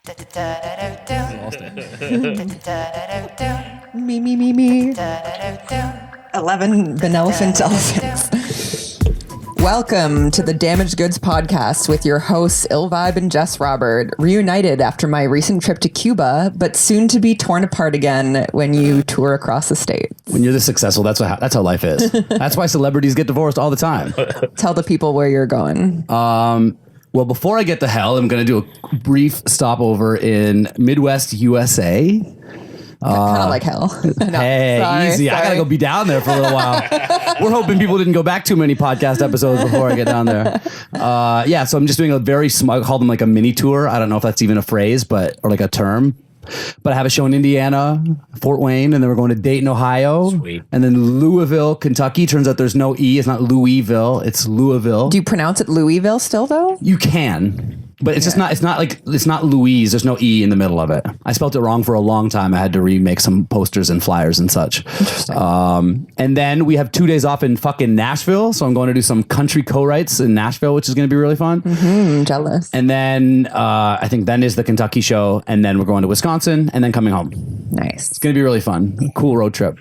Me. 11 benevolent elephants. Welcome to the Damaged Goods podcast with your hosts Ilvibe and Jess Robert, reunited after my recent trip to Cuba, but soon to be torn apart again when you tour across the state. When you're this successful, that's how life is. That's why celebrities get divorced all the time. Tell the people where you're going. Well, before I get to hell, I'm going to do a brief stopover in Midwest USA. Kind of like hell. No, hey, easy. I got to go be down there for a little while. We're hoping people didn't go back too many podcast episodes before I get down there. So I'm just doing a very small, I call them like a mini tour. I don't know if that's even a phrase, or like a term. But I have a show in Indiana, Fort Wayne, and then we're going to Dayton, Ohio. Sweet. And then Louisville, Kentucky. Turns out there's no E. It's not Louisville. It's Louisville. Do you pronounce it Louisville still, though? You can. But it's just not, it's not Louise. There's no E in the middle of it. I spelled it wrong for a long time. I had to remake some posters and flyers and such. Interesting. And then we have 2 days off in fucking Nashville. So I'm going to do some country co-writes in Nashville, which is going to be really fun. Jealous. And then I think then is the Kentucky show. And then we're going to Wisconsin and then coming home. Nice. It's going to be really fun. Cool road trip.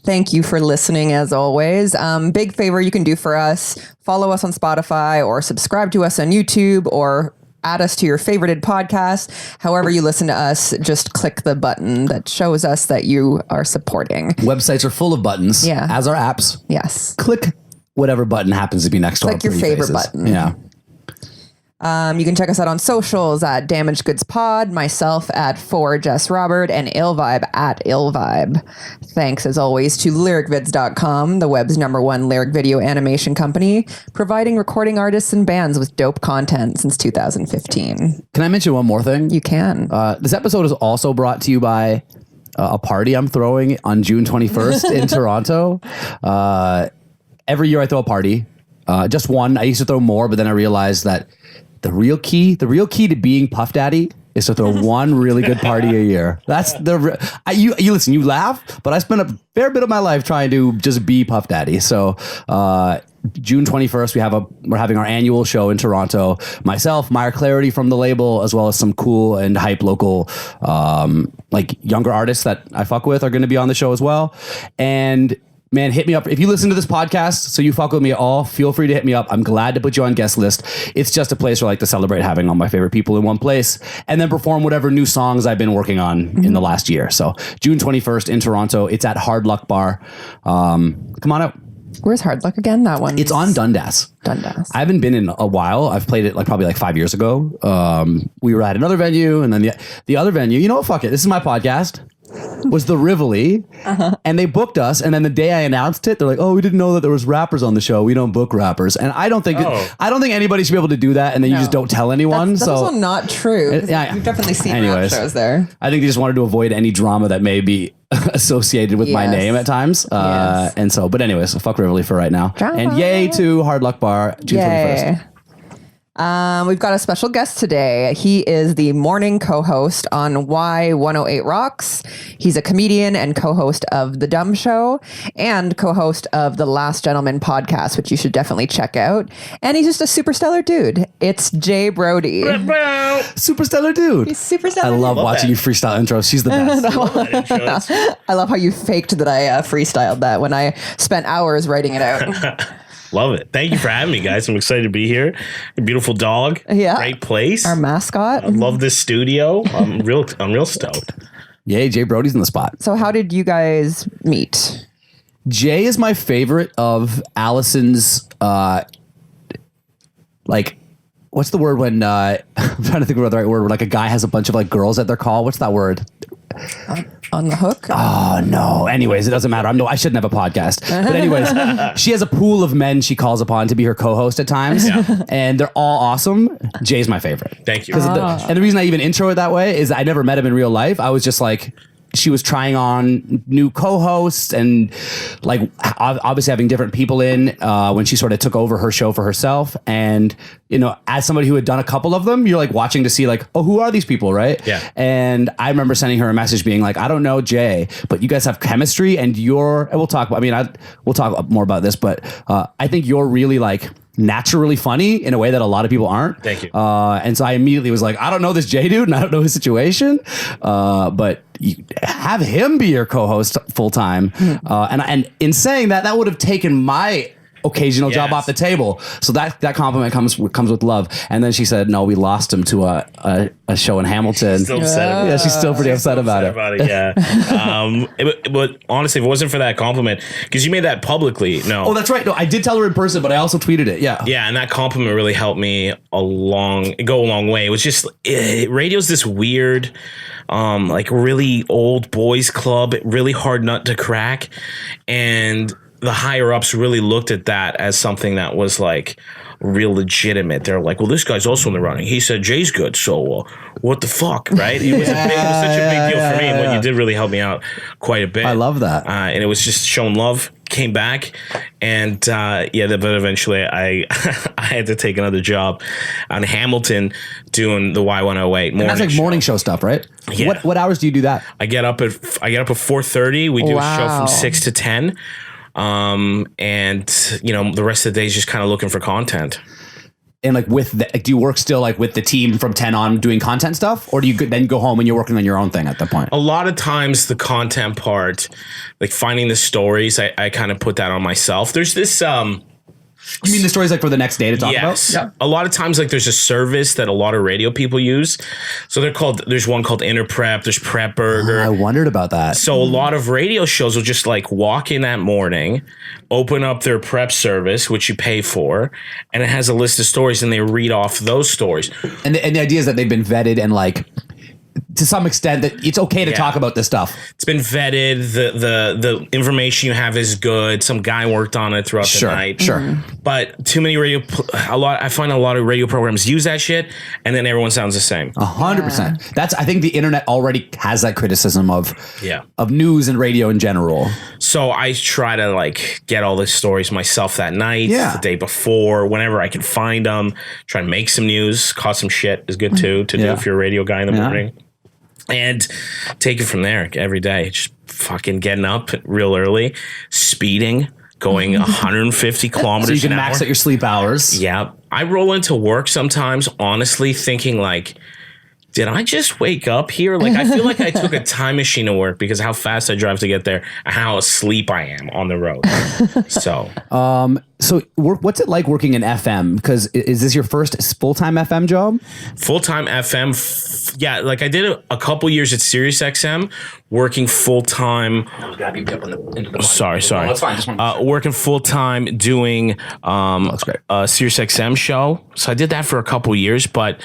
Thank you for listening as always. Big favor you can do for us. Follow us on Spotify or subscribe to us on YouTube or add us to your favorited podcast. However you listen to us, just click the button that shows us that you are supporting. Websites are full of buttons, as are apps. Yes. Click whatever button happens to be next to our Click your favorite faces. button. Yeah. You can check us out on socials at Damaged Goods Pod, myself at Jess Robert, and Ilvibe at Ilvibe. Thanks as always to lyricvids.com, the web's #1 lyric video animation company, providing recording artists and bands with dope content since 2015. Can I mention one more thing? You can. This episode is also brought to you by a party I'm throwing on June 21st in Toronto. Every year I throw a party. Just one. I used to throw more, but then I realized that the real key to being Puff Daddy is to throw one really good party a year. That's you listen, you laugh, but I spent a fair bit of my life trying to just be Puff Daddy. So, June 21st, we're having our annual show in Toronto. Myself, Meyer Clarity from the label, as well as some cool and hype local, like younger artists that I fuck with are going to be on the show as well. And man, hit me up. If you listen to this podcast, so you fuck with me at all, feel free to hit me up. I'm glad to put you on guest list. It's just a place where I like to celebrate having all my favorite people in one place and then perform whatever new songs I've been working on in the last year. So June 21st in Toronto. It's at Hard Luck Bar. Come on out. Where's Hard Luck again? That one. It's on Dundas. Dundas. I haven't been in a while. I've played it probably 5 years ago. We were at another venue, and then the other venue, you know what, fuck it. This is my podcast. Was the Rivoli, and they booked us, and then the day I announced it, they're like, "Oh, we didn't know that there was rappers on the show. We don't book rappers." And I don't think anybody should be able to do that, and then you just don't tell anyone. That's also not true. You've definitely seen rap shows there. I think they just wanted to avoid any drama that may be associated with my name at times. And so, but anyways, fuck Rivoli for right now. Drama. And yay to Hard Luck Bar, June 21st. We've got a special guest today. He is the morning co-host on Y108 Rocks. He's a comedian and co-host of The Dumb Show and co-host of The Last Gentleman podcast, which you should definitely check out. And he's just a super stellar dude. It's Jay Brody. Super stellar dude. He's super stellar. I love watching you freestyle intros. She's the best. I love how you faked that I freestyled that when I spent hours writing it out. Love it. Thank you for having me, guys. I'm excited to be here. A beautiful dog. Yeah. Great place. Our mascot. I love this studio. I'm real stoked. Yay, Jay Brody's in the spot. So how did you guys meet? Jay is my favorite of Allison's, what's the word when, I'm trying to think of the right word, where like a guy has a bunch of like girls at their call. What's that word? On the hook? Oh, no. Anyways, it doesn't matter. I shouldn't have a podcast. But anyways, she has a pool of men she calls upon to be her co-host at times. Yeah. And they're all awesome. Jay's my favorite. Thank you. And the reason I even intro it that way is I never met him in real life. I was just like, she was trying on new co-hosts and like obviously having different people in when she sort of took over her show for herself. And, you know, as somebody who had done a couple of them, you're like watching to see like, oh, who are these people? Right. Yeah. And I remember sending her a message being like, I don't know, Jay, but you guys have chemistry and we'll talk more about this, but I think you're really like, naturally funny in a way that a lot of people aren't. Thank you. And so I immediately was like, I don't know this Jay dude and I don't know his situation, but you have him be your co-host full time. And in saying that, that would have taken my occasional job off the table. So that compliment comes with love. And then she said, no, we lost him to a show in Hamilton. She's still upset about it. Yeah, she's still pretty upset about it. Yeah. But honestly, if it wasn't for that compliment, because you made that publicly. No. Oh, that's right. No, I did tell her in person, but I also tweeted it. Yeah. Yeah, and that compliment really helped me go a long way. It was just radio's this weird, like really old boys club, really hard nut to crack, and the higher ups really looked at that as something that was like real legitimate. They're like, well, this guy's also in the running. He said Jay's good, so what the fuck, right? It was such a big deal for me, but you did really help me out quite a bit. I love that. And it was just showing love. Came back, and but eventually I I had to take another job on Hamilton doing the Y108 morning. And that's like show. Morning show stuff, right? Yeah. What hours do you do that? I get up at 4:30. We do a show from 6 to 10. And the rest of the day is just kind of looking for content. And like do you work still like with the team from 10 on doing content stuff, or do you then go home and you're working on your own thing at that point? A lot of times the content part, like finding the stories, I kind of put that on myself. There's this You mean the stories like for the next day to talk yes. about? A lot of times, like there's a service that a lot of radio people use. So there's one called Inner Prep. There's Prep Burger. I wondered about that. So a lot of radio shows will just like walk in that morning, open up their prep service, which you pay for, and it has a list of stories, and they read off those stories. And the idea is that they've been vetted and like to some extent that it's okay to talk about this stuff. It's been vetted. The information you have is good. Some guy worked on it throughout the night. Sure. But too many I find a lot of radio programs use that shit, and then everyone sounds the same. 100%. I think the internet already has that criticism of news and radio in general. So I try to like get all the stories myself that night, the day before, whenever I can find them. Try to make some news. Cause some shit is good too to do if you're a radio guy in the morning. And take it from there every day. Just fucking getting up real early, speeding, going 150 kilometers so you can an max hour. out your sleep hours. Yeah. I roll into work sometimes, honestly, thinking like, did I just wake up here? Like, I feel like I took a time machine to work because of how fast I drive to get there and how asleep I am on the road. So what's it like working in FM? Because is this your first full-time FM job? Full-time FM. Yeah. Like I did a couple years at Sirius XM working full-time. Sorry. No, that's fine. Working full-time doing a Sirius XM show. So I did that for a couple years, but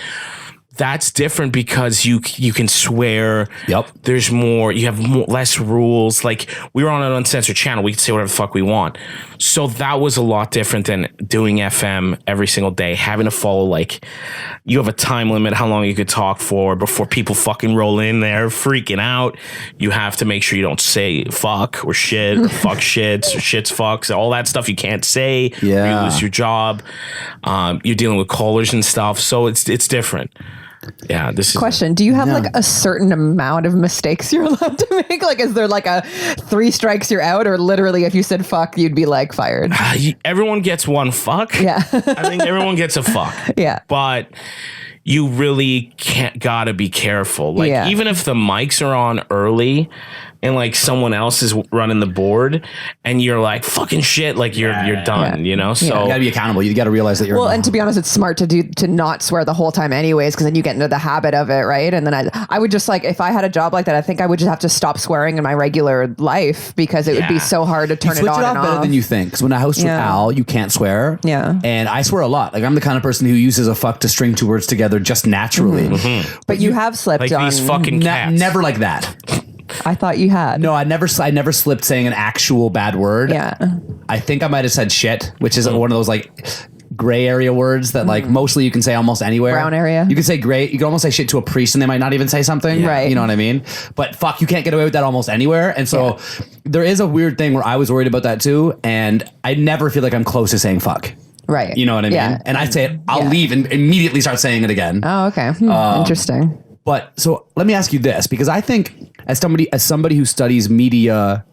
that's different because you can swear. Yep. There's more. You have less rules. Like we were on an uncensored channel. We could say whatever the fuck we want. So that was a lot different than doing FM every single day, having to follow like you have a time limit how long you could talk for before people fucking roll in there freaking out. You have to make sure you don't say fuck or shit or fuck shits or shits fucks, all that stuff you can't say. Yeah. Or you lose your job. You're dealing with callers and stuff. So it's different. Yeah, this is question. Do you have like a certain amount of mistakes you're allowed to make? Like, is there like a 3 strikes you're out, or literally if you said fuck, you'd be like fired? Everyone gets one fuck. Yeah. I think everyone gets a fuck. Yeah. But you really gotta be careful. Like even if the mics are on early and like someone else is running the board and you're like fucking shit, like you're done, you know? So you gotta be accountable. You gotta realize that you're and to be honest, it's smart to not swear the whole time anyways, because then you get into the habit of it, right? And then I would just like, if I had a job like that, I think I would just have to stop swearing in my regular life because it would be so hard to turn it on and off. Better than you think. Because when I host with Al, you can't swear. Yeah. And I swear a lot. Like I'm the kind of person who uses a fuck to string 2 words together just naturally. But you have slipped like on these fucking cats. Never like that. I thought you had. No, I never slipped saying an actual bad word. Yeah. I think I might have said shit, which is one of those like gray area words that like mostly you can say almost anywhere. Brown area. You can say gray. You can almost say shit to a priest and they might not even say something. Right. You know what I mean? But fuck, you can't get away with that almost anywhere. And so there is a weird thing where I was worried about that too. And I never feel like I'm close to saying fuck. Right. You know what I mean? Yeah. And I say it, I'll leave and immediately start saying it again. Oh, okay. Interesting. But so let me ask you this, because I think as somebody who studies media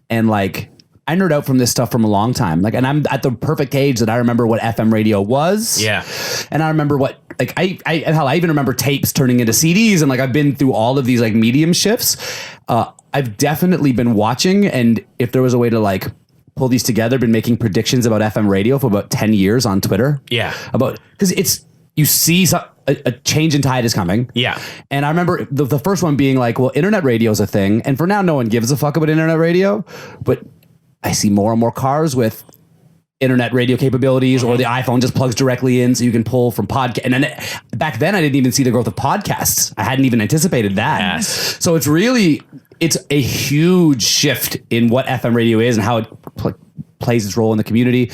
and like I nerd out from this stuff from a long time. Like, and I'm at the perfect age that I remember what FM radio was. Yeah. And I remember what, like, I even remember tapes turning into CDs, and like I've been through all of these like medium shifts. I've definitely been watching, and if there was a way to like pull these together, been making predictions about FM radio for about 10 years on Twitter. Yeah. Because you see a change in tide is coming. Yeah. And I remember the first one being like, well, internet radio is a thing. And for now, no one gives a fuck about internet radio. But I see more and more cars with internet radio capabilities, or the iPhone just plugs directly in so you can pull from podcast. And then back then I didn't even see the growth of podcasts. I hadn't even anticipated that. Yes. So it's a huge shift in what FM radio is and how it plays its role in the community.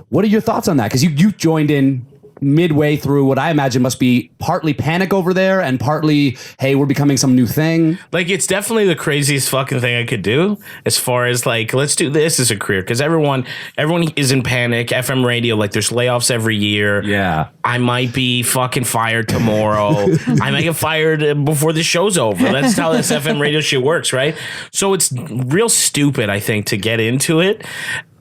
What are your thoughts on that? Because you joined in midway through what I imagine must be partly panic over there and partly, hey, we're becoming some new thing. Like, it's definitely the craziest fucking thing I could do as far as like, let's do this as a career, because everyone is in panic. FM radio, like, there's layoffs every year. Yeah. I might be fucking fired tomorrow. I might get fired before the show's over. That's how this FM radio shit works, right? So it's real stupid, I think, to get into it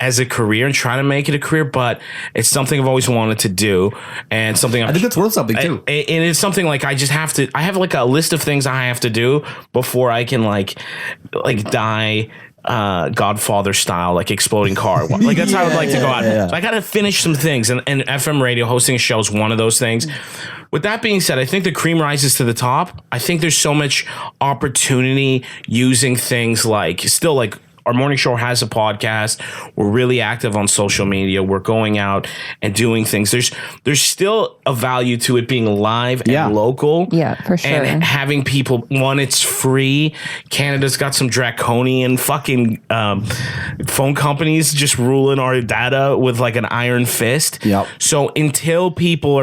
as a career and try to make it a career, but it's something I've always wanted to do, and something I think that's worth something too. And it's something like I have like a list of things I have to do before I can like die Godfather style, like exploding car. Like, that's how I would like to go out. So I got to finish some things, and FM radio, hosting a show, is one of those things. With that being said, I think the cream rises to the top. I think there's so much opportunity using things like, still, like, our morning show has a podcast. We're really active on social media. We're going out and doing things. There's still a value to it being live and local. Yeah, for sure. And having people, one, it's free. Canada's got some draconian fucking phone companies just ruling our data with like an iron fist. Yep. So until people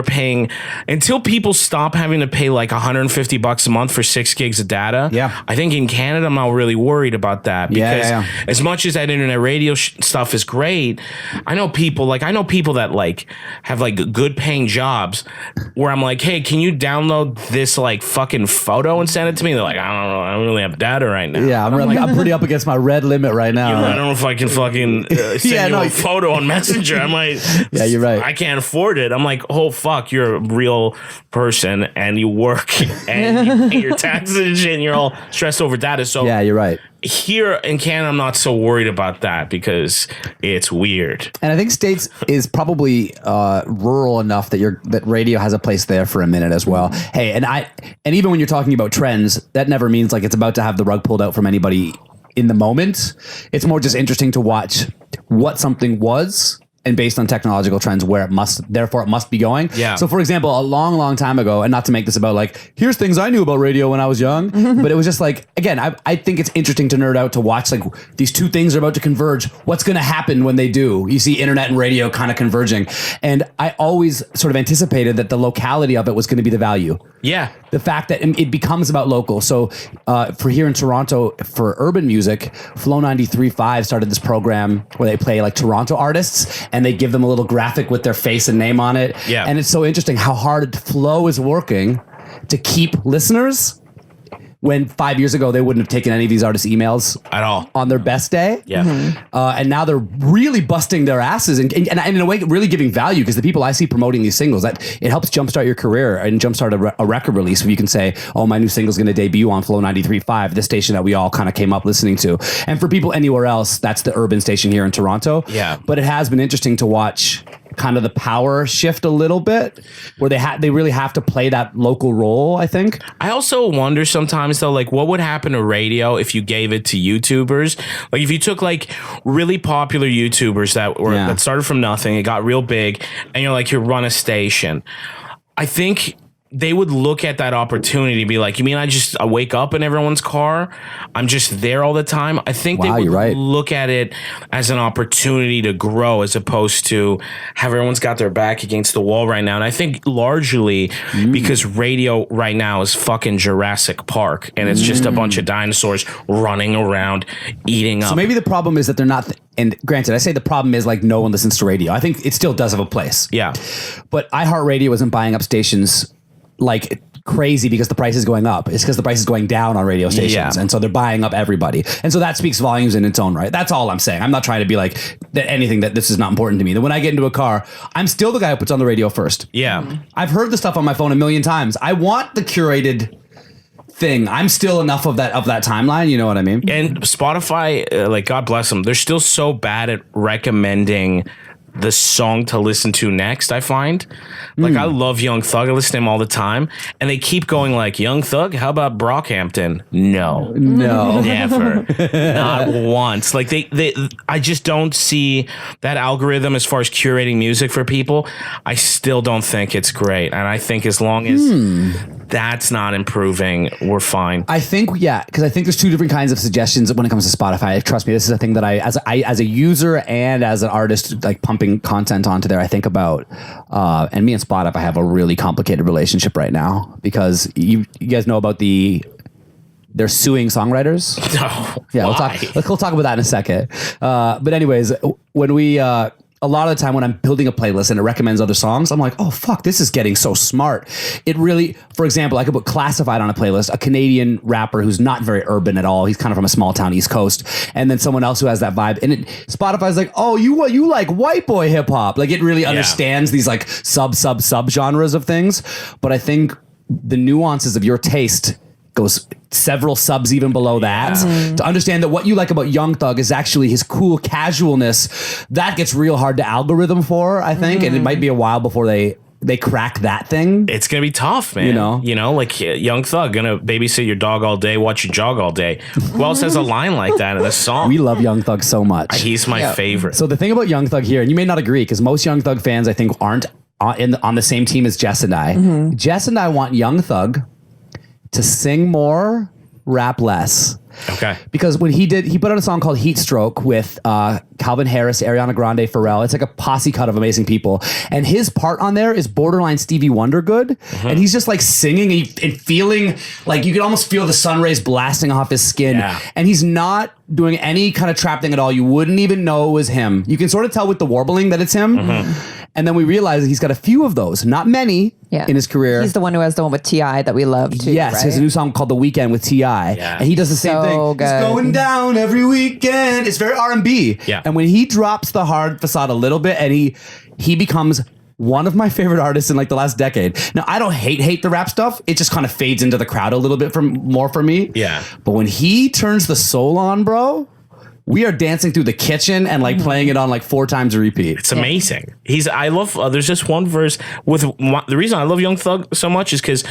stop having to pay like $150 a month for 6 gigs of data, I think in Canada I'm not really worried about that, because as much as that internet radio stuff is great, I know people that like have like good paying jobs where I'm like, hey, can you download this like fucking photo and send it to me? They're like, I don't know, I don't really have data right now. Yeah, I'm pretty up against my red limit right now. I don't know if I can fucking send you a photo on Messenger. I might. Yeah, you're right. I can't afford it. I'm like, oh fuck, you're a real person and you work and you pay your taxes and shit, and you're all stressed over data. So yeah, you're right. Here in Canada, I'm not so worried about that because it's weird. And I think States is probably rural enough that radio has a place there for a minute as well. Hey, and even when you're talking about trends, that never means like it's about to have the rug pulled out from anybody in the moment. It's more just interesting to watch what something was, and based on technological trends, where it must be going. Yeah. So, for example, a long, long time ago, and not to make this about like, here's things I knew about radio when I was young, but it was just like, again, I think it's interesting to nerd out to watch like these two things are about to converge. What's going to happen when they do? You see internet and radio kind of converging. And I always sort of anticipated that the locality of it was going to be the value. Yeah. The fact that it becomes about local. So for here in Toronto, for urban music, Flow 93.5 started this program where they play like Toronto artists and they give them a little graphic with their face and name on it. Yeah. And it's so interesting how hard Flow is working to keep listeners when 5 years ago they wouldn't have taken any of these artists' emails at all on their best day. Yeah. And now they're really busting their asses and in a way really giving value, because the people I see promoting these singles, that it helps jumpstart your career and jumpstart a record release where you can say, oh, my new single's going to debut on Flow 93.5, the station that we all kind of came up listening to. And for people anywhere else, that's the urban station here in Toronto. Yeah. But it has been interesting to watch kind of the power shift a little bit, where they really have to play that local role, I think. I also wonder sometimes though, like, what would happen to radio if you gave it to YouTubers? Like, if you took like really popular YouTubers that started from nothing, it got real big, and you're like, you run a station. I think they would look at that opportunity, be like, you mean I wake up in everyone's car? I'm just there all the time? I think they would look at it as an opportunity to grow, as opposed to have everyone's got their back against the wall right now. And I think largely because radio right now is fucking Jurassic Park, and it's just a bunch of dinosaurs running around eating up. So maybe the problem is that they're not... And granted, I say the problem is like no one listens to radio. I think it still does have a place. Yeah. But iHeartRadio isn't buying up stations like crazy because the price is going up. It's because the price is going down on radio stations. Yeah. And so they're buying up everybody. And so that speaks volumes in its own right. That's all I'm saying. I'm not trying to be like anything that this is not important to me. That when I get into a car, I'm still the guy who puts on the radio first. Yeah. I've heard the stuff on my phone a million times. I want the curated thing. I'm still enough of that timeline. You know what I mean? And Spotify, like, God bless them, they're still so bad at recommending the song to listen to next. I find, like, I love Young Thug. I listen to him all the time, and they keep going like, Young Thug, how about Brockhampton? No, never, not once. Like I just don't see that algorithm as far as curating music for people. I still don't think it's great, and I think as long as that's not improving, we're fine. I think, because I think there's two different kinds of suggestions when it comes to Spotify. Trust me, this is a thing that I as a user and as an artist, like pumping content onto there, I think about. And me and Spotify have a really complicated relationship right now because you guys know about they're suing songwriters. No, Yeah, we'll talk about that in a second. But anyways, when we a lot of the time when I'm building a playlist and it recommends other songs, I'm like, oh, fuck, this is getting so smart. It really, for example, I could put Classified on a playlist, a Canadian rapper who's not very urban at all. He's kind of from a small town East Coast. And then someone else who has that vibe. And Spotify's like, oh, you like white boy hip hop. Like, it really understands these like sub genres of things. But I think the nuances of your taste goes several subs even below that to understand that what you like about Young Thug is actually his cool casualness. That gets real hard to algorithm for, I think, and it might be a while before they crack that thing. It's gonna be tough, man. You know, like Young Thug gonna babysit your dog all day, watch you jog all day. Who else has a line like that in a song? We love Young Thug so much. He's my favorite. So the thing about Young Thug here, and you may not agree, because most Young Thug fans I think aren't on the same team as Jess and I. Jess and I want Young Thug to sing more, rap less. Okay. Because when he put out a song called Heat Stroke with Calvin Harris, Ariana Grande, Pharrell. It's like a posse cut of amazing people. And his part on there is borderline Stevie Wonder good. And he's just like singing and feeling like you can almost feel the sun rays blasting off his skin. Yeah. And he's not doing any kind of trap thing at all. You wouldn't even know it was him. You can sort of tell with the warbling that it's him. And then we realize that he's got a few of those, not many in his career. He's the one who has the one with T.I. that we love too. Yes, right? he has a new song called The Weekend with T.I. And he does the same thing. Good. It's going down every weekend. It's very R&B. Yeah. And when he drops the hard facade a little bit and he becomes one of my favorite artists in like the last decade. Now, I don't hate the rap stuff. It just kind of fades into the crowd a little bit more for me. Yeah. But when he turns the soul on, bro, we are dancing through the kitchen and like playing it on like 4 times a repeat. It's amazing. I love, there's just one verse the reason I love Young Thug so much is because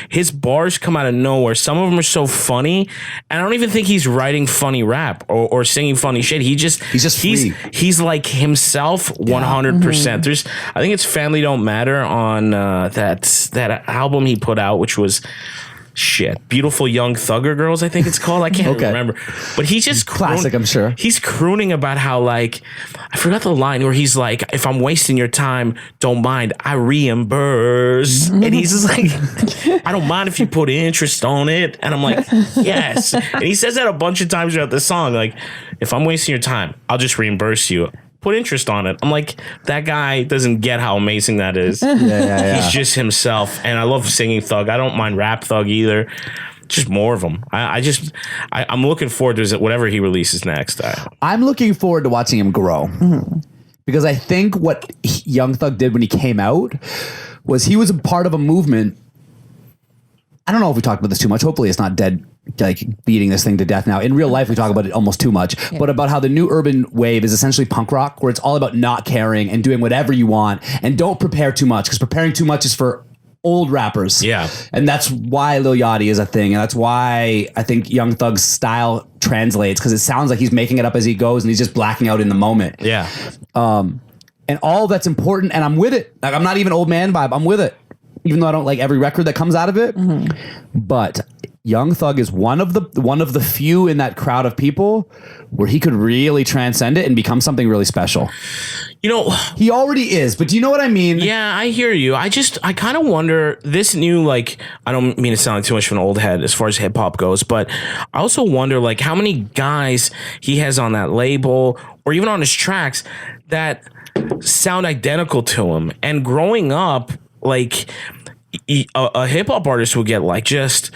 his bars come out of nowhere. Some of them are so funny, and I don't even think he's writing funny rap or singing funny shit. He's just free. He's like himself 100%. I think it's Family Don't Matter on that album he put out, which was Beautiful Young Thugger Girls, I think it's called. I can't remember. But he's just classic, I'm sure. He's crooning about how, like, I forgot the line where he's like, if I'm wasting your time, don't mind, I reimburse. And he's just like, I don't mind if you put interest on it. And I'm like, yes. And he says that a bunch of times throughout the song, like, if I'm wasting your time, I'll just reimburse you. Put interest on it. I'm like, that guy doesn't get how amazing that is. Yeah. He's just himself. And I love singing Thug. I don't mind Rap Thug either. Just more of them. I'm looking forward to whatever he releases next. I'm looking forward to watching him grow. Because I think what Young Thug did when he came out was he was a part of a movement. I don't know if we talked about this too much. Hopefully it's not dead, like beating this thing to death now. In real life, we talk about it almost too much, but about how the new urban wave is essentially punk rock, where it's all about not caring and doing whatever you want and don't prepare too much, because preparing too much is for old rappers. Yeah. And that's why Lil Yachty is a thing. And that's why I think Young Thug's style translates, because it sounds like he's making it up as he goes and he's just blacking out in the moment. Yeah. And all that's important. And I'm with it. Like, I'm not even old man vibe. I'm with it. Even though I don't like every record that comes out of it. But Young Thug is one of the few in that crowd of people where he could really transcend it and become something really special. You know, he already is, but do you know what I mean? Yeah, I hear you. I kind of wonder, this new, like, I don't mean to sound like too much of an old head as far as hip hop goes, but I also wonder, like, how many guys he has on that label or even on his tracks that sound identical to him. And growing up, like, a hip hop artist would get like just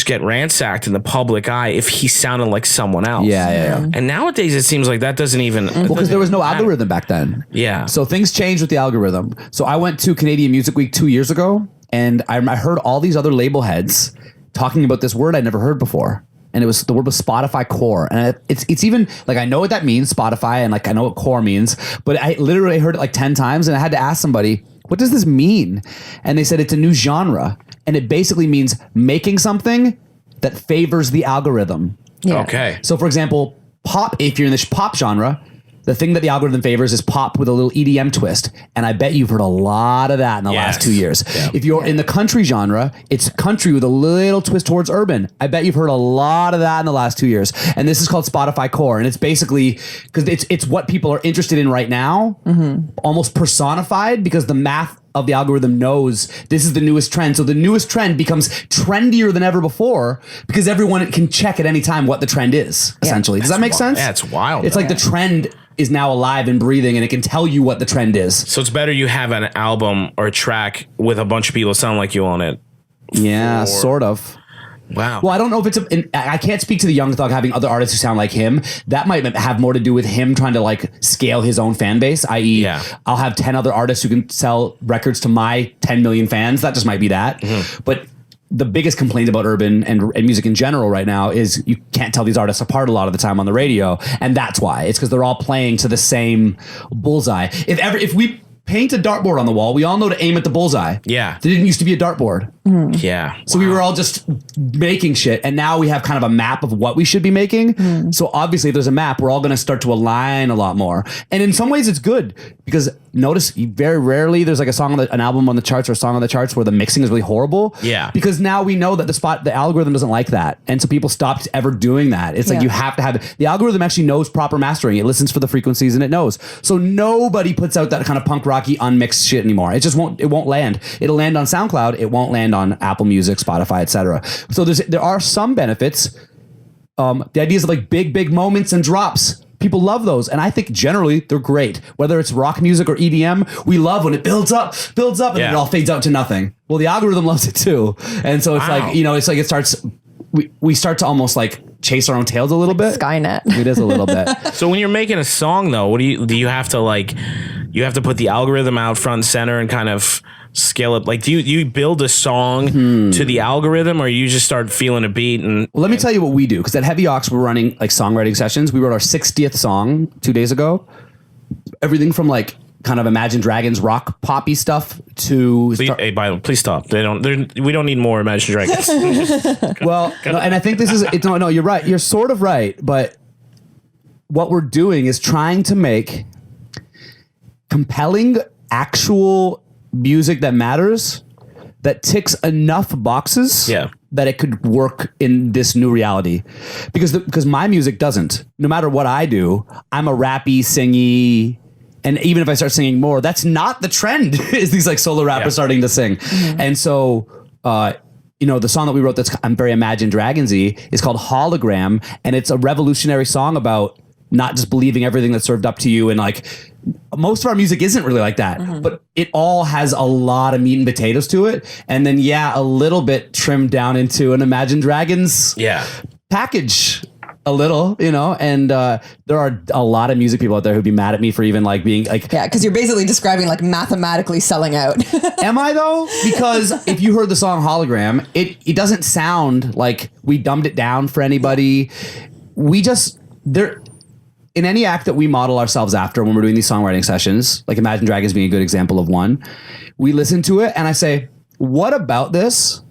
get ransacked in the public eye if he sounded like someone else. Yeah. And nowadays it seems like that doesn't even. Well, because there was no algorithm back then. Yeah. So things changed with the algorithm. So I went to Canadian Music Week 2 years ago, and I heard all these other label heads talking about this word I'd never heard before. And the word was Spotify core. And it's even like, I know what that means, Spotify, and like I know what core means, but I literally heard it like 10 times, and I had to ask somebody, what does this mean? And they said it's a new genre, and it basically means making something that favors the algorithm. Yeah. Okay. So for example, pop, if you're in the pop genre, the thing that the algorithm favors is pop with a little EDM twist. And I bet you've heard a lot of that in the last 2 years. Yeah. If you're in the country genre, it's country with a little twist towards urban. I bet you've heard a lot of that in the last 2 years. And this is called Spotify Core. And it's basically, because it's what people are interested in right now, almost personified, because the math of the algorithm knows this is the newest trend. So the newest trend becomes trendier than ever before because everyone can check at any time what the trend is, essentially. Does that make sense? Yeah, it's wild. It's like the trend is now alive and breathing, and it can tell you what the trend is. So it's better you have an album or a track with a bunch of people sound like you on it. Yeah, sort of. Wow. Well, I don't know if I can't speak to the Young Thug having other artists who sound like him. That might have more to do with him trying to like scale his own fan base, i.e. I'll have 10 other artists who can sell records to my 10 million fans. That just might be that. But the biggest complaint about urban and music in general right now is you can't tell these artists apart a lot of the time on the radio. And that's why. It's because they're all playing to the same bullseye. If we paint a dartboard on the wall, we all know to aim at the bullseye. Yeah. There didn't used to be a dartboard. Yeah. So we were all just making shit, and now we have kind of a map of what we should be making. So obviously if there's a map, we're all going to start to align a lot more. And in some ways it's good, because notice very rarely there's like a song on an album on the charts or a song on the charts where the mixing is really horrible. Yeah. Because now we know that the algorithm doesn't like that. And so people stopped ever doing that. It's like you have to have the algorithm actually knows proper mastering. It listens for the frequencies and it knows. So nobody puts out that kind of punk rocky unmixed shit anymore. It just won't land. It'll land on SoundCloud. It won't land on Apple Music, Spotify, etc. So there are some benefits. The ideas of like big moments and drops. People love those, and I think generally they're great. Whether it's rock music or EDM, we love when it builds up, and then it all fades out to nothing. Well, the algorithm loves it too, and so it's like it's like it starts. We start to almost like chase our own tails a little bit. Skynet. It is a little bit. So when you're making a song, though, what do you have to like? You have to put the algorithm out front and center and kind of scale it. Like, do you build a song to the algorithm, or you just start feeling a beat? And well, let me tell you what we do, because at Heavy Ox we're running like songwriting sessions. We wrote our 60th song 2 days ago. Everything from like kind of Imagine Dragons rock poppy stuff to please stop. We don't need more Imagine Dragons. Well, no, and I think this is no, you're right. You're sort of right, but what we're doing is trying to make compelling actual music that matters, that ticks enough boxes that it could work in this new reality. Because my music doesn't. No matter what I do, I'm a rappy, singy, and even if I start singing more, that's not the trend, is these like solo rappers starting to sing. And so the song that we wrote I'm very Imagine Dragons-y is called Hologram, and it's a revolutionary song about not just believing everything that's served up to you. And like most of our music isn't really like that, but it all has a lot of meat and potatoes to it. And then, a little bit trimmed down into an Imagine Dragons package a little, and there are a lot of music people out there who'd be mad at me for even like being like, because you're basically describing like mathematically selling out. Am I though? Because if you heard the song Hologram, it doesn't sound like we dumbed it down for anybody. In any act that we model ourselves after when we're doing these songwriting sessions, like Imagine Dragons being a good example of one, we listen to it and I say, what about this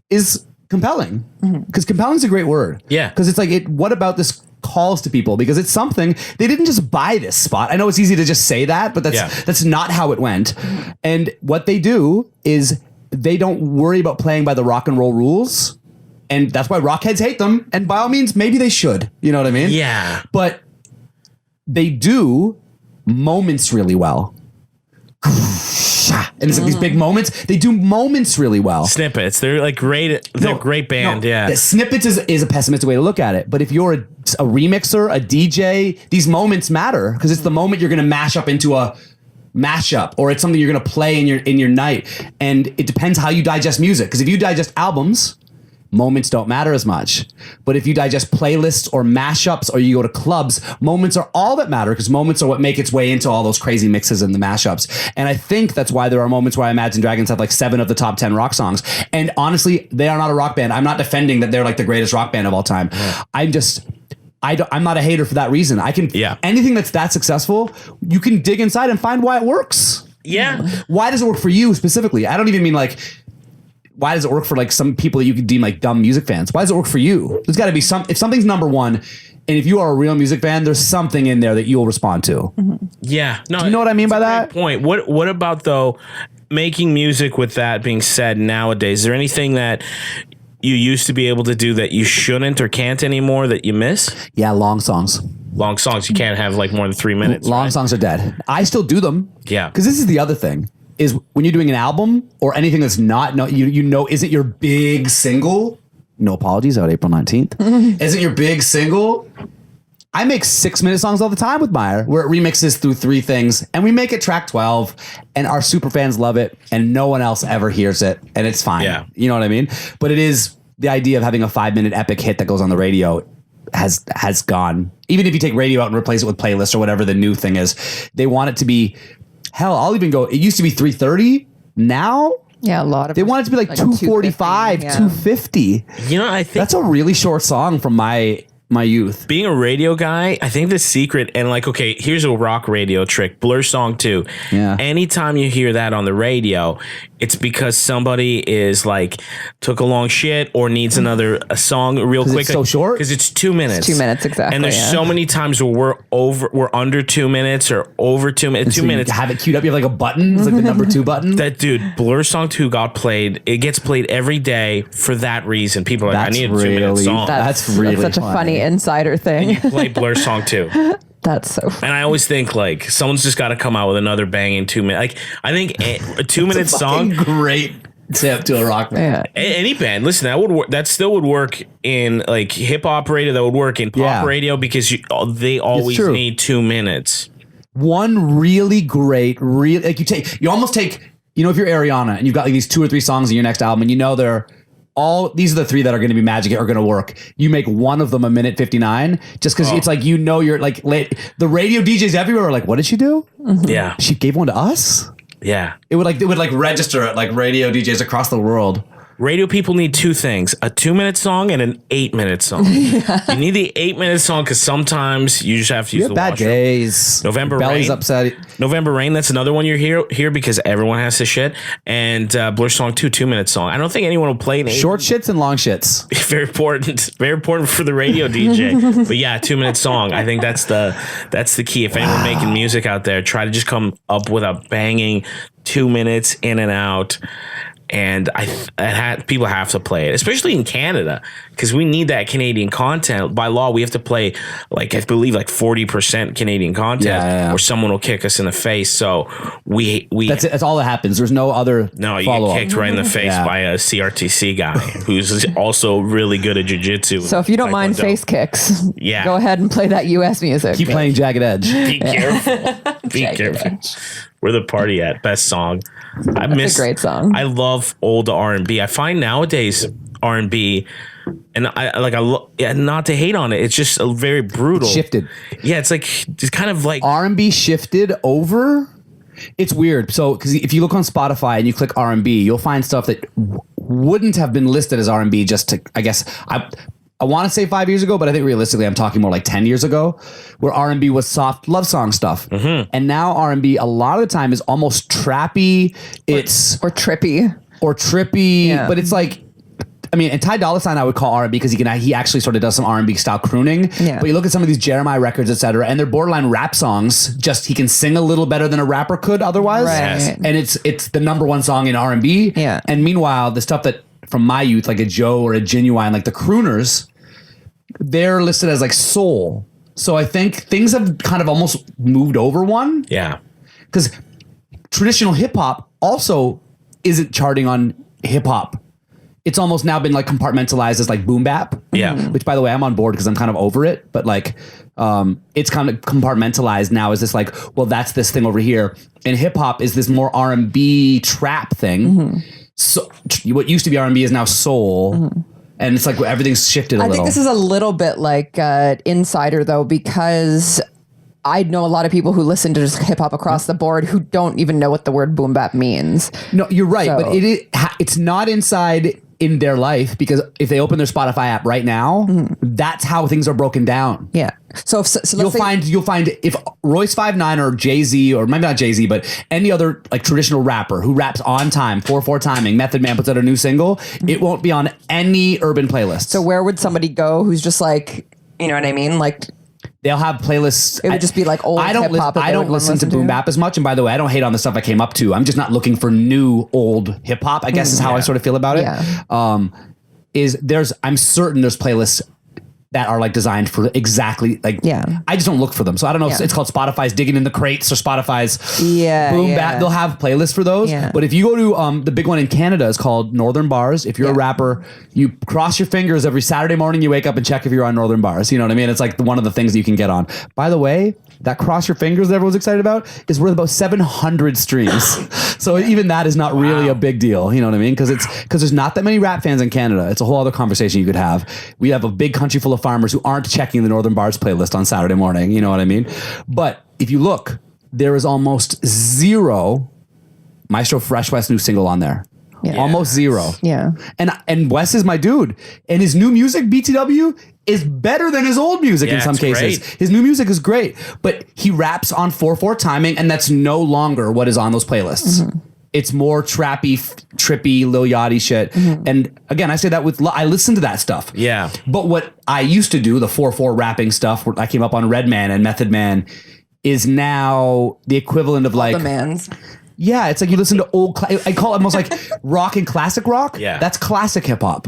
is compelling? Because compelling is a great word. Yeah. Because it's like, what about this calls to people? Because it's something, they didn't just buy this spot. I know it's easy to just say that, but that's not how it went. And what they do is they don't worry about playing by the rock and roll rules. And that's why rockheads hate them. And by all means, maybe they should. You know what I mean? Yeah. But they do moments really well. And it's like these big moments. They do moments really well. Snippets. They're like great. They're a great band. Yeah. The snippets is a pessimistic way to look at it. But if you're a remixer, a DJ, these moments matter because it's the moment you're going to mash up into a mashup, or it's something you're going to play in your night. And it depends how you digest music. Because if you digest albums, moments don't matter as much. But if you digest playlists or mashups, or you go to clubs, moments are all that matter, because moments are what make its way into all those crazy mixes and the mashups. And I think that's why there are moments where I Imagine Dragons have like 7 of the top 10 rock songs. And honestly, they are not a rock band. I'm not defending that they're like the greatest rock band of all time. I'm not a hater for that reason. I can anything that's that successful, you can dig inside and find why it works. Yeah. Why does it work for you specifically? I don't even mean like, why does it work for like some people that you could deem like dumb music fans? Why does it work for you? There's got to be if something's number one, and if you are a real music fan, there's something in there that you'll respond to. Yeah. No, do you know what I mean by that? Point. What about though making music with that being said nowadays? Is there anything that you used to be able to do that you shouldn't or can't anymore that you miss? Yeah, long songs. Long songs. You can't have like more than 3 minutes. Long songs are dead. I still do them. Yeah. Because this is the other thing. Is when you're doing an album or anything that's not isn't your big single. No apologies, out April 19th. Isn't your big single? I make 6-minute songs all the time with Meyer, where it remixes through 3 things, and we make it track 12, and our super fans love it, and no one else ever hears it, and it's fine. Yeah. You know what I mean? But it is the idea of having a 5-minute epic hit that goes on the radio has gone. Even if you take radio out and replace it with playlists or whatever the new thing is, they want it to be. Hell, I'll even go. It used to be 3:30. Now, a lot of they want it to be like 2:45, 2:50. You know, I think that's a really short song from my youth. Being a radio guy, I think the secret, and like, okay, here's a rock radio trick: Blur Song 2. Yeah. Anytime you hear that on the radio, it's because somebody is like took a long shit or needs a song real quick. It's so short? Because it's 2 minutes. 2 minutes, exactly. And there's so many times where we're under 2 minutes or over 2 minutes. 2 minutes. You have it queued up. You have like a button. It's like the number 2 button. That dude, Blur Song 2 got played. It gets played every day for that reason. People are like, I need a 2-minute song. That's really such a funny insider thing. You play Blur Song 2. That's so funny. And I always think like someone's just got to come out with another banging 2 minute. Like I think a 2-minute song, great tip to a rock band. Yeah. Any band, listen, that would work. That still would work in like hip hop radio. That would work in pop radio because they always need 2 minutes. One really great, like you almost take, if you're Ariana and you've got like these 2 or 3 songs in your next album, and they're these are the 3 that are going to be magic, are going to work. You make one of them a minute 59 just because it's like, you're like late. The radio DJs everywhere are like, what did she do? Yeah. She gave one to us? Yeah. It would register at like radio DJs across the world. Radio people need 2 things: a 2-minute song and an 8-minute song. You need the 8-minute song because sometimes you just have to use the bad washroom. days. November Belly's Rain. upset. November Rain. That's another one you're here because everyone has to shit. And Blur Song 2, 2-minute song. I don't think anyone will play an short shits and long shits. Very important. Very important for the radio DJ. But yeah, 2-minute song. I think that's the key. If anyone making music out there, try to just come up with a banging 2 minutes in and out. And people have to play it, especially in Canada, because we need that Canadian content. By law, we have to play, like, I believe, like 40% Canadian content, or someone will kick us in the face. So we that's it. That's all that happens. There's no other. No, you get kicked right in the face by a CRTC guy who's also really good at jiu-jitsu. So if you don't mind face kicks, go ahead and play that US music. Keep playing Jagged Edge. Be careful. Be careful. Where the Party At? Best song. That's a great song. I love old R&B. I find nowadays R&B, and not to hate on it, it's just very brutal. It's shifted. Yeah, it's kind of like R&B shifted over. It's weird. So, because if you look on Spotify and you click R&B, you'll find stuff that wouldn't have been listed as R&B. Just to, I guess, I want to say 5 years ago, but I think realistically I'm talking more like 10 years ago, where R&B was soft love song stuff. Mm-hmm. And now R&B a lot of the time is almost trappy. Or trippy. Yeah. But it's like, I mean, and Ty Dolla $ign I would call R&B because he actually sort of does some R&B style crooning. Yeah. But you look at some of these Jeremiah records, etc., and they're borderline rap songs. Just he can sing a little better than a rapper could otherwise. Right. And it's the number one song in R&B. Yeah. And meanwhile, the stuff that from my youth, like a Joe or a Genuine, like the crooners, they're listed as like soul. So I think things have kind of almost moved over one. Yeah. Because traditional hip hop also isn't charting on hip hop. It's almost now been like compartmentalized as like boom bap. Yeah. Which, by the way, I'm on board because I'm kind of over it. But like, it's kind of compartmentalized now as this like, well, that's this thing over here. And hip hop is this more R&B trap thing. So what used to be R&B is now soul. And it's like everything's shifted a little. I think this is a little bit like insider though, because I know a lot of people who listen to just hip hop across the board who don't even know what the word boom bap means. No, you're right, So- but it's not inside in their life, because if they open their Spotify app right now, that's how things are broken down. Yeah. So let's You'll say, find if Royce 5'9" or Jay-Z, or maybe not Jay-Z, but any other like traditional rapper who raps on time, 4/4 timing, Method Man puts out a new single, it won't be on any urban playlist. so where would somebody go who's just like, you know what I mean? Like they'll have playlists. it would just be like old I don't hip-hop that I they don't would listen to boom bap as much. And by the way, I don't hate on the stuff I came up to. I'm just not looking for new old hip hop, I guess is how I sort of feel about it. Yeah. I'm certain there's playlists that are like designed for exactly like, I just don't look for them. So I don't know if it's called Spotify's digging in the crates or Spotify's boom bap. They'll have playlists for those. Yeah. But if you go to the big one in Canada is called Northern Bars. If you're a rapper, you cross your fingers every Saturday morning, you wake up and check if you're on Northern Bars. You know what I mean? It's like one of the things that you can get on. By the way, that cross your fingers that everyone's excited about is worth about 700 streams. So even that is not really a big deal. You know what I mean? Because there's not that many rap fans in Canada. It's a whole other conversation you could have. We have a big country full of farmers who aren't checking the Northern Bars playlist on Saturday morning. You know what I mean? But if you look, there is almost zero Maestro Fresh West new single on there. Yeah. Almost zero. Yeah. And Wes is my dude. And his new music, BTW, is better than his old music in some it's cases. great. His new music is great, but he raps on 4/4 timing, and that's no longer what is on those playlists. It's more trappy, trippy, Lil Yachty shit. And again, I say that I listen to that stuff. Yeah. But what I used to do, the 4/4 rapping stuff, where I came up on Redman and Method Man, is now the equivalent of like The man's. yeah, it's like you listen to old. I call it almost like rock and classic rock. Yeah. That's classic hip hop.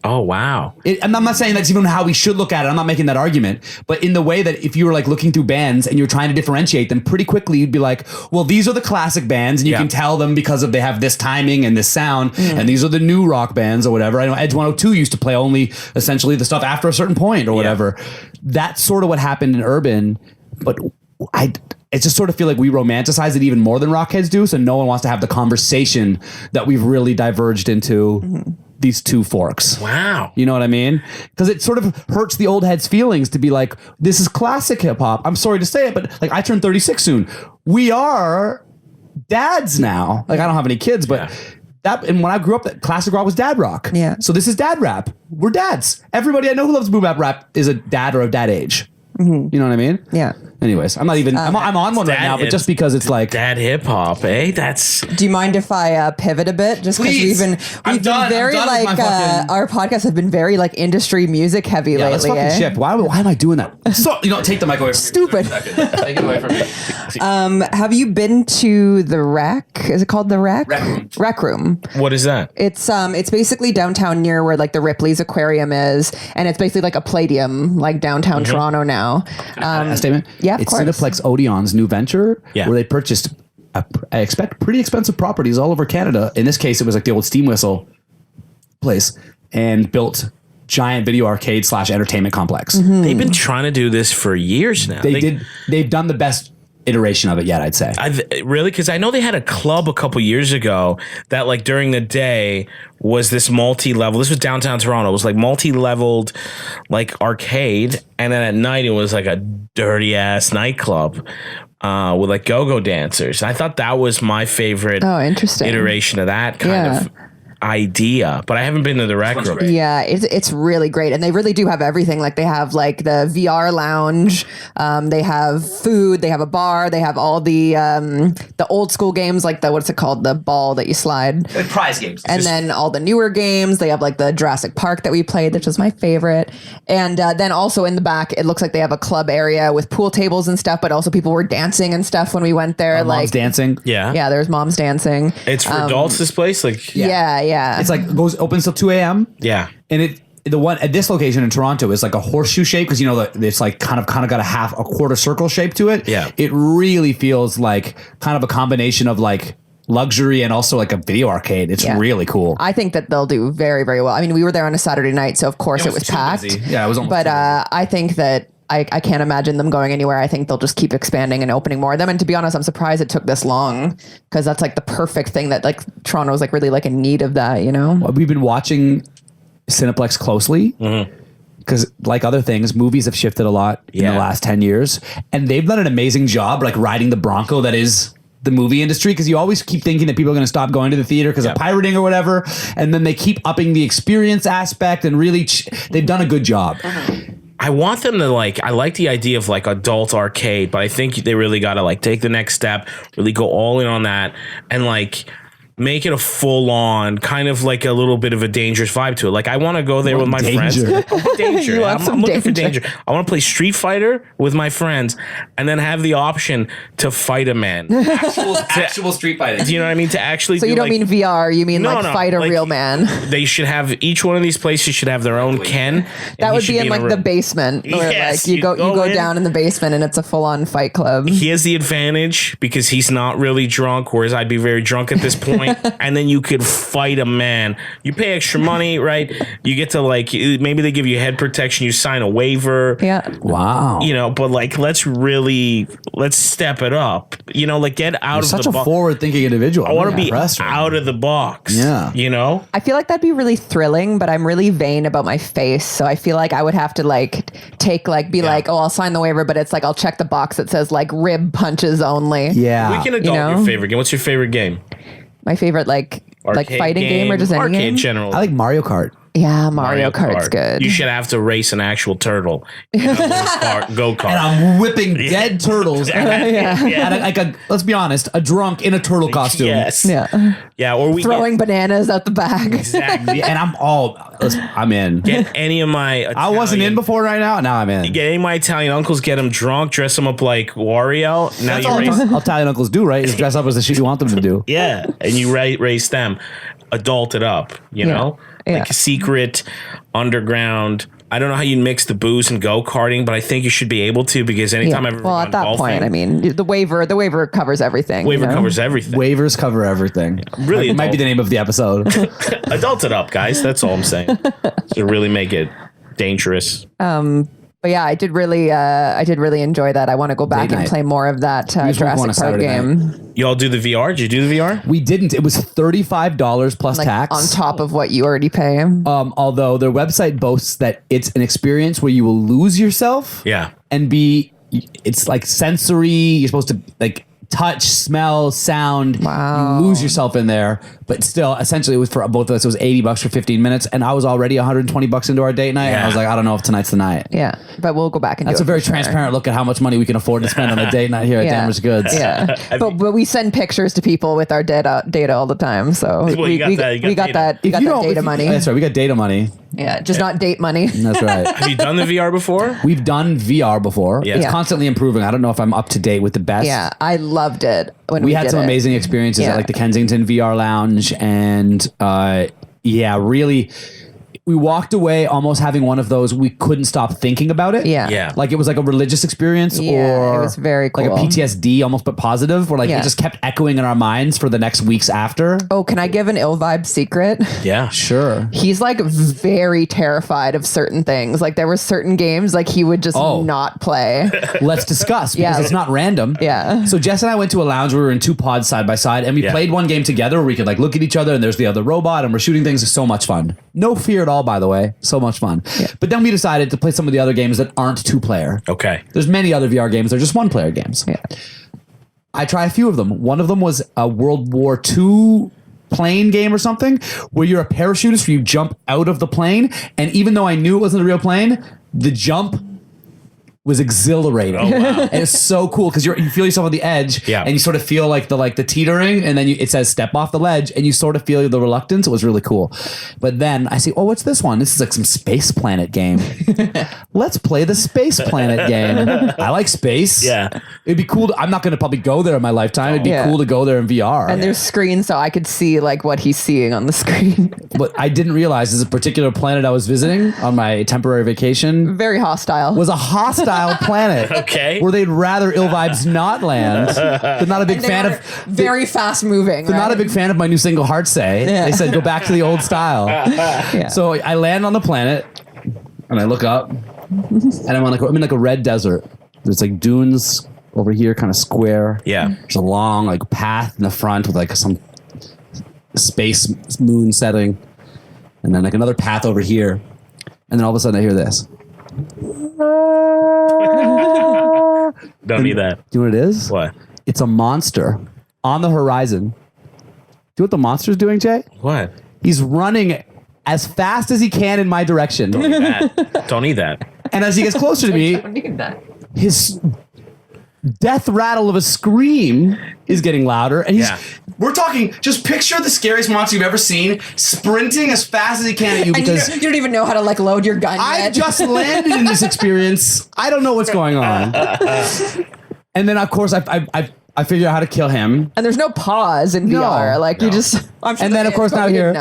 Oh, wow. I'm not saying that's even how we should look at it. I'm not making that argument. But in the way that if you were like looking through bands and you're trying to differentiate them, pretty quickly you'd be like, well, these are the classic bands, and you can tell them because they have this timing and this sound, and these are the new rock bands or whatever. I know Edge 102 used to play only essentially the stuff after a certain point or whatever. That's sort of what happened in urban, but I just sort of feel like we romanticize it even more than rockheads do, so no one wants to have the conversation that we've really diverged into these two forks. Wow. You know what I mean? Because it sort of hurts the old heads' feelings to be like, this is classic hip hop. I'm sorry to say it, but like I turn 36 soon. We are dads now. Like I don't have any kids, but and when I grew up, that classic rock was dad rock. Yeah. So this is dad rap. We're dads. Everybody I know who loves boom bap rap is a dad or a dad age. You know what I mean? Yeah. Anyways, I'm not even. I'm on one right now, but just because it's like Dad hip hop, That's Do you mind if I pivot a bit? Just because Please. we've been very I'm done with like my fucking- our podcasts have been very like industry music heavy yeah, let's lately. fucking shift. Why am I doing that? So take the mic away from me. Stupid. Take it away from me. Have you been to the Rec? Is it called the Rec? Rec Room. Rec Room. what is that? It's basically downtown near where like the Ripley's Aquarium is, and it's basically like a Palladium, like downtown Toronto now. A statement? Yeah, of it's course. Cineplex Odeon's new venture where they purchased, I expect, pretty expensive properties all over Canada. In this case, it was like the old Steam Whistle place, and built giant video arcade / entertainment complex. They've been trying to do this for years now. They've done the best iteration of it yet, I'd say. Really? Because I know they had a club a couple years ago that like during the day was this multi-level. This was downtown Toronto. It was like multi-leveled like arcade. And then at night it was like a dirty ass nightclub with like go-go dancers. I thought that was my favorite interesting iteration of that kind of idea, but I haven't been to the Rec Room. Yeah, it's really great, and they really do have everything. Like they have like the VR lounge, they have food, they have a bar, they have all the old school games like the what's it called, the ball that you slide, Like prize games. and then all the newer games. They have like the Jurassic Park that we played, which was my favorite, and then also in the back it looks like they have a club area with pool tables and stuff, but also people were dancing and stuff when we went there. Moms dancing. Yeah, there's moms dancing. It's for adults, this place? Like Yeah. It's like opens till 2 a.m. Yeah. And the one at this location in Toronto is like a horseshoe shape, because you know it's like kind of got a quarter circle shape to it. Yeah. It really feels like kind of a combination of like luxury and also like a video arcade. It's really cool. I think that they'll do very, very well. I mean, we were there on a Saturday night, so of course it was too packed. busy. Yeah, it was almost But too busy. I think that I can't imagine them going anywhere. I think they'll just keep expanding and opening more of them. And to be honest, I'm surprised it took this long because that's like the perfect thing that like Toronto is like really like in need of that, you know? We've been watching Cineplex closely because like other things, movies have shifted a lot in the last 10 years and they've done an amazing job like riding the Bronco that is the movie industry, because you always keep thinking that people are going to stop going to the theater because of pirating or whatever, and then they keep upping the experience aspect and really they've done a good job. I want them to like, I like the idea of like adult arcade, but I think they really got to like take the next step, really go all in on that and like make it a full on kind of like a little bit of a dangerous vibe to it. Like I want to go there with my friends. Danger. You want I'm looking for danger. danger. I want to play Street Fighter with my friends and then have the option to fight a man. Actual street fighting. Do you know what I mean? To actually So you don't like, mean VR, you mean fight a like, real man. They should have, each one of these places should have their own Ken. That would be in like the basement where Yes, like you go in. down in the basement and it's a full on fight club. He has the advantage because he's not really drunk, whereas I'd be very drunk at this point. And then you could fight a man. You pay extra money, right? You get to like, maybe they give you head protection. You sign a waiver. Yeah. Wow. You know, but like, let's step it up. You know, like get out of Such the a box. forward-thinking individual. I want to be impressed right out now. of the box. Yeah. You know? I feel like that'd be really thrilling, but I'm really vain about my face. So I feel like I would have to like like, oh, I'll sign the waiver, but it's like I'll check the box that says like rib punches only. Yeah. We can adult your favorite game. What's your favorite game? My favorite like Arcade fighting game or just any arcade game? general. I like Mario Kart. Yeah, Mario Kart's good. You should have to race an actual turtle in a go kart. And I'm whipping dead turtles. And let's be honest, a drunk in a turtle costume. Yes. Yeah. Or we Throwing bananas out the back. exactly. And I'm in. Get any of my I wasn't in before right now. Now I'm in. Get any of my Italian uncles, get them drunk, dress them up like Wario. Now That's you all race. Italian uncles do, right? Is dress up as the shit you want them to do. Yeah, and you race them, adult it up. You know, like a secret underground. I don't know how you mix the booze and go karting, but I think you should be able to because anytime I've ever Well, gone at that golfing, point, I mean, the waiver covers everything. waiver you know? covers everything. Waivers cover everything. Really It might be the name of the episode. Adult it up, guys. That's all I'm saying. To really make it dangerous. But yeah, I did really enjoy that. I want to go back Date and night. play more of that just went on a Jurassic Park Saturday game. You all do the VR? Did you do the VR? We didn't. It was $35 plus Like tax. on top of what you already pay. Although their website boasts that it's an experience where you will lose yourself. Yeah. And it's like sensory. You're supposed to like touch, smell, sound. Wow. You lose yourself in there. But still, essentially, it was for both of us. It was $80 for 15 minutes, and I was already $120 into our date night. And I was like, I don't know if tonight's the night. Yeah, but we'll go back and That's do a very it for sure. transparent look at how much money we can afford to spend on a date night here at Damaged Goods. Yeah, but we send pictures to people with our data all the time. So Well, we you got that If you don't- data if- money. That's right. We got data money. Yeah, just not date money. That's right. Have you done the VR before? We've done VR before. Yeah. It's Yeah. constantly improving. I don't know if I'm up to date with the best. Yeah, I loved it when We had did some it. amazing experiences Yeah. at like the Kensington VR Lounge, and really, we walked away almost having one of those. We couldn't stop thinking about it. Yeah. Yeah. Like it was like a religious experience, Yeah, or it was very like a cool. PTSD, almost but positive, where like Yeah. it just kept echoing in our minds for the next weeks after. Oh, can I give an ill vibe secret? Yeah. Sure. He's like very terrified of certain things. Like there were certain games like he would just Oh. not play. Let's discuss because Yeah. it's not random. Yeah. So Jess and I went to a lounge where we were in two pods side by side, and we Yeah. played one game together where we could like look at each other, and there's the other robot, and we're shooting things. It's so much fun. No fear at all, by the way. So much fun. But then we decided to play some of the other games that aren't two player. Okay. There's many other VR games. They're just one player games. Yeah. I try a few of them. One of them was a World War II plane game or something where you're a parachutist where you jump out of the plane. And even though I knew it wasn't a real plane, the jump was exhilarating. Oh, wow. And it's so cool because you feel yourself on the edge, Yeah. and you sort of feel like the teetering, and then it says step off the ledge, and you sort of feel the reluctance. It was really cool. But then I see, oh, what's this one? This is like some Space Planet game. Let's play the Space Planet game. I like space. Yeah. It'd be cool. I'm not going to probably go there in my lifetime. It'd be Yeah. cool to go there in VR. And there's screens so I could see like what he's seeing on the screen. But I didn't realize there's a particular planet I was visiting on my temporary vacation Very hostile. was a hostile planet. Okay. Where they'd rather ill vibes not land. They're not a big They fan were of. very fast moving. They're not a big fan of my new single Heart Say. Yeah. They said go back to the old style. Yeah. So I land on the planet and I look up and I'm in like a red desert. There's like dunes over here, kind of square. Yeah. There's a long like path in the front with like some space moon setting, and then like another path over here, and then all of a sudden I hear this. Don't need that. Do you know what it is? What? It's a monster on the horizon. Do you know what the monster's doing, Jay? What? He's running as fast as he can in my direction. Don't need that. Don't need that. And as he gets closer to me, his death rattle of a scream is getting louder. And we're talking, just picture the scariest monster you've ever seen sprinting as fast as he can at you, because you don't even know how to like load your gun yet. I just landed in this experience. I don't know what's going on. And then of course I figure out how to kill him. And there's no pause in VR. Like you just. I'm sure and then of course now here.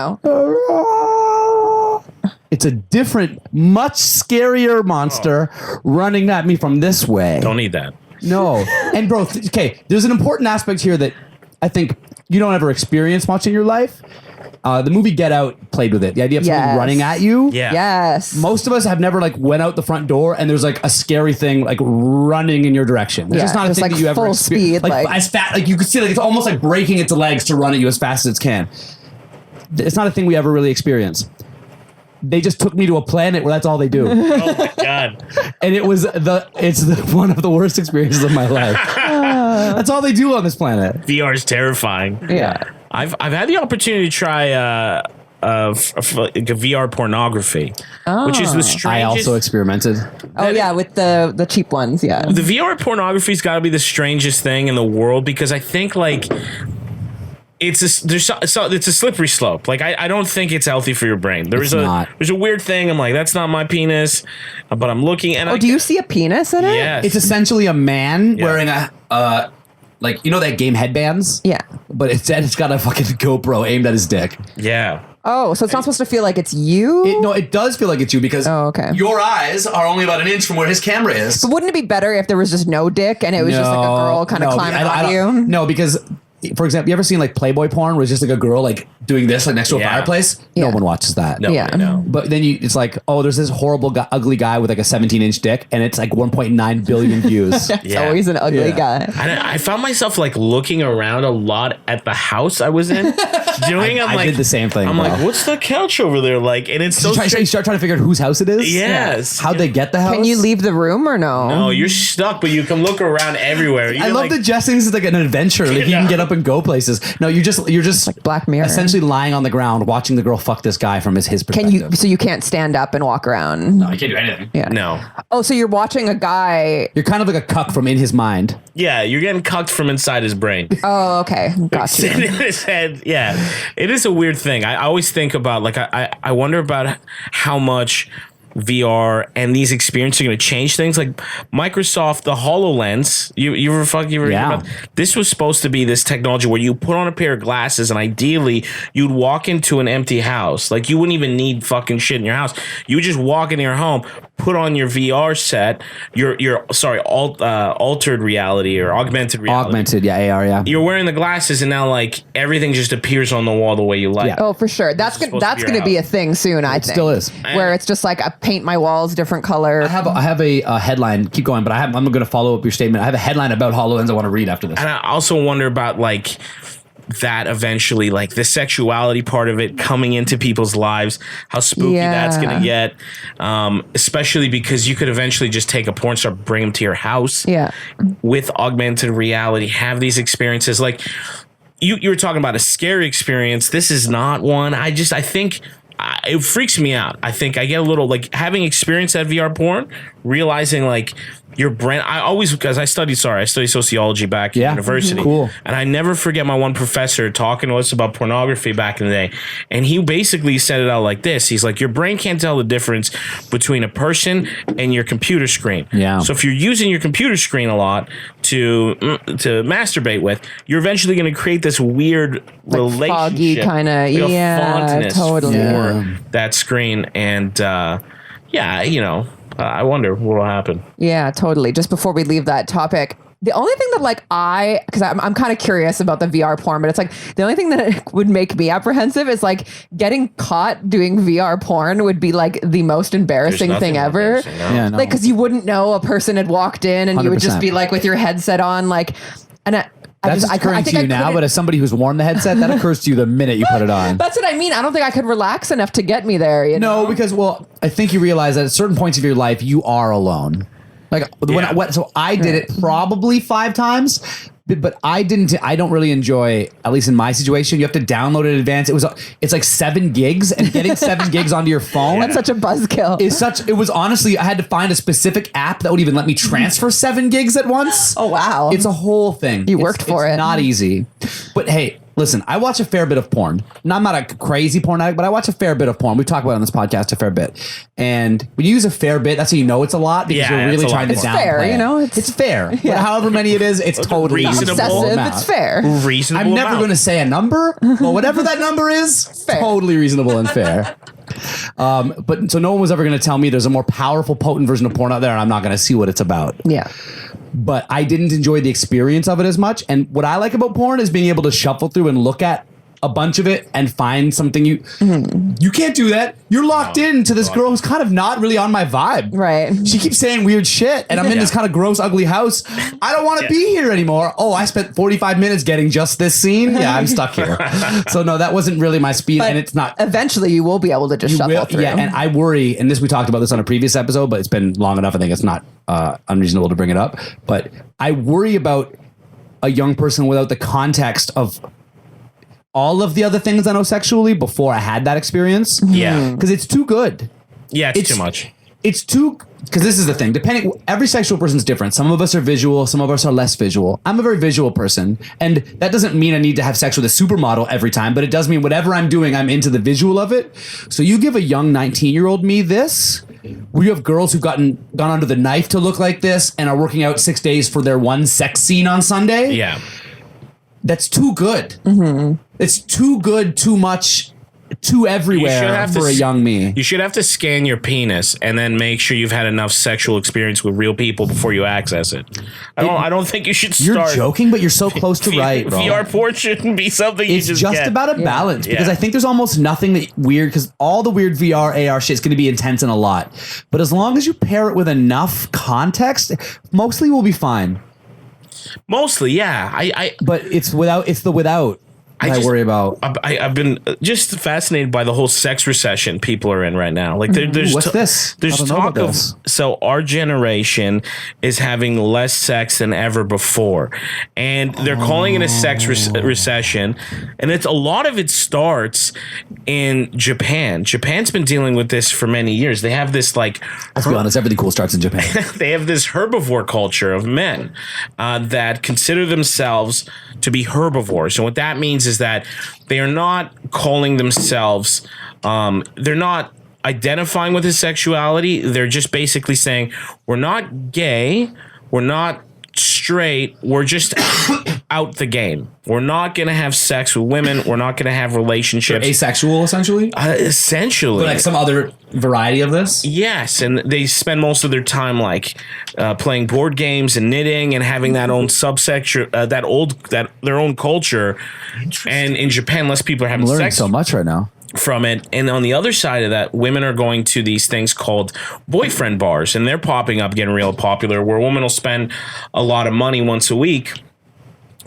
It's a different, much scarier monster running at me from this way. Don't need that. No. And bro, okay, there's an important aspect here that I think you don't ever experience much in your life. The movie Get Out played with it. The idea of something running at you. Yeah. Yes. Most of us have never like went out the front door and there's like a scary thing like running in your direction. It's just not a thing like that you ever full speed, like as fast, like you could see like it's almost like breaking its legs to run at you as fast as it can. It's not a thing we ever really experience. They just took me to a planet where that's all they do. Oh my God. And it's one of the worst experiences of my life. That's all they do on this planet. VR is terrifying. Yeah. I've had the opportunity to try a VR pornography, which is the strangest. I also experimented. Oh yeah, with the cheap ones. Yeah. The VR pornography's got to be the strangest thing in the world, because I think like it's a slippery slope. Like I don't think it's healthy for your brain. There's a weird thing. I'm like, that's not my penis, but I'm looking and do you see a penis in it? Yes. It's essentially a man wearing a like, you know that game Headbands? Yeah. But instead it's got a fucking GoPro aimed at his dick. Yeah. Oh, so it's not supposed to feel like it's you? It does feel like it's you, because your eyes are only about an inch from where his camera is. But wouldn't it be better if there was just no dick and it was just like a girl kind of climbing on you? No, because for example, you ever seen like Playboy porn where it's just like a girl like doing this like next to a fireplace? No one watches that. No, no. But then it's like, oh, there's this horrible ugly guy with like a 17-inch dick, and it's like 1.9 billion views. It's always an ugly guy. I found myself like looking around a lot at the house I was in doing. I did the same thing. I'm like, what's the couch over there like? And it's so you start trying to figure out whose house it is. Yes. How'd they get the house? Can you leave the room or no? No, you're stuck, but you can look around everywhere. I love that Jess thinks it's like an adventure. Like you can get up and go places. No, you're just like Black Mirror. Essentially lying on the ground watching the girl fuck this guy from his perspective. So you can't stand up and walk around? No, I can't do anything. Yeah. No. Oh, so you're watching a guy. You're kind of like a cuck from in his mind. Yeah, you're getting cucked from inside his brain. Oh, okay. Got you. In his head. Yeah. It is a weird thing. I always think about like I wonder about how much VR and these experiences are going to change things. Like Microsoft, the HoloLens, you ever hear about this? Was supposed to be this technology where you put on a pair of glasses and ideally you'd walk into an empty house. Like you wouldn't even need fucking shit in your house. You would just walk into your home, put on your VR set, altered reality or augmented reality. Augmented, AR, yeah. You're wearing the glasses and now like everything just appears on the wall the way you like. Oh, for sure. That's going to be a thing soon, I think. Still is. Where it's just like paint my walls different color. I have a headline. Keep going, but I'm going to follow up your statement. I have a headline about HoloLens I want to read after this. And I also wonder about like that eventually, like the sexuality part of it coming into people's lives, how spooky that's going to get. Especially because you could eventually just take a porn star, bring them to your house with augmented reality, have these experiences. Like you were talking about a scary experience. This is not one. I think it freaks me out. I think I get a little like having experienced that VR porn, realizing like your brain. Because I studied sociology back in university. Cool. And I never forget my one professor talking to us about pornography back in the day. And he basically said it out like this. He's like, your brain can't tell the difference between a person and your computer screen. Yeah. So if you're using your computer screen a lot to masturbate with, you're eventually going to create this weird relationship. Foggy kind of, fondness totally. for that screen. And I wonder what will happen. Yeah, totally. Just before we leave that topic, The only thing that like because I'm kind of curious about the VR porn, but it's like the only thing that it would make me apprehensive is like getting caught doing VR porn would be like the most embarrassing There's thing nothing more ever. embarrassing, no. Yeah, no. Like, because you wouldn't know a person had walked in and you would just 100%. be like with your headset on, like, and That's occurring to you now, but as somebody who's worn the headset, that occurs to you the minute you put it on. That's what I mean. I don't think I could relax enough to get me there. You know? No, because I think you realize that at certain points of your life, you are alone. Like so I did it probably 5 times, but I don't really enjoy, at least in my situation, you have to download it in advance. It's like 7 gigs, and getting 7 gigs onto your phone. That's such a buzzkill. It was honestly, I had to find a specific app that would even let me transfer 7 gigs at once. Oh, wow. It's a whole thing. You worked for it. It's not easy. But hey, listen, I watch a fair bit of porn. Now, I'm not a crazy porn addict, but I watch a fair bit of porn. We talk about it on this podcast a fair bit. And when you use a fair bit, that's how you know it's a lot, because you're really trying to downplay fair, it. you know? It's fair. But however many it is, it's totally reasonable obsessive. amount. It's fair. Reasonable. I'm never amount. going to say a number, but whatever that number is, Fair. totally reasonable and fair. But so no one was ever going to tell me there's a more powerful, potent version of porn out there, and I'm not going to see what it's about. Yeah. But I didn't enjoy the experience of it as much. And what I like about porn is being able to shuffle through and look at a bunch of it and find something you can't do that. You're locked into this girl who's kind of not really on my vibe. Right. She keeps saying weird shit, and I'm in this kind of gross, ugly house. I don't want to be here anymore. Oh, I spent 45 minutes getting just this scene. Yeah, I'm stuck here. So no, that wasn't really my speed, But and it's not. Eventually, you will be able to just shuffle through. Yeah, and I worry, and we talked about this on a previous episode, but it's been long enough. I think it's not unreasonable to bring it up. But I worry about a young person without the context of all of the other things I know sexually before I had that experience. Yeah. Because it's too good. Yeah, it's too much. It's too, because this is the thing. Every sexual person's different. Some of us are visual, some of us are less visual. I'm a very visual person, and that doesn't mean I need to have sex with a supermodel every time, but it does mean whatever I'm doing, I'm into the visual of it. So you give a young 19-year-old me this, where you have girls who've gone under the knife to look like this and are working out 6 days for their one sex scene on Sunday. Yeah. That's too good. Mm-hmm. It's too good, too much, too everywhere for a young me. You should have to scan your penis and then make sure you've had enough sexual experience with real people before you access it. I don't think you should start. You're joking, but you're so close to right, bro. VR porn shouldn't be something It's you just just get. about a balance, because Yeah. I think there's almost nothing that weird, because all the weird VR, AR shit is going to be intense and a lot. But as long as you pair it with enough context, mostly we'll be fine. Mostly, yeah. But it's the without. I worry about. I've been just fascinated by the whole sex recession people are in right now. Like there's What's this? There's I don't know talk about of this. so our generation is having less sex than ever before, and they're calling it a sex recession. And it's a lot of it starts in Japan. Japan's been dealing with this for many years. They have this like. Let's be honest, everything cool starts in Japan. They have this herbivore culture of men that consider themselves to be herbivores. And what that means is that they are not calling themselves, they're not identifying with his sexuality. They're just basically saying, we're not gay, we're not straight, we're just out the game. We're not going to have sex with women. We're not going to have relationships. Asexual, essentially? Essentially. But like some other variety of this? Yes, and they spend most of their time like playing board games and knitting and having that own subsection, their own culture. And in Japan, less people are having I'm learning sex so much right now. from it. And on the other side of that, women are going to these things called boyfriend bars, and they're popping up, getting real popular, where a woman will spend a lot of money once a week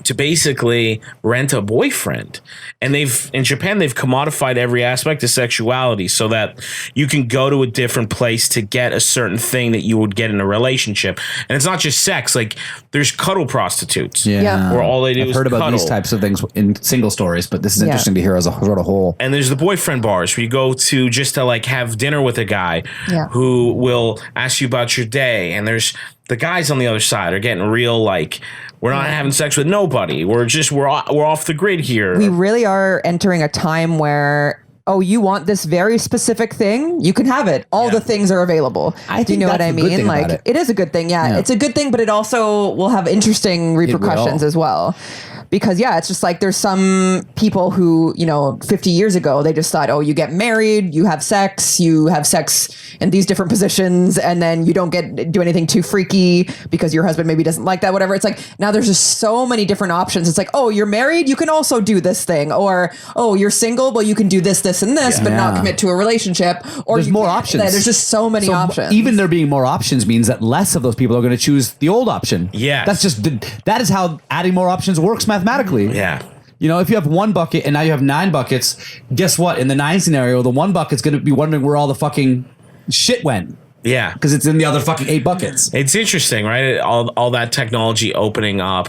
to basically rent a boyfriend. And in Japan, they've commodified every aspect of sexuality so that you can go to a different place to get a certain thing that you would get in a relationship. And it's not just sex. Like there's cuddle prostitutes. Yeah. Where all they do I've is heard about cuddle. these types of things in single stories, but this is interesting to hear as a sort of whole. And there's the boyfriend bars where you go to just to like have dinner with a guy who will ask you about your day. And there's the guys on the other side are getting real like, we're not having sex with nobody. We're off the grid here. We really are entering a time where, oh, you want this very specific thing? You can have it. All the things are available. Do you know what I mean? Like, it is a good thing. Yeah, it's a good thing, but it also will have interesting repercussions as well. because it's just like there's some people who, 50 years ago, they just thought, oh, you get married, you have sex in these different positions, and then you don't do anything too freaky because your husband maybe doesn't like that, whatever. It's like now there's just so many different options. It's like, oh, you're married, you can also do this thing, or oh, you're single, well, you can do this, this, and this, but not commit to a relationship. Or there's more options. There's just so many options. Even there being more options means that less of those people are going to choose the old option. Yeah, that is how adding more options works mathematically. Yeah. If you have one bucket and now you have 9 buckets, guess what? In the 9 scenario, the one bucket's going to be wondering where all the fucking shit went. Yeah. Because it's in the other fucking 8 buckets. It's interesting, right? All that technology opening up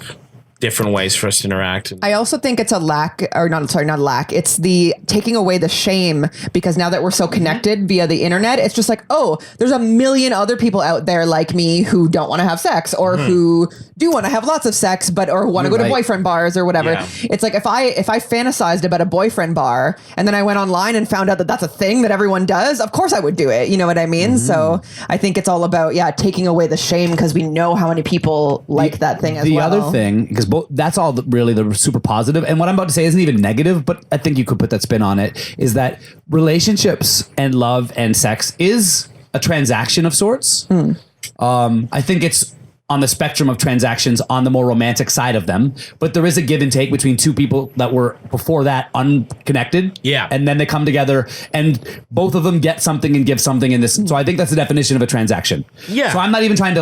different ways for us to interact. I also think it's not a lack. It's the taking away the shame, because now that we're so connected via the internet, it's just like, oh, there's a million other people out there like me who don't want to have sex, or who do want to have lots of sex, or want to go to boyfriend bars or whatever. Yeah. It's like if I fantasized about a boyfriend bar and then I went online and found out that that's a thing that everyone does, of course I would do it. You know what I mean? So I think it's all about, taking away the shame, because we know how many people like that thing as well. The other thing, because that's all really the super positive, and what I'm about to say isn't even negative, but I think you could put that spin on it, is that relationships and love and sex is a transaction of sorts. I think it's on the spectrum of transactions on the more romantic side of them, but there is a give and take between two people that were before that unconnected. Yeah. And then they come together and both of them get something and give something in this. So I think that's the definition of a transaction. Yeah. So I'm not even trying to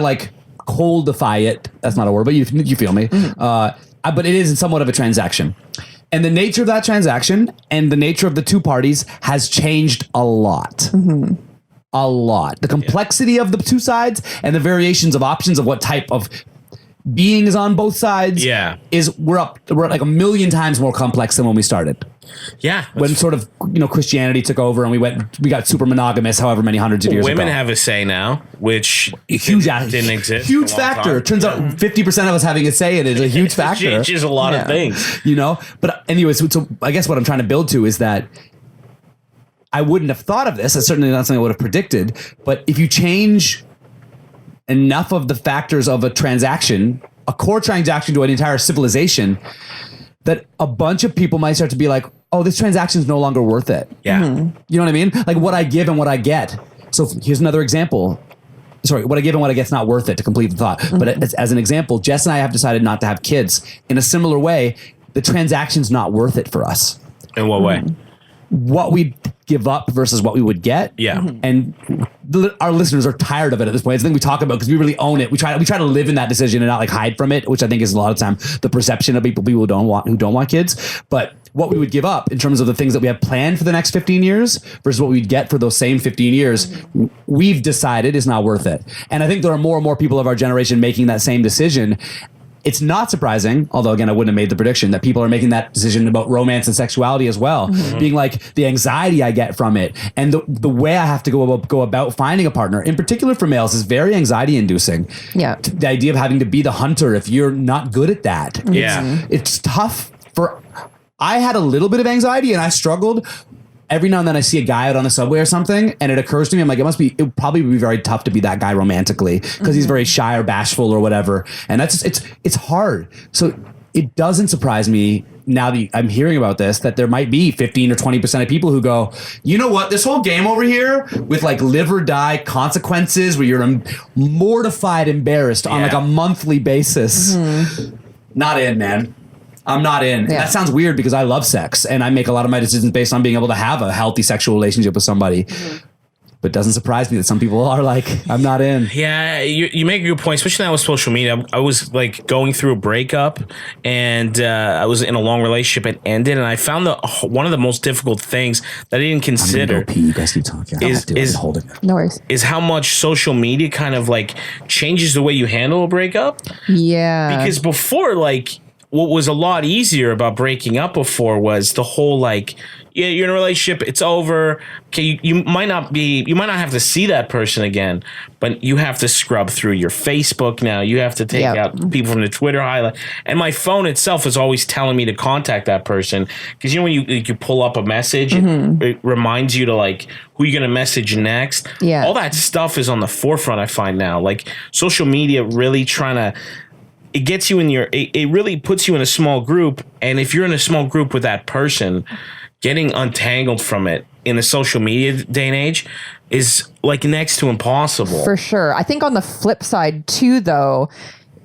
coldify it. That's not a word, but you feel me. But it is somewhat of a transaction. And the nature of that transaction and the nature of the two parties has changed a lot. A lot. The complexity of the two sides and the variations of options of what type of being is on both sides we're like a million times more complex than when we started. Yeah. When sort of, Christianity took over and we got super monogamous however many hundreds of years ago. Women have a say now, which didn't exist. Huge factor. It turns out 50% of us having a say in it is a huge factor. It changes a lot of things. But anyways, so I guess what I'm trying to build to is that I wouldn't have thought of this. It's certainly not something I would have predicted. But if you change enough of the factors of a transaction, a core transaction to an entire civilization, that a bunch of people might start to be like, oh, this transaction is no longer worth it. Yeah. You know what I mean? Like what I give and what I get. So here's another example. Sorry, what I give and what I get's not worth it, to complete the thought. But as an example, Jess and I have decided not to have kids. In a similar way, the transaction's not worth it for us. In what way? What we give up versus what we would get. Yeah. And our listeners are tired of it at this point. It's the thing we talk about because we really own it. We try to live in that decision and not hide from it, which I think is a lot of time the perception of people who don't want kids. But what we would give up in terms of the things that we have planned for the next 15 years versus what we'd get for those same 15 years, we've decided is not worth it. And I think there are more and more people of our generation making that same decision. It's not surprising, although again, I wouldn't have made the prediction, that people are making that decision about romance and sexuality as well. Being like the anxiety I get from it and the way I have to go about finding a partner, in particular for males, is very anxiety inducing. Yeah. The idea of having to be the hunter if you're not good at that. Yeah. It's tough I had a little bit of anxiety and I struggled. Every now and then I see a guy out on the subway or something and it occurs to me, I'm like, it would probably be very tough to be that guy romantically because he's very shy or bashful or whatever. And it's hard. So it doesn't surprise me now that I'm hearing about this, that there might be 15 or 20% of people who go, you know what, this whole game over here with live or die consequences where you're mortified, embarrassed on a monthly basis. Not in, man. I'm not in. Yeah. That sounds weird because I love sex and I make a lot of my decisions based on being able to have a healthy sexual relationship with somebody. But it doesn't surprise me that some people are like, I'm not in. Yeah, you make a good point, especially now with social media. I was going through a breakup and I was in a long relationship. It ended and I found one of the most difficult things that I didn't consider. I'm gonna go pee. You guys keep talking. No worries. Is how much social media kind of changes the way you handle a breakup. Yeah. Because before, what was a lot easier about breaking up before was the whole you're in a relationship, it's over. Okay, you might not have to see that person again, but you have to scrub through your Facebook now. You have to take out people from the Twitter highlight. And my phone itself is always telling me to contact that person because when you pull up a message, it reminds you to who you're gonna message next. Yeah, all that stuff is on the forefront. I find now social media really trying to it gets you in it really puts you in a small group. And if you're in a small group with that person, getting untangled from it in the social media day and age is like next to impossible. For sure. I think on the flip side too, though,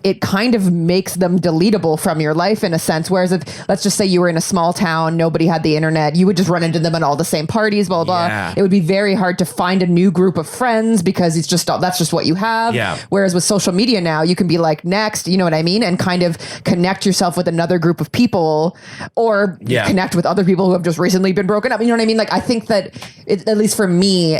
it kind of makes them deletable from your life in a sense. Whereas if, let's just say you were in a small town, nobody had the internet, you would just run into them at all the same parties, blah, blah, Yeah. blah. It would be very hard to find a new group of friends because that's just what you have. Yeah. Whereas with social media now, you can be like, next, you know what I mean? And kind of connect yourself with another group of people or connect with other people who have just recently been broken up. You know what I mean? Like, I think that at least for me,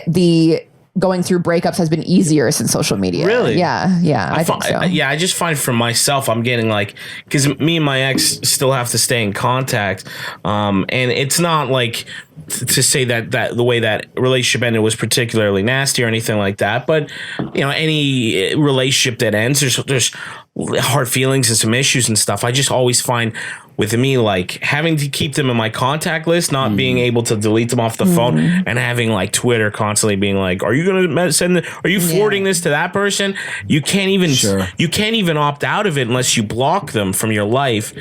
going through breakups has been easier since social media. Really? Yeah. I think so. I just find for myself, I'm getting like, because me and my ex still have to stay in contact. And it's not like to say that the way that relationship ended was particularly nasty or anything like that. But, any relationship that ends, there's hard feelings and some issues and stuff. I just always find with me, like having to keep them in my contact list, not being able to delete them off the phone, and having like Twitter constantly being like, "Are you going to send? Are you forwarding this to that person?" You can't even opt out of it unless you block them from your life.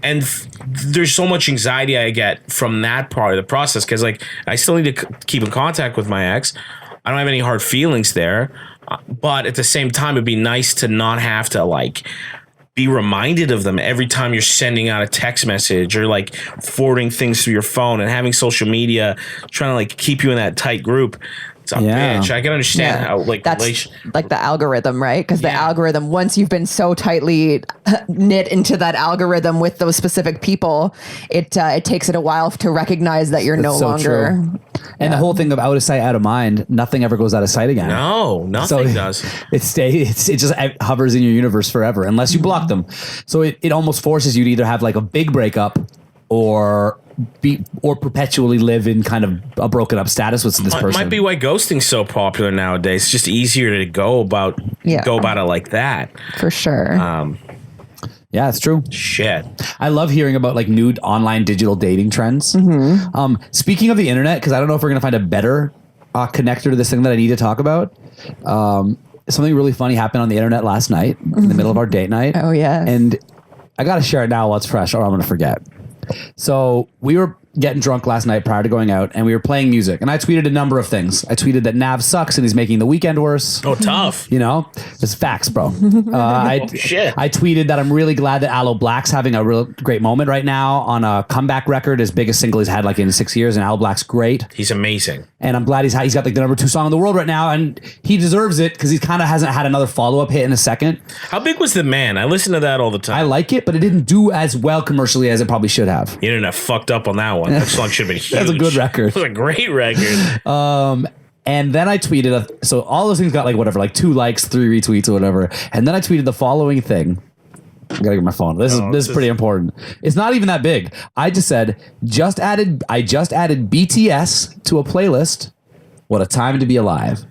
And there's so much anxiety I get from that part of the process because like I still need to keep in contact with my ex. I don't have any hard feelings there, but at the same time, it'd be nice to not have to like be reminded of them every time you're sending out a text message or like forwarding things through your phone and having social media trying to like keep you in that tight group. It's a bitch. I can understand how like that's like the algorithm, right? Because the algorithm, once you've been so tightly knit into that algorithm with those specific people, it takes it a while to recognize that you're no longer. True. And the whole thing of out of sight, out of mind, nothing ever goes out of sight again. No, nothing does. It just hovers in your universe forever unless you block them. So it almost forces you to either have like a big breakup or perpetually live in kind of a broken up status with this person. Might be why ghosting's so popular nowadays. It's just easier to go about it like that. For sure. Yeah, it's true. Shit. I love hearing about like new online digital dating trends. Speaking of the internet, because I don't know if we're going to find a better connector to this thing that I need to talk about. Something really funny happened on the internet last night in the middle of our date night. Oh, yeah. And I got to share it now while it's fresh or I'm going to forget. So we were getting drunk last night prior to going out and we were playing music and I tweeted a number of things. I tweeted that Nav sucks and he's making the weekend worse. Oh, tough. It's facts, bro. Shit. I tweeted that I'm really glad that Aloe Black's having a real great moment right now on a comeback record, his biggest single he's had like in 6 years, and Aloe Black's great. He's amazing. And I'm glad he's got like the number 2 song in the world right now, and he deserves it because he kind of hasn't had another follow-up hit in a second. How big was The Man? I listen to that all the time. I like it, but it didn't do as well commercially as it probably should have. The internet fucked up on that one. That song should have been huge. That's a good record. It was a great record. And then I tweeted, so all those things got like whatever, like 2 likes, 3 retweets or whatever. And then I tweeted the following thing. I gotta get my phone. This is pretty important. It's not even that big. I just said, I just added BTS to a playlist. What a time to be alive.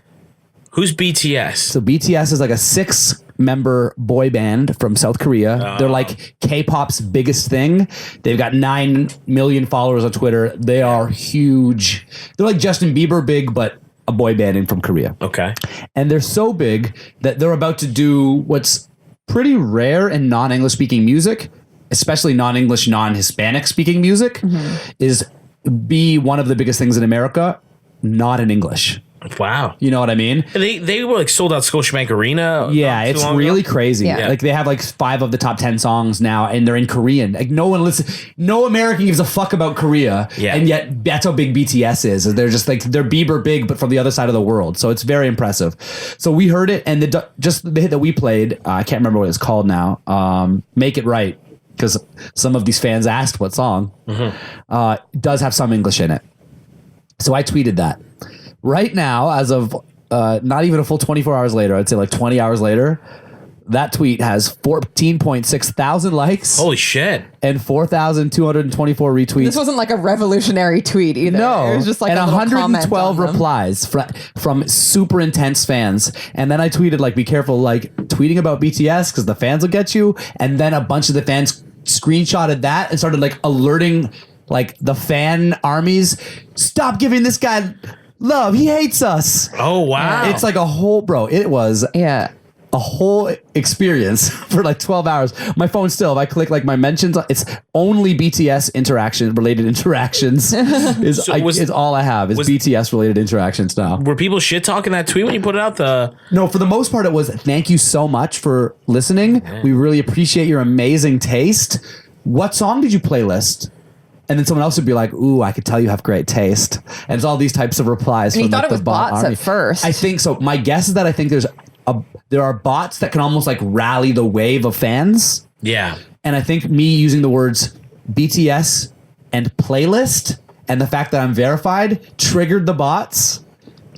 Who's BTS? So BTS is like a 6-member boy band from South Korea. They're like K-pop's biggest thing. They've got 9 million followers on Twitter. They are huge. They're like Justin Bieber big, but a boy band from Korea. Okay. And they're so big that they're about to do what's pretty rare in non-English speaking music, especially non-English, non-Hispanic speaking music, is be one of the biggest things in America, not in English. Wow. You know what I mean? They were like sold out Scotiabank Arena. Yeah, it's really crazy. Yeah. Like they have like 5 of the top 10 songs now and they're in Korean. Like no American gives a fuck about Korea. Yeah. And yet that's how big BTS is. They're just like, they're Bieber big, but from the other side of the world. So it's very impressive. So we heard it and just the hit that we played, I can't remember what it's called now. Make It Right. Because some of these fans asked what song. Does have some English in it. So I tweeted that. Right now, as of not even a full 24 hours later, I'd say like 20 hours later, that tweet has 14.6 thousand likes. Holy shit. And 4,224 retweets. This wasn't like a revolutionary tweet either. No. It was just like and a 112 replies from super intense fans. And then I tweeted like, be careful, like tweeting about BTS because the fans will get you. And then a bunch of the fans screenshotted that and started like alerting like the fan armies. Stop giving this guy love. He hates us. Oh, wow. It's like a whole, bro. It was. Yeah. a whole experience for like 12 hours. My phone still, if I click like my mentions, it's only BTS related interactions is all I have is BTS related interactions now. Were people shit talking that tweet when you put it out? No, for the most part it was thank you so much for listening. We really appreciate your amazing taste. What song did you playlist? And then someone else would be like, ooh, I could tell you have great taste. And it's all these types of replies. And from you thought like, it was the bot bots army. at first. I think so. My guess is that I think there are bots that can almost like rally the wave of fans. Yeah. And I think me using the words BTS and playlist and the fact that I'm verified triggered the bots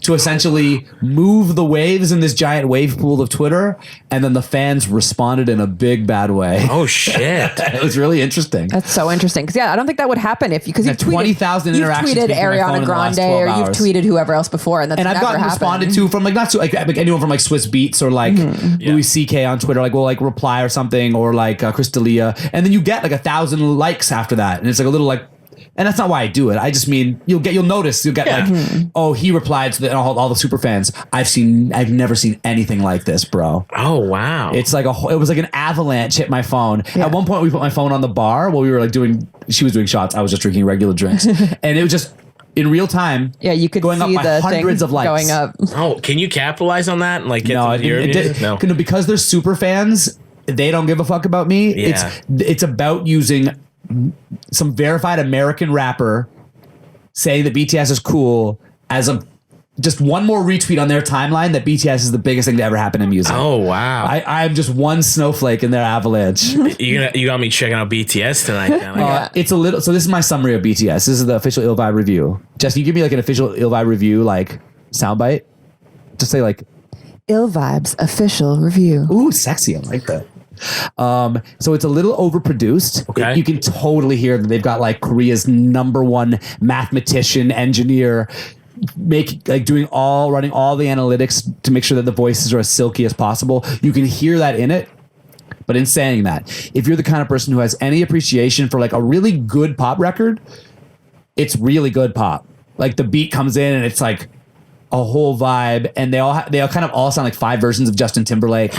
to essentially move the waves in this giant wave pool of Twitter, and then the fans responded in a big bad way. Oh shit! It was really interesting. That's so interesting because I don't think that would happen if you've tweeted 20,000 interactions. You've tweeted Ariana Grande or you've tweeted whoever else before, and that's I've never gotten happened. responded to from like not so like anyone from like Swiss Beats or like Louis CK on Twitter, like will like reply or something, or like Chris D'Elia, and then you get like 1,000 likes after that, and it's like a little like. And that's not why I do it. I just mean you'll notice like, oh, he replied to all the super fans. I've never seen anything like this, bro. Oh wow! It's like it was like an avalanche hit my phone. Yeah. At one point, we put my phone on the bar while we were like she was doing shots. I was just drinking regular drinks, and it was just in real time. Yeah, you could going see up by the hundreds of likes going up. Oh, can you capitalize on that and like get no, because they're super fans. They don't give a fuck about me. Yeah. It's about using some verified American rapper saying that BTS is cool as just one more retweet on their timeline that BTS is the biggest thing to ever happen in music. Oh wow! I'm just one snowflake in their avalanche. You got me checking out BTS tonight. Then. It's a little. So this is my summary of BTS. This is the official Ill Vibe review. Jess, can you give me like an official Ill Vibe review, like soundbite? Just say like Ill Vibes official review. Ooh, sexy. I like that. So it's a little overproduced. Okay. You can totally hear that they've got like Korea's #1 mathematician, engineer, running all the analytics to make sure that the voices are as silky as possible. You can hear that in it. But in saying that, if you're the kind of person who has any appreciation for like a really good pop record, it's really good pop. Like the beat comes in and it's like a whole vibe, and they all kind of all sound like 5 versions of Justin Timberlake,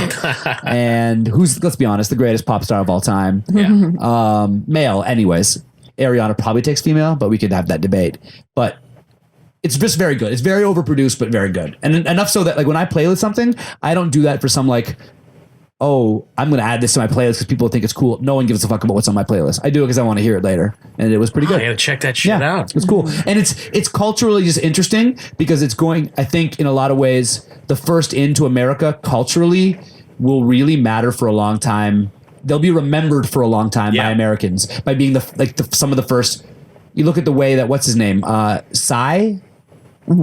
and who's, let's be honest, the greatest pop star of all time. Yeah. Male, anyways. Ariana probably takes female, but we could have that debate. But it's just very good. It's very overproduced, but very good, and enough so that like when I playlist something, I don't do that for some like, oh, I'm going to add this to my playlist because people think it's cool. No one gives a fuck about what's on my playlist. I do it because I want to hear it later. And it was pretty good. I got to check that shit out. It's cool. And it's culturally just interesting because it's going, I think, in a lot of ways, the first into America culturally will really matter for a long time. They'll be remembered for a long time by Americans by being some of the first. You look at the way that, what's his name? Psy?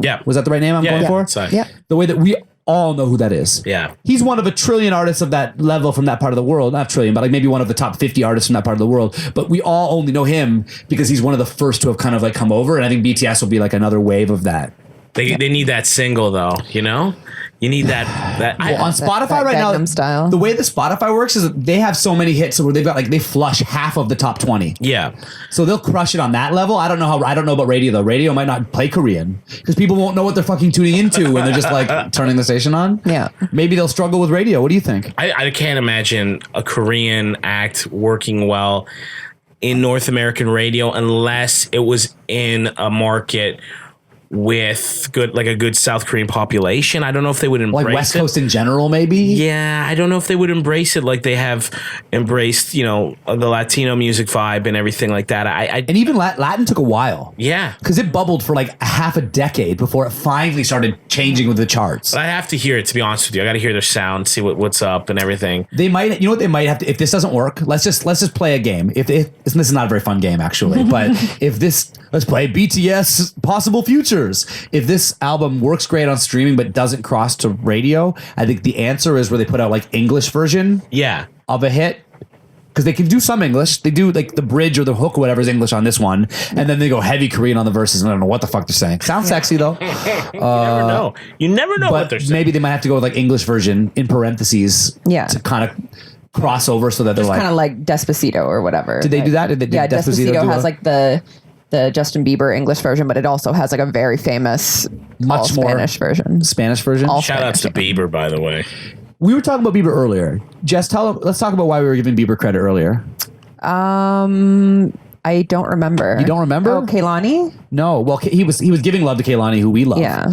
Yeah. Was that the right name I'm going for? Psy. Yeah. The way that we all know who that is. Yeah. He's one of a trillion artists of that level from that part of the world. Not trillion, but like maybe one of the top 50 artists from that part of the world. But we all only know him because he's one of the first to have kind of like come over. And I think BTS will be like another wave of that. They need that single though, you know? You need that on Spotify that right now, Gangnam Style. The way that Spotify works is that they have so many hits where they've got like they flush half of the top 20. Yeah. So they'll crush it on that level. I don't know about radio though. Radio might not play Korean because people won't know what they're fucking tuning into when they're just like turning the station on. Yeah. Maybe they'll struggle with radio. What do you think? I can't imagine a Korean act working well in North American radio unless it was in a market with a good South Korean population. I don't know if they would embrace like West it. Coast in general, maybe. Yeah, I don't know if they would embrace it like they have embraced, the Latino music vibe and everything like that. And even Latin took a while. Yeah, because it bubbled for like a half a decade before it finally started changing with the charts. But I have to hear it, to be honest with you. I got to hear their sound, see what's up and everything. They might, what they might have to. If this doesn't work, let's just play a game. If this is not a very fun game actually, but let's play BTS Possible Future. If this album works great on streaming but doesn't cross to radio, I think the answer is where they put out like English version of a hit. Because they can do some English. They do like the bridge or the hook or whatever is English on this one. And then they go heavy Korean on the verses. And I don't know what the fuck they're saying. Sounds sexy though. You never know what they're saying. Maybe they might have to go with like English version in parentheses to kind of cross over so that they're like kind of like Despacito or whatever. Did they do that? Did Despacito has like the Justin Bieber English version, but it also has like a very famous much more Spanish version. Spanish version. Shout outs to Bieber, by the way. We were talking about Bieber earlier. Jess, let's talk about why we were giving Bieber credit earlier. I don't remember. You don't remember? Oh, Kehlani? No. Well, he was giving love to Kehlani, who we love. Yeah.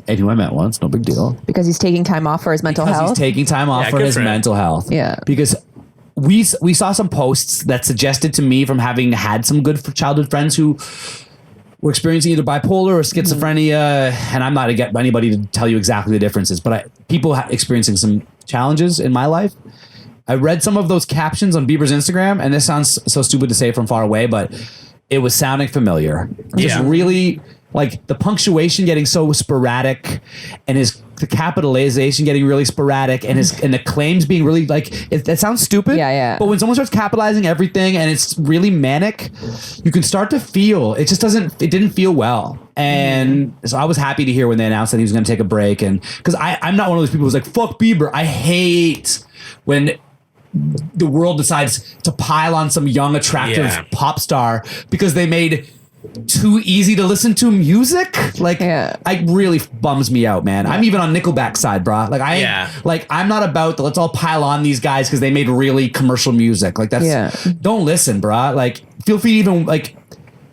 And who I met once. No big deal. Because he's taking time off for his mental health. He's taking time off for his mental health. Yeah. Because we saw some posts that suggested to me, from having had some good childhood friends who were experiencing either bipolar or schizophrenia, and I'm not to get anybody to tell you exactly the differences, but people experiencing some challenges in my life. I read some of those captions on Bieber's Instagram, and this sounds so stupid to say from far away, but it was sounding familiar. Just really, like, the punctuation getting so sporadic, and the capitalization getting really sporadic, and the claims being really, like, that sounds stupid. Yeah. But when someone starts capitalizing everything and it's really manic, you can start to feel it didn't feel well. And so I was happy to hear when they announced that he was going to take a break, and because I'm not one of those people who's like, fuck Bieber. I hate when the world decides to pile on some young, attractive pop star because they made too easy to listen to music. Like, it really bums me out, man. I'm even on Nickelback's side, bro. Like, I'm not about the let's all pile on these guys because they made really commercial music. Like, that's don't listen, bro. Like, feel free to even like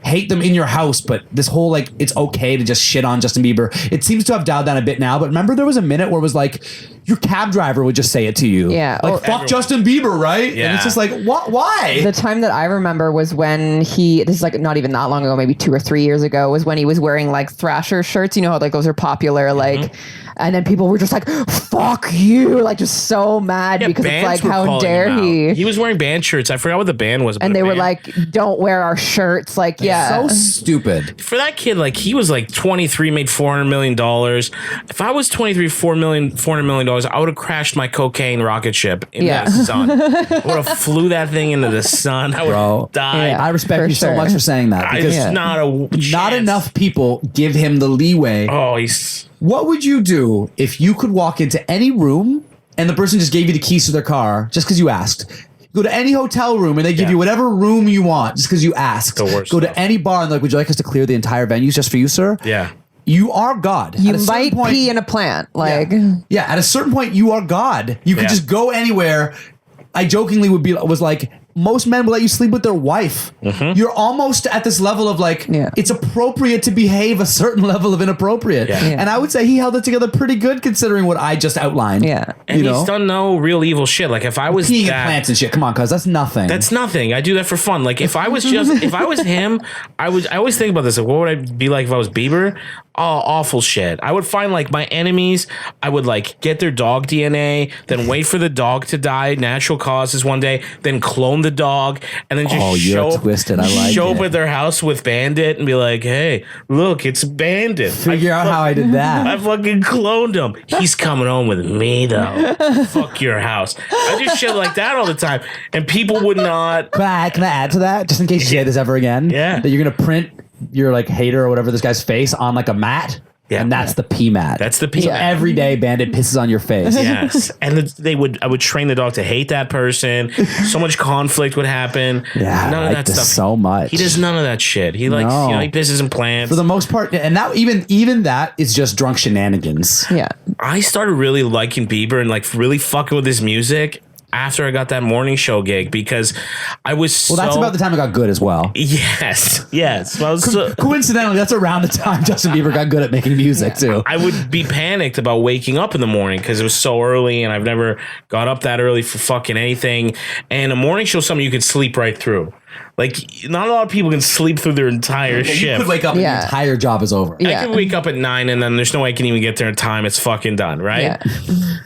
hate them in your house, but this whole, like, it's okay to just shit on Justin Bieber. It seems to have dialed down a bit now, but remember there was a minute where it was like your cab driver would just say it to you. Yeah. Like, fuck Justin Bieber, right? Yeah. And it's just like, what? Why? The time that I remember was when this is like not even that long ago, maybe 2 or 3 years ago, was when he was wearing like Thrasher shirts. You know how like those are popular, like, and then people were just like, fuck you, like just so mad because it's like, how dare he? He was wearing band shirts. I forgot what the band was. And they were like, don't wear our shirts. Like, So stupid. For that kid, like, he was like 23, made $400 million. If I was 23, $400 million, I would have crashed my cocaine rocket ship into the sun. I would have flew that thing into the sun. I would have died. I respect you so much for saying that, because not enough people give him the leeway. What would you do if you could walk into any room and the person just gave you the keys to their car just because you asked? Go to any hotel room and they give you whatever room you want just because you asked. Go to any bar and like, would you like us to clear the entire venues just for you, sir? Yeah. You are God. You might pee in a plant. Like, at a certain point, you are God. You could just go anywhere. I jokingly was like, most men will let you sleep with their wife. You're almost at this level of like, it's appropriate to behave a certain level of inappropriate. And I would say he held it together pretty good considering what I just outlined. And he's done no real evil shit. Like, if I was peeing in plants and shit, come on, cuz that's nothing. That's nothing. I do that for fun. Like, if I was him, I always think about this. Like, what would I be like if I was Bieber? Oh, awful shit. I would find like my enemies. I would like get their dog DNA, then wait for the dog to die, natural causes one day, then clone the dog, and then just show up at their house with Bandit and be like, hey, look, it's Bandit. Figure out how I did that. I fucking cloned him. He's coming home with me though. Fuck your house. I do shit like that all the time, and people would not. Can I add to that, just in case you say this ever again? Yeah. That you're gonna print your like hater or whatever this guy's face on like a mat. Yeah. And that's the pee mat. That's the pee mat. Every day Bandit pisses on your face. Yes. And I would train the dog to hate that person. So much conflict would happen. Yeah. None of that stuff. So much. He does none of that shit. He likes, he pisses in plants. For the most part. And that even that is just drunk shenanigans. Yeah. I started really liking Bieber and like really fucking with his music after I got that morning show gig, because I was that's about the time it got good as well. Yes. Well, coincidentally, that's around the time Justin Bieber got good at making music too. I would be panicked about waking up in the morning because it was so early, and I've never got up that early for fucking anything. And a morning show is something you could sleep right through. Like, not a lot of people can sleep through their entire shift. You could wake up and your entire job is over. I could wake up at 9 and then there's no way I can even get there in time. It's fucking done, right? Yeah.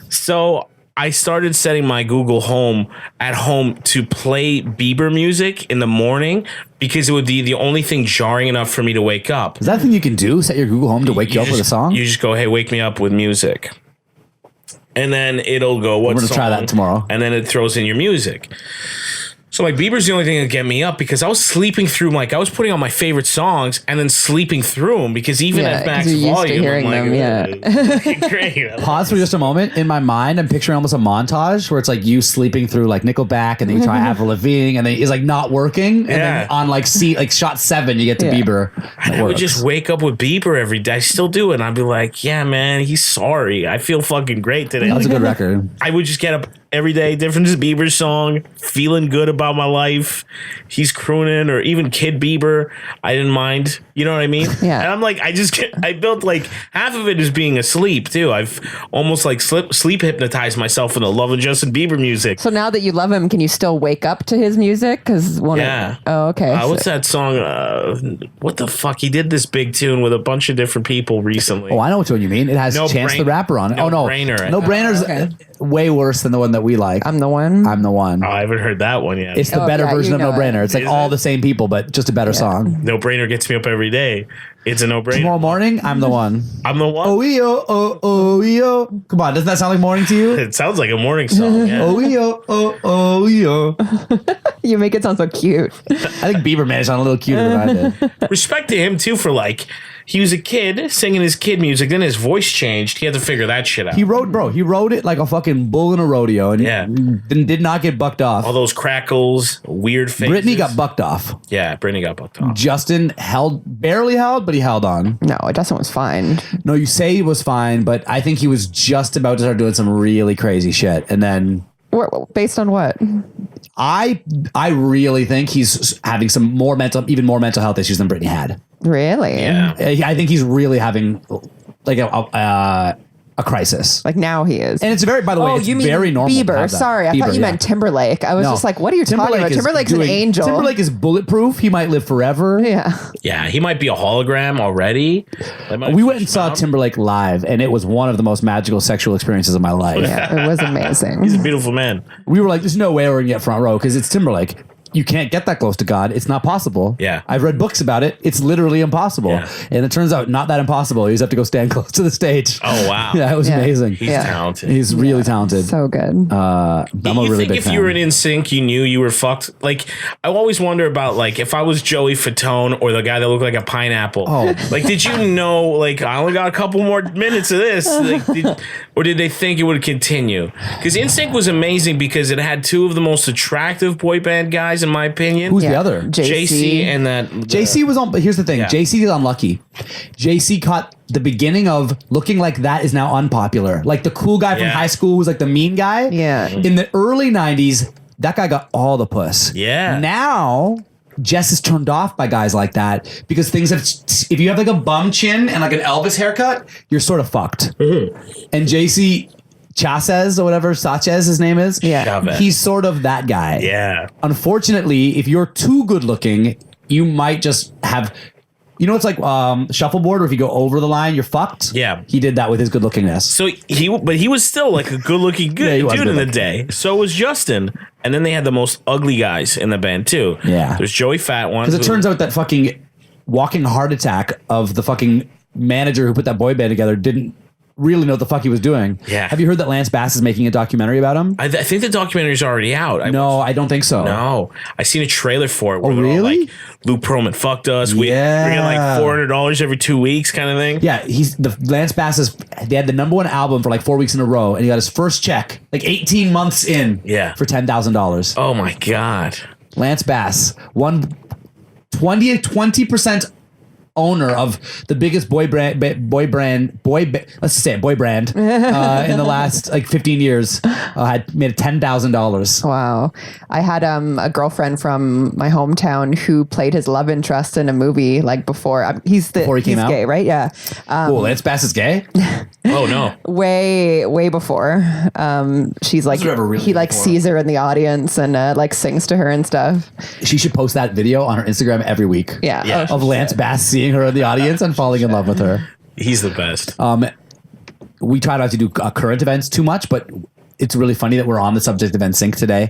So I started setting my Google Home at home to play Bieber music in the morning because it would be the only thing jarring enough for me to wake up. Is that a thing you can do? Set your Google Home to wake you up with a song? You just go, hey, wake me up with music. And then it'll go, what song? We're going to try that tomorrow. And then it throws in your music. So So like Bieber's the only thing that get me up because I was sleeping through I was putting on my favorite songs and then sleeping through them because even at max volume, hearing I'm like, them, great. Pause for just a moment. In my mind, I'm picturing almost a montage where it's like you sleeping through like Nickelback and then you try Avril Lavigne and then it's like not working. And then on like shot 7, you get to Bieber. And I would just wake up with Bieber every day. I still do it. And I'd be like, yeah, man, he's sorry. I feel fucking great today. That's a good record. I would just get up every day, different Bieber song, feeling good about my life. He's crooning, or even Kid Bieber. I didn't mind. You know what I mean? Yeah. And I'm like, I built like half of it is being asleep too. I've almost like sleep hypnotized myself in the love of Justin Bieber music. So now that you love him, can you still wake up to his music? Oh, okay. What's that song? What the fuck? He did this big tune with a bunch of different people recently. Oh, I know which one you mean. It has Chance the Rapper on it. No Brainer. No Brainer's way worse than the one that we like. I'm the one. I'm the one. Oh, I haven't heard that one yet. It's the better version of No Brainer. It's like all the same people, but just a better song. No Brainer gets me up every day. It's a no brainer. Tomorrow morning, I'm the one. I'm the one. Oh. Come on, doesn't that sound like morning to you? It sounds like a morning song. Yeah. Oh. You make it sound so cute. I think Bieber made it sound a little cuter than I did. Respect to him too for like he was a kid singing his kid music, then his voice changed. He had to figure that shit out. He wrote it like a fucking bull in a rodeo, and did not get bucked off. All those crackles, weird faces. Britney got bucked off. Yeah, Britney got bucked off. Justin barely held, but he held on. No, Justin was fine. No, you say he was fine, but I think he was just about to start doing some really crazy shit, and then based on what? I really think he's having even more mental health issues than Britney had. Really? Yeah. I think he's really having like a crisis. Like now he is. And it's by the way, it's very normal. Bieber. Sorry, I thought you meant Timberlake. I was just like, what are you talking about? Timberlake's an angel. Timberlake is bulletproof. He might live forever. Yeah. Yeah, he might be a hologram already. We went and saw Timberlake live, and it was one of the most magical sexual experiences of my life. Yeah, it was amazing. He's a beautiful man. We were like, there's no way we're going to get front row because it's Timberlake. You can't get that close to God. It's not possible. Yeah. I've read books about it. It's literally impossible. Yeah. And it turns out not that impossible. You just have to go stand close to the stage. Oh, wow. Yeah, it was amazing. He's talented. He's really talented. So good. I'm a really big fan. If you were in sync, you knew you were fucked. Like, I always wonder about, like, if I was Joey Fatone or the guy that looked like a pineapple. Oh. Like, did you know, like, I only got a couple more minutes of this? Like, or did they think it would continue? Because NSYNC was amazing because it had two of the most attractive boy band guys, in my opinion. Who's the other? JC and that. JC was on, but here's the thing. JC is unlucky. JC caught the beginning of looking like that is now unpopular. Like the cool guy from high school who's like the mean guy. Yeah. In the early 90s, that guy got all the puss. Yeah. Now, Jess is turned off by guys like that because things have, if you have like a bum chin and like an Elvis haircut, you're sort of fucked. Mm-hmm. And JC Chasez or whatever Sanchez his name is. Yeah. He's sort of that guy. Yeah. Unfortunately, if you're too good looking, you might just have, it's like shuffleboard where if you go over the line, you're fucked. Yeah. He did that with his good lookingness. So he was still like a good looking dude in the day. So was Justin. And then they had the most ugly guys in the band too. Yeah. There's Joey Fat one. Because it turns out that fucking walking heart attack of the fucking manager who put that boy band together didn't really know what the fuck he was doing. Yeah. Have you heard that Lance Bass is making a documentary about him? I think the documentary's already out. I don't think so. No. I seen a trailer for it. Where really? All like, Luke Perlman fucked us. We get like $400 every 2 weeks kind of thing. Yeah. Lance Bass they had the #1 album for like 4 weeks in a row and he got his first check like 18 months in for $10,000. Oh my God. Lance Bass won 20% owner of the biggest boy brand in the last like 15 years had made $10,000. Wow. I had a girlfriend from my hometown who played his love interest in a movie like before. He's came out? gay, right? Yeah. Lance Bass is gay? Oh no. Way before. She's like he like sees her in the audience and like sings to her and stuff. She should post that video on her Instagram every week. Yeah. Of Lance Bass seeing her in the audience and falling in love with her. He's the best. We try not to do current events too much, but it's really funny that we're on the subject of NSYNC today.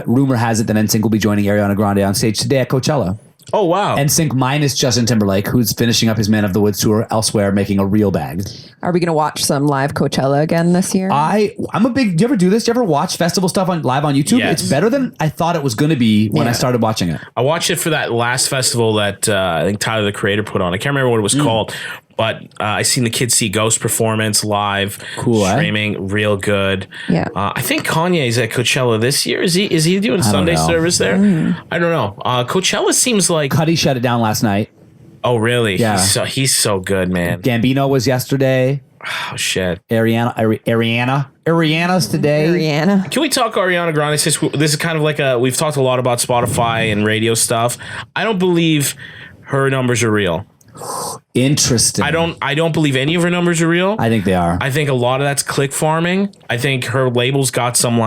Rumor has it that NSYNC will be joining Ariana Grande on stage today at Coachella. Oh, wow. NSYNC minus Justin Timberlake, who's finishing up his Man of the Woods tour elsewhere, making a real bag. Are we going to watch some live Coachella again this year? I'm a big. Do you ever do this? Do you ever watch festival stuff live on YouTube? Yes. It's better than I thought it was going to be when I started watching it. I watched it for that last festival that I think Tyler the Creator put on. I can't remember what it was called, but I seen the Kids See Ghost performance live, Cool, streaming, real good. Yeah. I think Kanye's at Coachella this year. Is he doing Sunday know. service there? I don't know. Coachella seems like. Cuddy shut it down last night. Oh, really? Yeah. He's so good, man. Gambino was yesterday. Oh shit. Ariana's today. Ariana. Can we talk Ariana Grande? This is kind of like we've talked a lot about Spotify and radio stuff. I don't believe her numbers are real. Interesting. I don't believe any of her numbers are real. I think they are. I think a lot of that's click farming. I think her label's got some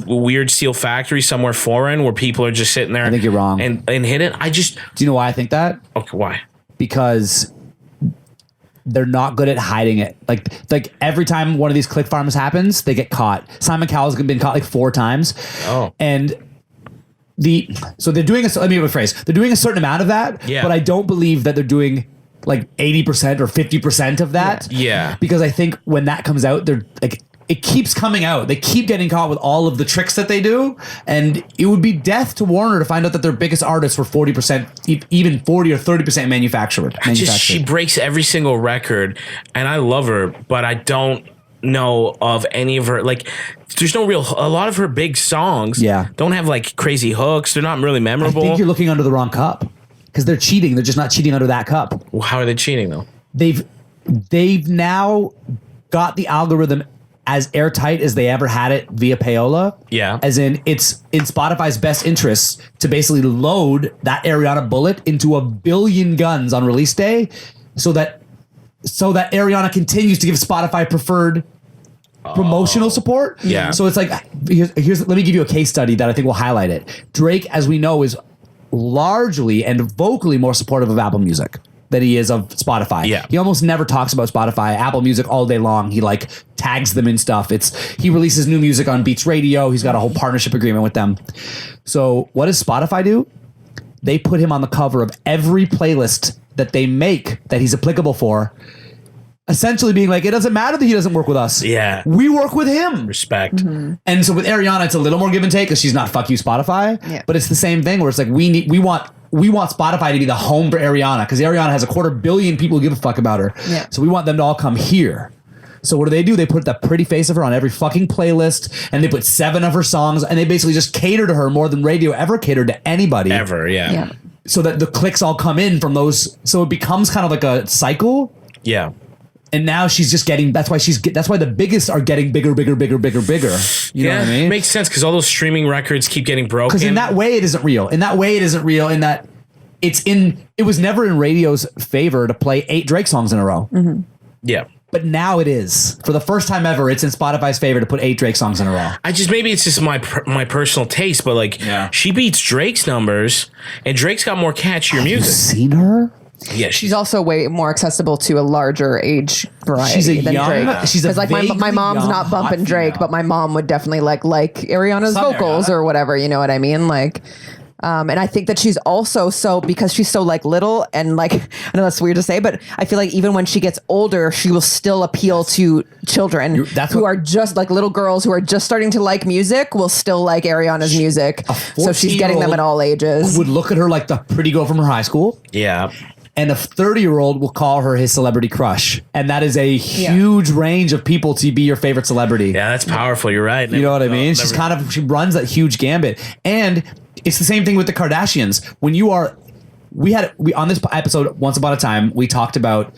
weird steel factory somewhere foreign where people are just sitting there. I think you're wrong. And hit it. Do you know why I think that? Okay, why? Because they're not good at hiding it. Like every time one of these click farms happens, they get caught. Simon Cowell's been caught like 4 times. Oh. And so they're doing let me rephrase. They're doing a certain amount of that, Yeah. but I don't believe that they're doing like 80% or 50% of that. Yeah. Because I think when that comes out, they're like, it keeps coming out. They keep getting caught with all of the tricks that they do. And it would be death to Warner to find out that their biggest artists were 40%, even 40 or 30% manufactured. She breaks every single record, and I love her, but I don't know of any of her, like, there's a lot of her big songs don't have like crazy hooks. They're not really memorable. I think you're looking under the wrong cup because they're cheating. They're just not cheating under that cup. Well, how are they cheating though? They've now got the algorithm as airtight as they ever had it via payola. Yeah. As in, it's in Spotify's best interests to basically load that Ariana bullet into 1 billion guns on release day so that Ariana continues to give Spotify preferred promotional support. Yeah. So it's like, let me give you a case study that I think will highlight it. Drake, as we know, is largely and vocally more supportive of Apple Music than he is of Spotify. Yeah. He almost never talks about Spotify, Apple Music all day long. He like tags them in stuff. He releases new music on Beats Radio. He's got a whole partnership agreement with them. So what does Spotify do? They put him on the cover of every playlist that they make that he's applicable for. Essentially being like, it doesn't matter that he doesn't work with us. Yeah. We work with him. Respect. Mm-hmm. And so with Ariana, it's a little more give and take because she's not fuck you Spotify. Yeah. But it's the same thing where it's like we want Spotify to be the home for Ariana because Ariana has 250 million people who give a fuck about her. Yeah. So we want them to all come here. So what do? They put that pretty face of her on every fucking playlist, and they put 7 of her songs, and they basically just cater to her more than radio ever catered to anybody. Ever, yeah. So that the clicks all come in from those. So it becomes kind of like a cycle. Yeah. And now she's just getting. That's why the biggest are getting bigger. You know what I mean? It makes sense because all those streaming records keep getting broken. Because in that way, it isn't real. In that it was never in radio's favor to play 8 Drake songs in a row. Mm-hmm. Yeah. But now it is. For the first time ever, it's in Spotify's favor to put 8 Drake songs in a row. Maybe it's just my personal taste, but like she beats Drake's numbers, and Drake's got more catchier music. Have you seen her? Yeah, She's also way more accessible to a larger age variety. She's a than young. Drake. She's a like my mom's young, not bumping hot Drake, female. but my mom would definitely like Ariana's Some vocals Ariana. or whatever. You know what I mean? Like, and I think that she's also because she's so like little and like I know that's weird to say, but I feel like even when she gets older, she will still appeal to children are just like little girls who are just starting to like music will still like Ariana's music. So she's getting them at all ages. Would look at her like the pretty girl from her high school. Yeah. And a 30-year-old will call her his celebrity crush. And that is a huge range of people to be your favorite celebrity. Yeah, that's powerful. You're right. You know what I mean? She runs that huge gambit. And it's the same thing with the Kardashians. When you are, we on this episode, Once Upon a Time, we talked about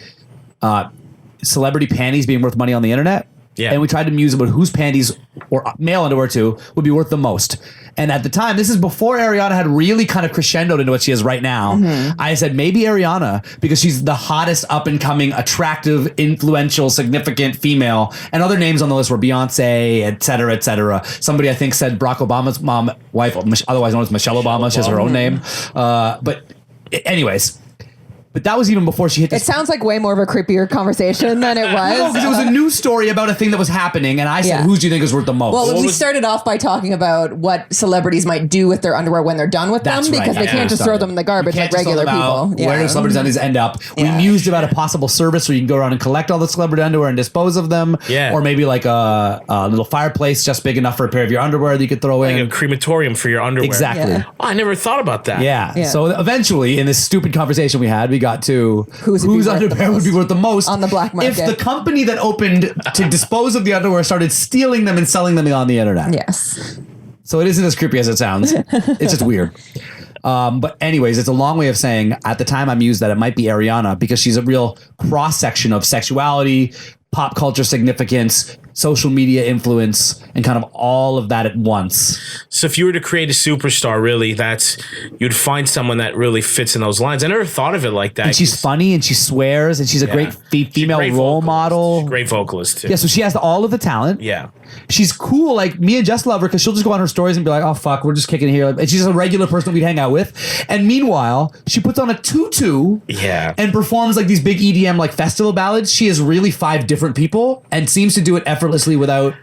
celebrity panties being worth money on the internet. Yeah. And we tried to muse about whose panties or male underwear too would be worth the most. And at the time, this is before Ariana had really kind of crescendoed into what she is right now. Mm-hmm. I said maybe Ariana because she's the hottest up and coming, attractive, influential, significant female. And other names on the list were Beyonce, et cetera, et cetera. Somebody I think said Barack Obama's wife, otherwise known as Michelle Obama. She has her own name. But anyways. But that was even before she hit It this. sounds like way more of a creepier conversation than it was. No, because it was a news story about a thing that was happening, and I said, Yeah. "Who do you think is worth the most?" Well, we was- started off by talking about what celebrities might do with their underwear when they're done with That's them right. because they That's can't where just we throw started. them in the garbage You like can't just throw regular them out. people. Where do celebrities' undies end up? Yeah. We mused about a possible service where you can go around and collect all the celebrity underwear and dispose of them. Yeah. Or maybe like a little fireplace just big enough for a pair of your underwear that you could throw Like in. a crematorium for your underwear. Exactly. Yeah. Oh, I never thought about that. Yeah. Yeah. So eventually, in this stupid conversation we had, we got to Whose would be whose worth the underwear would be most worth the most on the black market. If the company that opened to dispose of the underwear started stealing them and selling them on the internet. Yes. So it isn't as creepy as it sounds. It's just weird. But anyways, it's a long way of saying at the time I mused that it might be Ariana because she's a real cross section of sexuality, pop culture significance, social media influence, and kind of all of that at once. So if you were to create a superstar, really, you'd find someone that really fits in those lines. I never thought of it like that. And she's funny and she swears and she's a great She's a female great role vocalist. model. She's a great vocalist too. Yeah, so she has all of the talent. Yeah. She's cool. Like me and Jess love her because she'll just go on her stories and be like, "Oh fuck, we're just kicking it here." And she's a regular person that we'd hang out with. And meanwhile, she puts on a tutu, Yeah. and performs like these big EDM like festival ballads. She is really 5 different people and seems to do it effortlessly without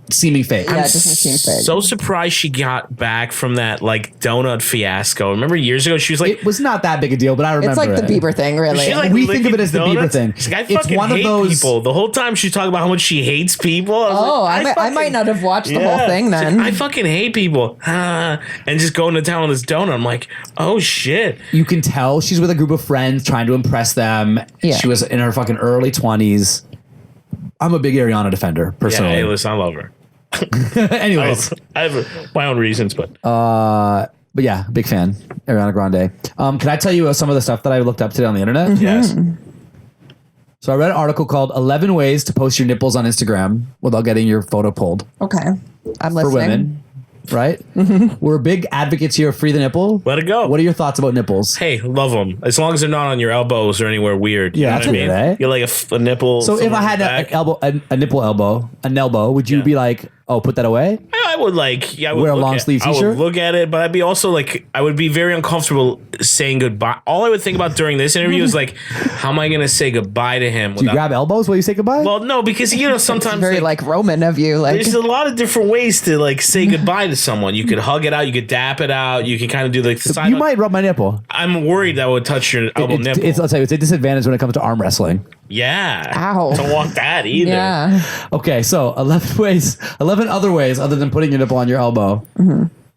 seeming fake. Yeah, it doesn't seem fake. So surprised she got back from that like donut fiasco. Remember years ago she was like, It was not that big a deal, but I remember It's like the it. Bieber thing, really. she like We think of it licking as the Bieber donuts? thing. She's like, I It's fucking one of hate those- people. The whole time she's talking about how much she hates people. I was Oh, like, I might not have watched the whole thing She's like, then. I fucking hate people. And just going to town on this donut. I'm like, oh shit. You can tell she's with a group of friends trying to impress them. Yeah. She was in her fucking early 20s. I'm a big Ariana defender, Yeah, personally. hey, listen, I love her. Anyways. I have my own reasons, but But yeah, big fan. Ariana Grande. Can I tell you some of the stuff that I looked up today on the internet? yes. So I read an article called 11 Ways to Post Your Nipples on Instagram Without Getting Your Photo Pulled Okay. I'm for listening. women. Right? We're big advocates here of Free the Nipple. Let it go. What are your thoughts about nipples? Hey, love them. As long as they're not on your elbows or anywhere weird. Yeah, You know that's what I weird, mean? eh? You're like a nipple. So if somewhere I in had the a back. elbow, a nipple elbow, an elbow, would you Yeah. be like, oh, put that away? I would like, yeah, I would Wear a look long at- sleeve I t-shirt? would look at it, but I'd be also like, I would be very uncomfortable saying goodbye. All I would think about during this interview is like, how am I going to say goodbye to him? Do you grab elbows while you say goodbye? Well, no, because sometimes Very like Roman of you. Like there's a lot of different ways to like say goodbye to someone. You could hug it out, you could dap it out, you can kind of do like the side. you might rub my nipple. I'm worried that would touch your elbow nipple. I'll tell you, it's a disadvantage when it comes to arm wrestling. Yeah. Ow. Don't want that either. yeah. Okay, so 11 other ways other than putting your nipple on your elbow.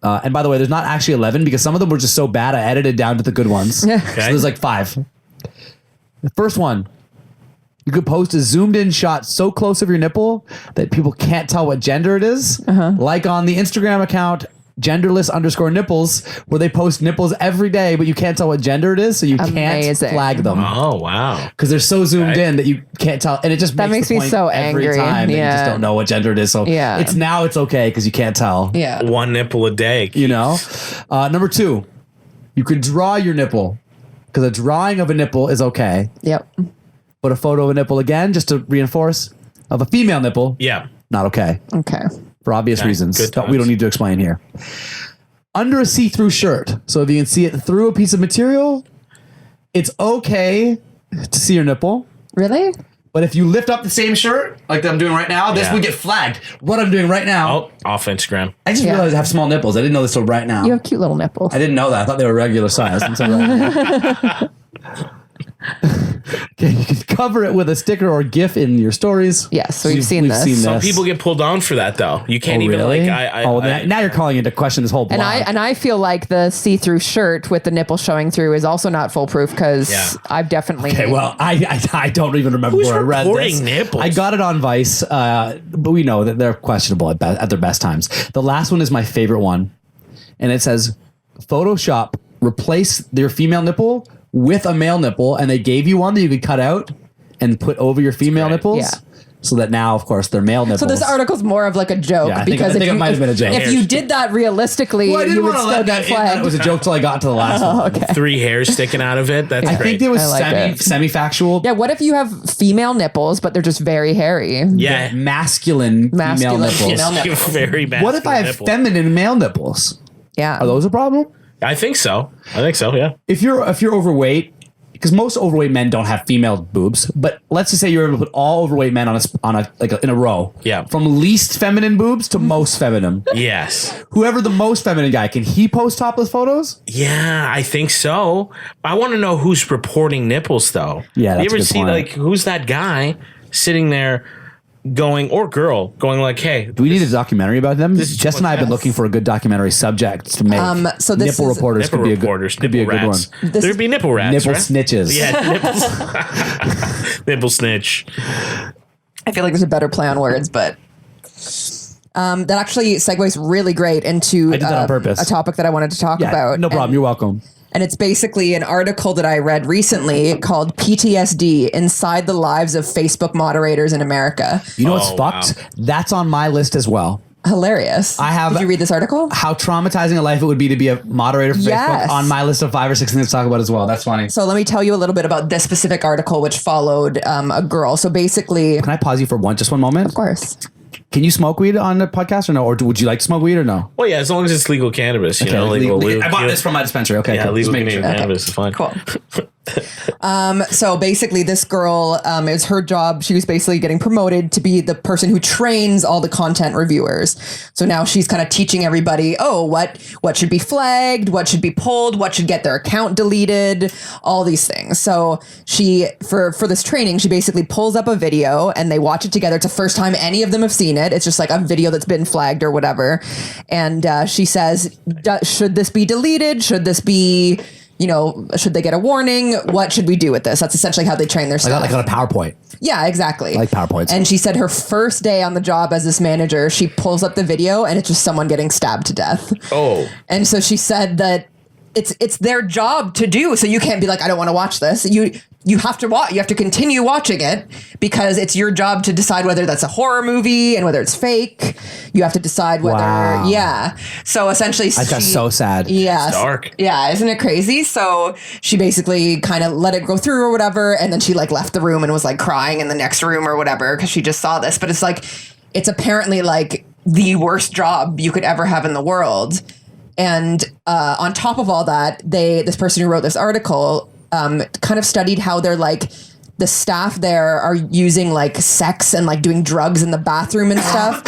And by the way, there's not actually 11 because some of them were just so bad I edited down to the good ones. Yeah. So there's like 5. The first one, you could post a zoomed in shot so close of your nipple that people can't tell what gender it is. Like on the Instagram account genderless_nipples, where they post nipples every day, but you can't tell what gender it is, so you can't Amazing. flag them. Oh, wow. Because they're so zoomed Okay. in that you can't tell, and it just That makes makes me the point so every angry. time that you just Yeah. don't know what gender it is. So Yeah. it's okay because you can't tell. Yeah. One nipple a day. You know. Number 2, you could draw your nipple because a drawing of a nipple is okay, Yep. but a photo of a nipple again, just to reinforce, of a female nipple, Yeah. not okay Okay. for obvious Okay, reasons good that we don't times. need to explain here. Under a see-through shirt, so if you can see it through a piece of material, it's okay to see your nipple. Really? But if you lift up the same shirt, like I'm doing right now, this Yeah. would get flagged. What I'm doing right now, Oh, off Instagram. I just Yeah. realized I have small nipples. I didn't know this till right now. You have cute little nipples. I didn't know that. I thought they were regular size. Until right now. Okay, you can cover it with a sticker or GIF in your stories. Yes, so we've seen this. Some people get pulled on for that though. You can't even really? like. Now you're calling into question this whole blog. And I feel like the see-through shirt with the nipple showing through is also not foolproof because Yeah. I've definitely. Okay, well, I don't even remember Who's where I read reporting this. nipples? I got it on Vice, but we know that they're questionable at their best times. The last one is my favorite one, and it says, Photoshop replace their female nipple with a male nipple, and they gave you one that you could cut out and put over your female great. nipples. Yeah. So that now, of course, they're male nipples. So this article's more of like a joke Yeah, I think- because I think it might have been a joke. if you did that realistically, Well, I you didn't would want to still let get that in that it flagged. was a joke till I got to the last one. Okay. 3 hairs sticking out of it. That's I great. think it was I like it. semi-factual. Yeah, what if you have female nipples, but they're just very hairy? yeah. Masculine female nipples. female nipples. Very bad. What if I have feminine male nipples? Yeah. Are those a problem? I think so. Yeah. If you're overweight, because most overweight men don't have female boobs, but let's just say you're able to put all overweight men in a row. Yeah. From least feminine boobs to most feminine. Yes. Whoever the most feminine guy, can he post topless photos? Yeah, I think so. I want to know who's reporting nipples, though. Yeah, that's you a ever good see point. like who's that guy sitting there going, or girl going like, hey, Do we need a documentary about them? is Jess and I have been looking for a good documentary subject to make. So this nipple is- reporters nipple could be reporters, a good, could be a nipple good one. rats. There'd be nipple rats, Nipple right? snitches. Yeah, nipples. Nipple snitch. I feel like there's a better play on words, but that actually segues really great into I did that on purpose. a topic that I wanted to talk Yeah, about. no problem. And- You're welcome. And it's basically an article that I read recently called PTSD Inside the Lives of Facebook Moderators in America. You know what's Oh, fucked? wow. That's on my list as well. Hilarious. Did you read this article? How traumatizing a life it would be to be a moderator for Yes. Facebook on my list of 5 or 6 things to talk about as well. That's funny. So let me tell you a little bit about this specific article, which followed a girl. So basically, Can I pause you for just one moment? of course. Can you smoke weed on the podcast or no? Or would you like to smoke weed or no? Well, yeah, as long as it's legal cannabis, you know, legal. I bought this from my dispensary. Okay, Yeah, cool. legal Just making Canadian sure. cannabis is fine. Cool. So basically, this girl, it was her job. She was basically getting promoted to be the person who trains all the content reviewers. So now she's kind of teaching everybody, what should be flagged, what should be pulled, what should get their account deleted, all these things. So she, for this training, she basically pulls up a video and they watch it together. It's the first time any of them have seen it. It's just like a video that's been flagged or whatever. And she says, should this be deleted? Should this be... should they get a warning? What should we do with this? That's essentially how they train their I staff. got like on a PowerPoint. Yeah, exactly. I like PowerPoints. And she said her first day on the job as this manager, she pulls up the video and it's just someone getting stabbed to death. Oh, And so she said that it's their job to do. So you can't be like, I don't want to watch this. You have to watch. You have to continue watching it because it's your job to decide whether that's a horror movie and whether it's fake. You have to decide whether, Wow. yeah. So essentially, That's so sad. Yeah, It's dark. Yeah, isn't it crazy? So she basically kind of let it go through or whatever, and then she like left the room and was like crying in the next room or whatever because she just saw this. But it's like it's apparently like the worst job you could ever have in the world. And on top of all that, this person who wrote this article kind of studied how they're like the staff there are using like sex and like doing drugs in the bathroom and stuff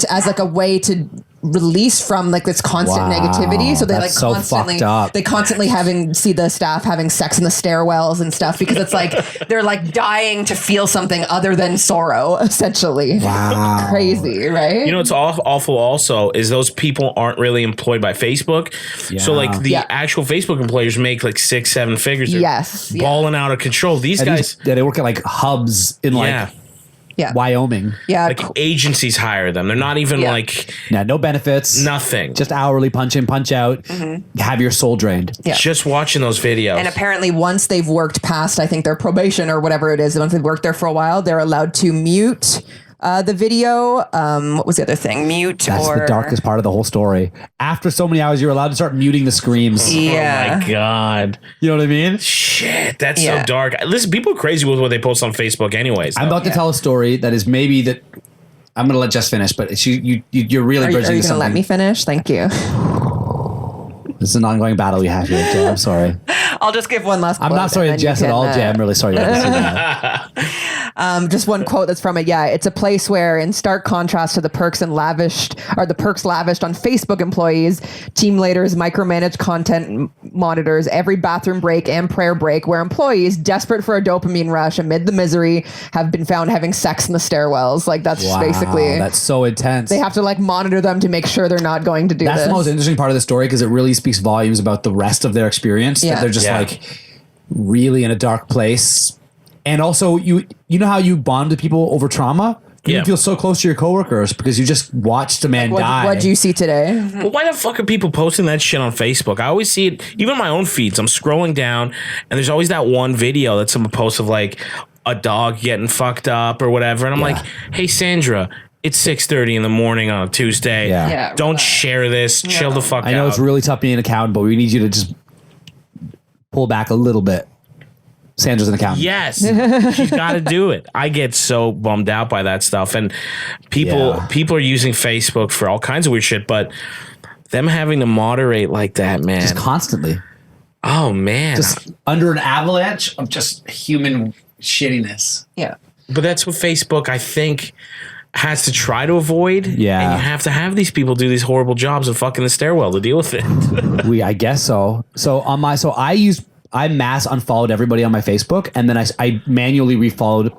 as like a way to release from like this constant Wow, negativity. So they that's so like constantly, fucked up. they constantly see the staff having sex in the stairwells and stuff because it's like they're like dying to feel something other than sorrow, essentially. Wow. Crazy, right? you know what's awful also is those people aren't really employed by Facebook. So Yeah. like the Yeah. actual Facebook employers make like 6-7 figures. They're Yes, yeah. balling out of control. These And guys, they work at like hubs in like yeah, yeah, Wyoming. yeah. like agencies hire them. They're not even Yeah. like Yeah, no benefits. nothing. Just hourly punch in, punch out. Have your soul drained. Yeah. Just watching those videos. And apparently once they've worked past, I think their probation or whatever it is, once they've worked there for a while, they're allowed to mute the video. What was the other thing? Mute That's or... the darkest part of the whole story. After so many hours, you're allowed to start muting the screams. Yeah. Oh my God. You know what I mean? Shit, that's Yeah. so dark. Listen, people are crazy with what they post on Facebook anyways. I'm about to tell a story that is maybe that I'm going to let Jess finish, but you're really Are you bridging going to to let something. me finish? Thank you. This is an ongoing battle we have here, Jay. I'm sorry. I'll just give one last I'm quote not sorry and to then you Jess at can, all, Jay. I'm really sorry. Just one quote that's from it. Yeah, it's a place where, in stark contrast to the perks lavished on Facebook employees, team leaders micromanage content monitors every bathroom break and prayer break, where employees, desperate for a dopamine rush amid the misery, have been found having sex in the stairwells. Like that's Wow, basically that's so intense. they have to like monitor them to make sure they're not going to do That's this. the most interesting part of the story because it really speaks volumes about the rest of their experience. Yeah. That they're just Yeah. like really in a dark place. And also, you know how you bond with people over trauma? You Yeah. feel so close to your coworkers because you just watched a man die. What'd you see today? Well, why the fuck are people posting that shit on Facebook? I always see it, even on my own feeds. I'm scrolling down, and there's always that one video that someone posts of like a dog getting fucked up or whatever. And I'm like, hey, Sandra, it's 6:30 in the morning on a Tuesday. Yeah. Yeah, Don't relax. share this. Chill the fuck out. I know it's really tough being an accountant, but we need you to just pull back a little bit. Sandra's an accountant. Yes, she's got to do it. I get so bummed out by that stuff, and people are using Facebook for all kinds of weird shit. But them having to moderate like that, man, Just constantly. Oh man. Just under an avalanche of just human shittiness. Yeah. But that's what Facebook, I think, has to try to avoid. Yeah. And you have to have these people do these horrible jobs of fucking the stairwell to deal with it. I guess so. I mass unfollowed everybody on my Facebook, and then I manually refollowed.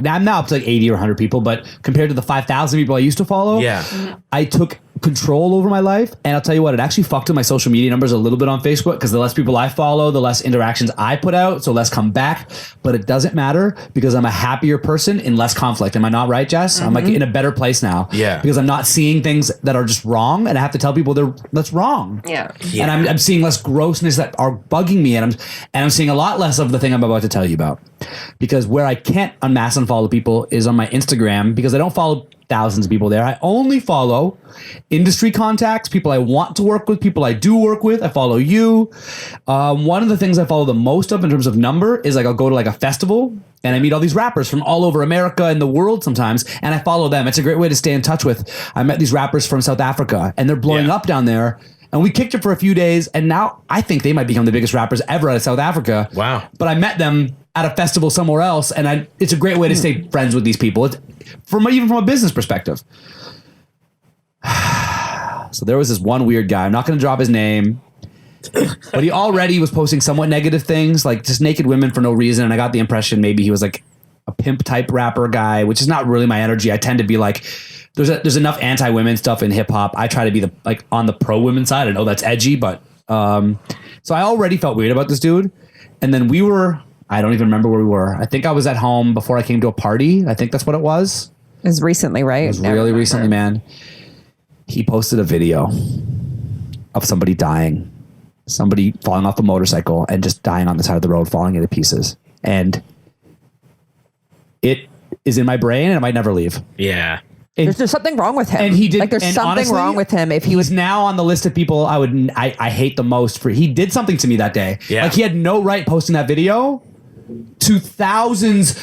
I'm now up to like 80 or 100 people, but compared to the 5,000 people I used to follow, Yeah. I took control over my life. And I'll tell you what, it actually fucked with my social media numbers a little bit on Facebook, because the less people I follow, the less interactions I put out, so less come back. But it doesn't matter, because I'm a happier person in less conflict. Am I not right, Jess? I'm like in a better place now. Yeah. Because I'm not seeing things that are just wrong, and I have to tell people that's wrong. Yeah. And I'm seeing less grossness that are bugging me, and I'm seeing a lot less of the thing I'm about to tell you about. Because where I can't unmask and follow people is on my Instagram, because I don't follow thousands of people there. I only follow industry contacts, people I want to work with, people I do work with. I follow you. One of the things I follow the most of in terms of number is like I'll go to like a festival and I meet all these rappers from all over America and the world sometimes, and I follow them. It's a great way to stay in touch with. I met these rappers from South Africa, and they're blowing up down there. And we kicked it for a few days, and now I think they might become the biggest rappers ever out of South Africa. Wow. But I met them at a festival somewhere else, and it's a great way to stay friends with these people. Even from a business perspective. So there was this one weird guy. I'm not going to drop his name. But he already was posting somewhat negative things, like just naked women for no reason. And I got the impression maybe he was like a pimp type rapper guy, which is not really my energy. I tend to be like, there's enough anti-women stuff in hip hop. I try to be on the pro women side. I know that's edgy, but so I already felt weird about this dude. And then I don't even remember where we were. I think I was at home before I came to a party. I think that's what it was. It was recently, right? It was really recently, man. He posted a video of somebody dying. Somebody falling off a motorcycle and just dying on the side of the road, falling into pieces. And it is in my brain and it might never leave. Yeah. There's something wrong with him. And he did. Like there's something honestly, wrong with him. If he he's was now on the list of people I hate the most for. He did something to me that day. Yeah. Like he had no right posting that video to thousands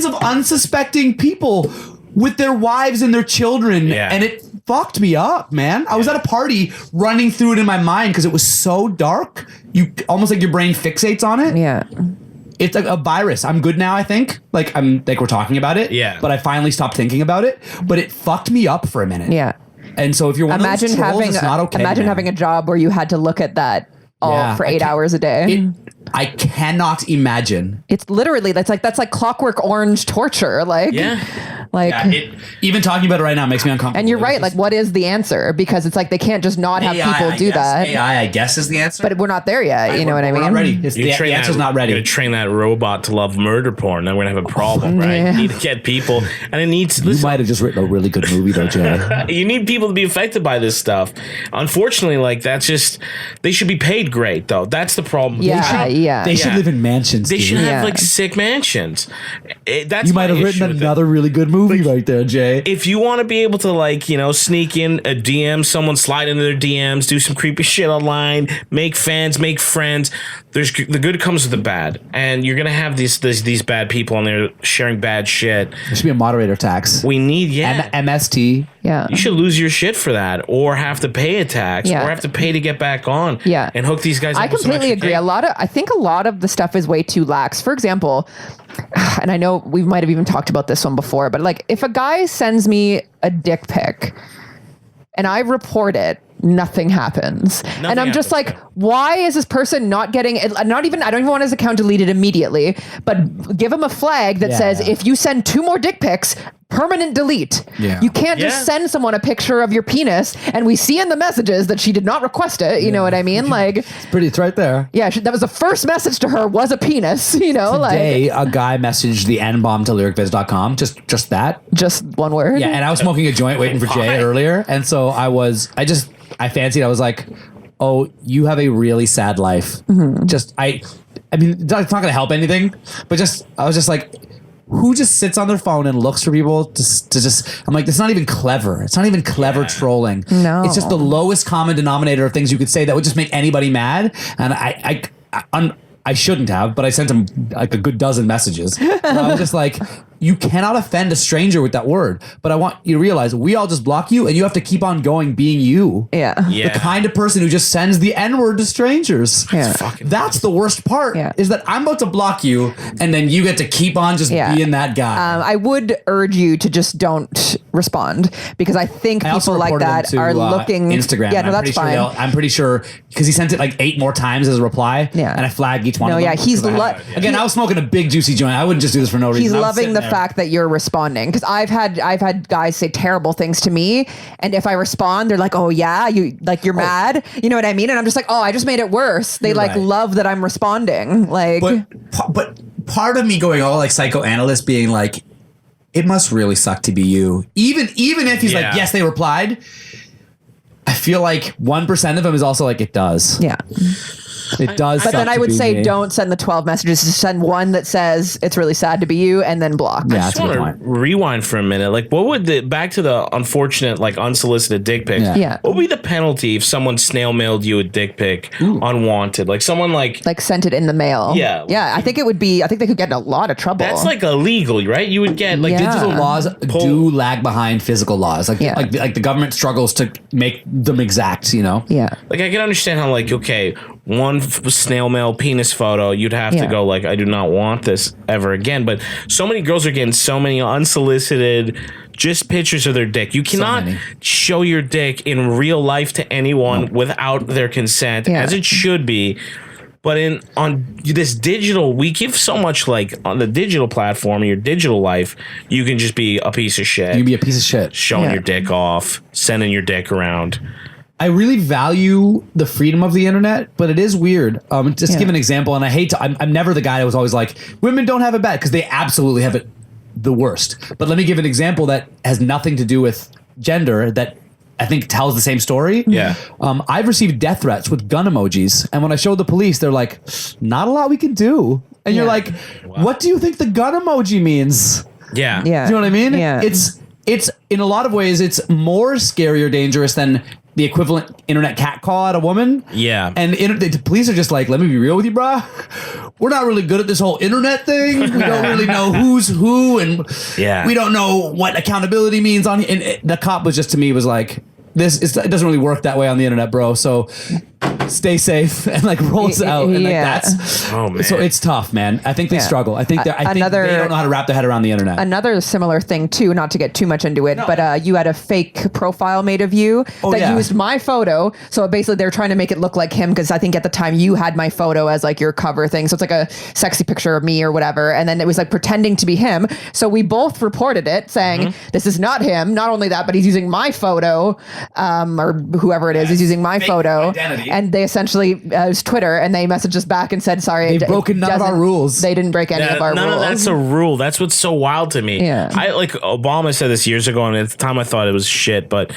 of unsuspecting people with their wives and their children. Yeah. And it fucked me up, man. I was at a party running through it in my mind because it was so dark. You almost like your brain fixates on it. yeah. It's like a virus. I'm good now, I think. Like we're talking about it. Yeah. But I finally stopped thinking about it. But it fucked me up for a minute. Yeah. And so if you're one Imagine of those trolls, having it's not okay. imagine man. having a job where you had to look at that for 8 hours a day. I cannot imagine. It's literally that's like Clockwork Orange torture. Like Even talking about it right now makes me uncomfortable. and you're right. Like, what is the answer? Because it's like they can't just not have people do that. AI, I guess, is the answer. But we're not there yet. You know what I mean? We're not ready. The answer's not ready. You're going to train that robot to love murder porn. Then we're going to have a problem, right? Yeah. You need to get people. And it needs... You might have just written a really good movie, though, Jay. You need people to be affected by this stuff. Unfortunately, like, that's just... They should be paid great, though. That's the problem. Yeah, They should live in mansions, They dude. should have, Yeah. like, sick mansions. That's You might have written another really good movie right there, Jay. If you want to be able to, like, you know, sneak in a DM, someone slide into their DMs, do some creepy shit online, make fans, make friends, there's the good comes with the bad, and you're gonna have these bad people on there sharing bad shit. There should be a moderator tax. We need MST. Yeah. You should lose your shit for that, or have to pay a tax, Yeah. or have to pay to get back on. Yeah. And hook these guys up. I with some completely extra agree. cake. I think a lot of the stuff is way too lax. For example, and I know we might have even talked about this one before, but like if a guy sends me a dick pic and I report it, nothing happens. And I'm just like, why is this person not getting it? I don't even want his account deleted immediately, but give him a flag that says, if you send 2 more dick pics, permanent delete. Yeah. You can't just send someone a picture of your penis and we see in the messages that she did not request it. You know what I mean? Like, It's right there. yeah, that was the first message to her was a penis, you know, Today, like a guy messaged the N-bomb to lyricvids.com. Just that. just one word. Yeah, and I was smoking a joint waiting for Jay earlier. And so I fancied, I was like, oh, you have a really sad life. Mm-hmm. I mean, it's not going to help anything, but I was just like, who just sits on their phone and looks for people to just, I'm like, it's not even clever. It's not even clever trolling. No. It's just the lowest common denominator of things you could say that would just make anybody mad. And I shouldn't have, but I sent him like a good dozen messages. And I was just like, you cannot offend a stranger with that word. But I want you to realize we all just block you and you have to keep on going being you. Yeah. The kind of person who just sends the N-word to strangers. Yeah. That's the worst part is that I'm about to block you and then you get to keep on just being that guy. I would urge you to just don't respond because I think people like that are looking Instagram. Yeah, no, that's fine. I'm pretty sure because he sent it like 8 more times as a reply. Yeah. And I flagged each one of them. Yeah, he's again, I was smoking a big juicy joint. I wouldn't just do this for no reason. He's loving the fact that you're responding because I've had guys say terrible things to me, and if I respond, they're like, "Oh yeah, you're mad," you know what I mean? And I'm just like, "Oh, I just made it worse." They love that I'm responding. Like, but part of me going all like psychoanalyst, being like, it must really suck to be you. Even if he's like, yes, they replied. I feel like 1% of them is also like, it does. Yeah. It does. But then I would say don't send the 12 messages. Just send one that says it's really sad to be you and then block. Yeah, I just want to rewind for a minute. Like, what would back to the unfortunate, like, unsolicited dick pics. Yeah. What would be the penalty if someone snail mailed you a dick pic unwanted? Like someone like sent it in the mail. Yeah. Yeah. I think they could get in a lot of trouble. That's like illegal, right? You would get like digital laws do lag behind physical laws. Like the government struggles to make them exact, you know? Yeah. Like I can understand how like, okay, one snail mail penis photo, you'd have to go like, I do not want this ever again. But so many girls are getting so many unsolicited just pictures of their dick. You cannot show your dick in real life to anyone without their consent, as it should be. But on this digital, we give so much, like on the digital platform, your digital life, you can just be a piece of shit. You can be a piece of shit. Showing your dick off, sending your dick around. I really value the freedom of the internet, but it is weird. Just give an example, and I hate to. I'm never the guy that was always like, women don't have it bad, because they absolutely have it the worst. But let me give an example that has nothing to do with gender that I think tells the same story. Yeah. I've received death threats with gun emojis, and when I showed the police, they're like, not a lot we can do. And you're like, what do you think the gun emoji means? Yeah. Yeah. Do you know what I mean? Yeah. It's in a lot of ways, it's more scary or dangerous than the equivalent internet catcall at a woman. Yeah. And the police are just like, let me be real with you, brah. We're not really good at this whole internet thing. We don't really know who's who, and we don't know what accountability means on. And the cop was just, to me, was like, it doesn't really work that way on the internet, bro. So stay safe, and like rolls out. And like that's man. So it's tough, man. I think they struggle. I think they don't know how to wrap their head around the internet. Another similar thing too, not to get too much into it, but you had a fake profile made of you that used my photo. So basically they're trying to make it look like him, because I think at the time you had my photo as like your cover thing. So it's like a sexy picture of me or whatever. And then it was like pretending to be him. So we both reported it saying, this is not him. Not only that, but he's using my photo, or whoever it is, he's using my photo. Identity. And they essentially, it was Twitter, and they messaged us back and said, sorry. They've broken none of our rules. They didn't break any of our rules. None of that's a rule. That's what's so wild to me. Yeah. I like Obama said this years ago, and at the time I thought it was shit, but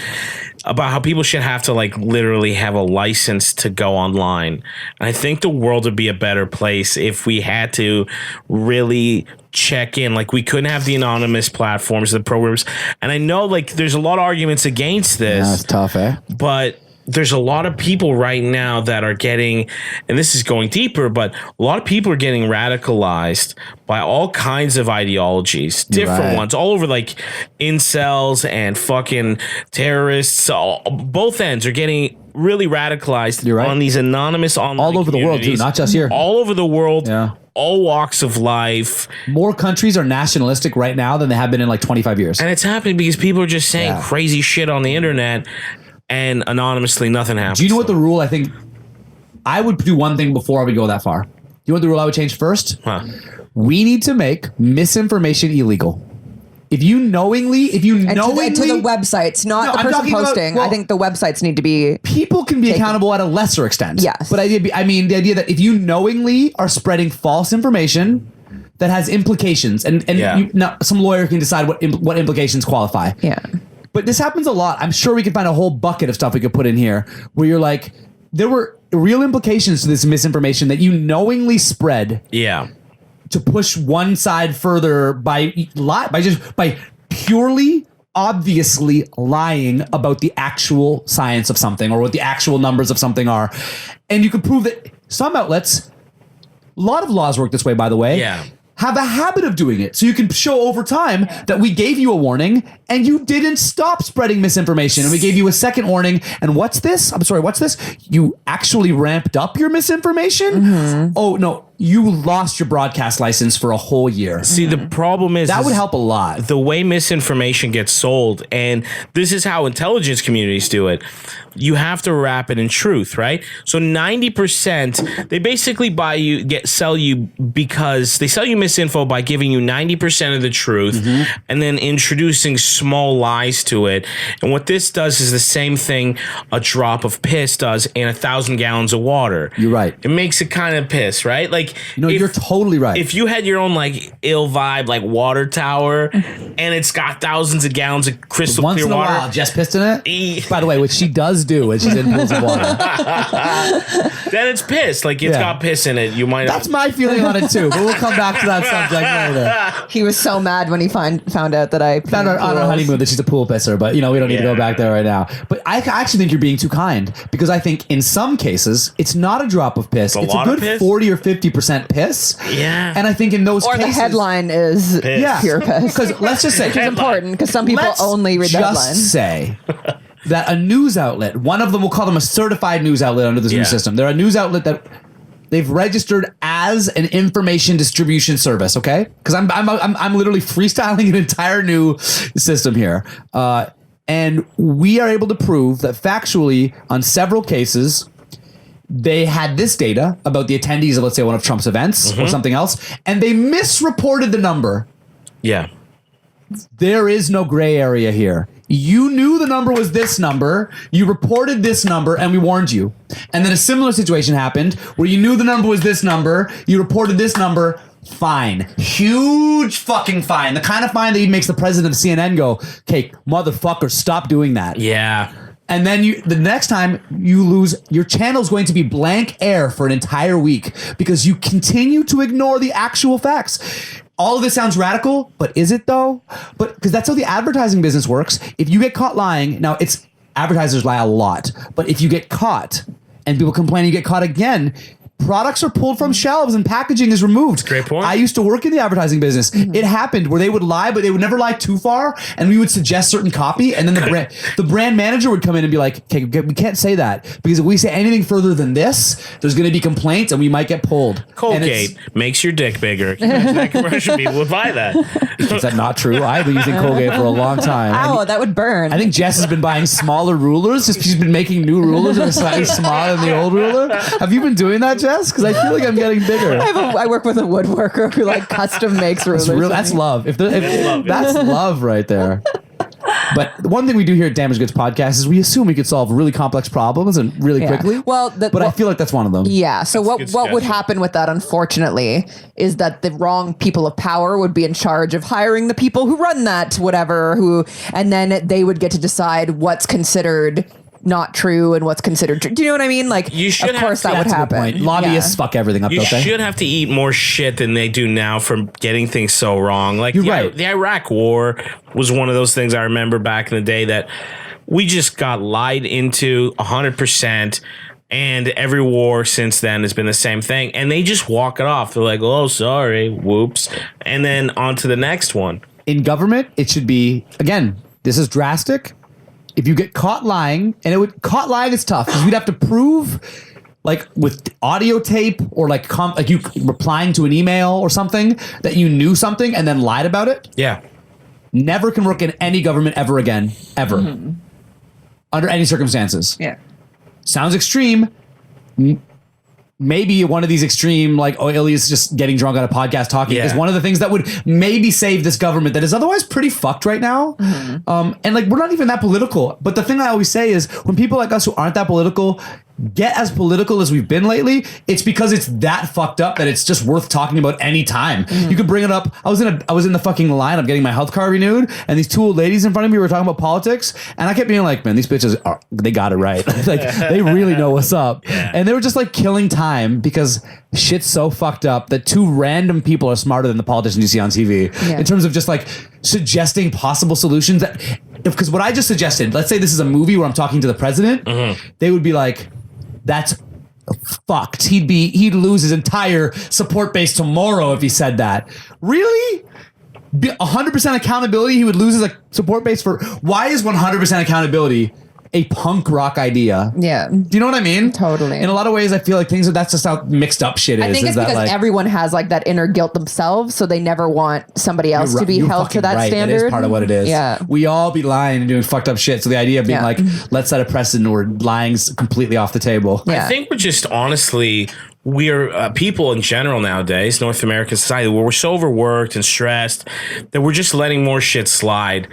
about how people should have to like literally have a license to go online. And I think the world would be a better place if we had to really check in. Like, we couldn't have the anonymous platforms, the programs. And I know like there's a lot of arguments against this. That's tough, eh? But there's a lot of people right now that are getting, and this is going deeper, but a lot of people are getting radicalized by all kinds of ideologies, different ones, all over, like incels and fucking terrorists. Both ends are getting really radicalized on these anonymous online all over the world, too, not just here. All over the world. Yeah. All walks of life. More countries are nationalistic right now than they have been in like 25 years. And it's happening because people are just saying crazy shit on the internet, and anonymously nothing happens. Do you know what the rule, I think, I would do one thing before I would go that far. Do you know what the rule I would change first? We need to make misinformation illegal. If you knowingly to the websites, not the person posting. I think the websites need to be. People can be accountable at a lesser extent. Yes. But the idea that if you knowingly are spreading false information that has implications, and some lawyer can decide what implications qualify. Yeah. But this happens a lot. I'm sure we could find a whole bucket of stuff we could put in here where you're like, there were real implications to this misinformation that you knowingly spread. Yeah. To push one side further by purely obviously lying about the actual science of something or what the actual numbers of something are. And you can prove that some outlets, a lot of laws work this way, by the way. Yeah. have a habit of doing it. So you can show over time that we gave you a warning and you didn't stop spreading misinformation. And we gave you a second warning. And what's this? I'm sorry, what's this? You actually ramped up your misinformation? Oh, no. You lost your broadcast license for a whole year. See, the problem is That would help a lot. the way misinformation gets sold, and this is how intelligence communities do it. You have to wrap it in truth, right? So 90%, they basically sell you because they sell you misinfo by giving you 90% of the truth and then introducing small lies to it. And what this does is the same thing a drop of piss does in 1,000 gallons of water. You're right. It makes it kind of piss, right? Like, No, you're totally right. If you had your own like ill vibe, like water tower, and it's got thousands of gallons of crystal Once clear in a water, while, Jess pissed in it. By the way, which she does do when she's in pools of water. then it's piss. Like it's got piss in it. You might. That's my feeling on it too. But we'll come back to that subject later. He was so mad when he found out that I Found out on our honeymoon that she's a pool pisser, but we don't need to go back there right now. But I actually think you're being too kind because I think in some cases it's not a drop of piss. It's a lot of good piss? 40 or 50% piss. Yeah. And I think in those or cases, the headline is pure piss. Because let's just say, Which is important because some people only read the headline. just say that a news outlet, one of them, we'll call them a certified news outlet under this new system. They're a news outlet that they've registered as an information distribution service. Okay, because I'm literally freestyling an entire new system here, and we are able to prove that factually on several cases. They had this data about the attendees of, let's say, one of Trump's events or something else, and they misreported the number. Yeah. There is no gray area here. You knew the number was this number, you reported this number, and we warned you. And then a similar situation happened where you knew the number was this number, you reported this number, fine. Huge fucking fine. The kind of fine that makes the president of CNN go, okay, motherfucker, stop doing that. Yeah. And then the next time you lose, your channel's going to be blank air for an entire week because you continue to ignore the actual facts. All of this sounds radical, but is it though? But because that's how the advertising business works. If you get caught lying, now it's advertisers lie a lot, but if you get caught and people complain, you get caught again. Products are pulled from shelves and packaging is removed. Great point. I used to work in the advertising business. It happened where they would lie, but they would never lie too far. And we would suggest certain copy. And then the brand manager would come in and be like, okay, we can't say that because if we say anything further than this, there's going to be complaints and we might get pulled. Colgate makes your dick bigger. Can you imagine that commercial? People would buy that. Is that not true? I've been using Colgate for a long time. Ow, that would burn. I think Jess has been buying smaller rulers. She's been making new rulers that are slightly smaller than the old ruler. Have you been doing that, Jess? Because I feel like I'm getting bigger. I work with a woodworker who like custom makes rulers. That's love. That's love right there. But one thing we do here at Damaged Goods Podcast is we assume we could solve really complex problems and really quickly. I feel like that's one of them. Yeah. So what would happen with that, unfortunately, is that the wrong people of power would be in charge of hiring the people who run that whatever, and then they would get to decide what's considered not true and what's considered true. Do you know what I mean? Like, of course that would happen. Lobbyists fuck everything up, You don't they? should have to eat more shit than they do now for getting things so wrong. Like the Iraq War was one of those things I remember back in the day that we just got lied into 100%. And every war since then has been the same thing. And they just walk it off. They're like, oh, sorry, whoops. And then on to the next one. In government, it should be, again, this is drastic. If you get caught lying, and caught lying is tough because we'd have to prove, like with audio tape or like you replying to an email or something that you knew something and then lied about it. Yeah. Never can work in any government ever again, ever, under any circumstances. Yeah. Sounds extreme. Maybe one of these extreme, like, Illy's just getting drunk on a podcast talking is one of the things that would maybe save this government that is otherwise pretty fucked right now. And like, we're not even that political. But the thing I always say is when people like us who aren't that political get as political as we've been lately, it's because it's that fucked up that it's just worth talking about any time. You could bring it up. I was in the fucking line of getting my health card renewed, and these two old ladies in front of me were talking about politics, and I kept being like, man, these bitches they got it right. Like, they really know what's up. And they were just like killing time because shit's so fucked up that two random people are smarter than the politicians you see on TV in terms of just like suggesting possible solutions because what I just suggested, let's say this is a movie where I'm talking to the president, they would be like, that's fucked. He'd lose his entire support base tomorrow if he said that. Really? 100% accountability, he would lose his support base for. Why is 100% accountability a punk rock idea? Yeah. Do you know what I mean? Totally. In a lot of ways, I feel like that's just how mixed up shit is. I think it's because like, everyone has like that inner guilt themselves, so they never want somebody else to be you're held to fucking that right. standard. That is part of what it is. Yeah. We all be lying and doing fucked up shit. So the idea of being like, let's set a precedent where lying's completely off the table. Yeah. I think we're just honestly, we're people in general nowadays, North American society, where we're so overworked and stressed that we're just letting more shit slide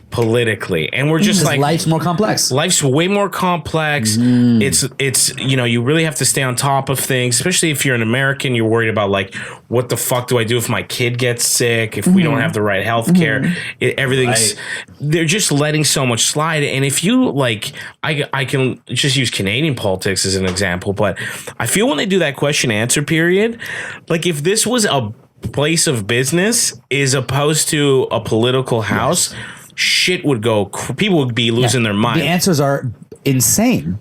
politically, and we're just like, life's more complex. Life's way more complex. It's you really have to stay on top of things, especially if you're an American. You're worried about like, what the fuck do I do if my kid gets sick, if we don't have the right health care? Everything's they're just letting so much slide. And if you like, I can just use Canadian politics as an example, but I feel when they do that question answer period, like if this was a place of business as opposed to a political house, shit would go. People would be losing their mind. The answers are insane.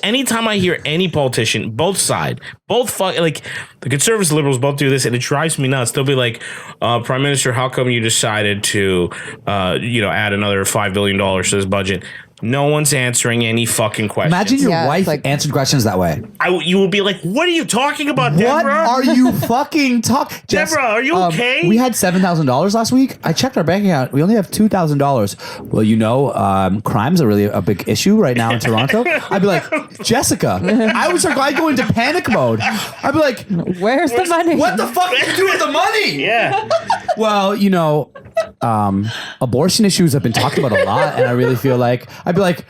Anytime I hear any politician, both like the conservatives, liberals both do this, and it drives me nuts. They'll be like, "Prime Minister, how come you decided to, add another $5 billion to this budget?" No one's answering any fucking questions. Imagine your wife like, answered questions that way. You will be like, "What are you talking about, Deborah? What are you fucking talking? Deborah, are you okay?" We had $7,000 last week. I checked our bank account. We only have $2,000. Well, crime's a big issue right now in Toronto. I'd be like, Jessica, I'd go into panic mode. I'd be like, Where's the money? what the fuck did you do with the money? Yeah. Well, abortion issues have been talked about a lot, and I really feel like I'd be like,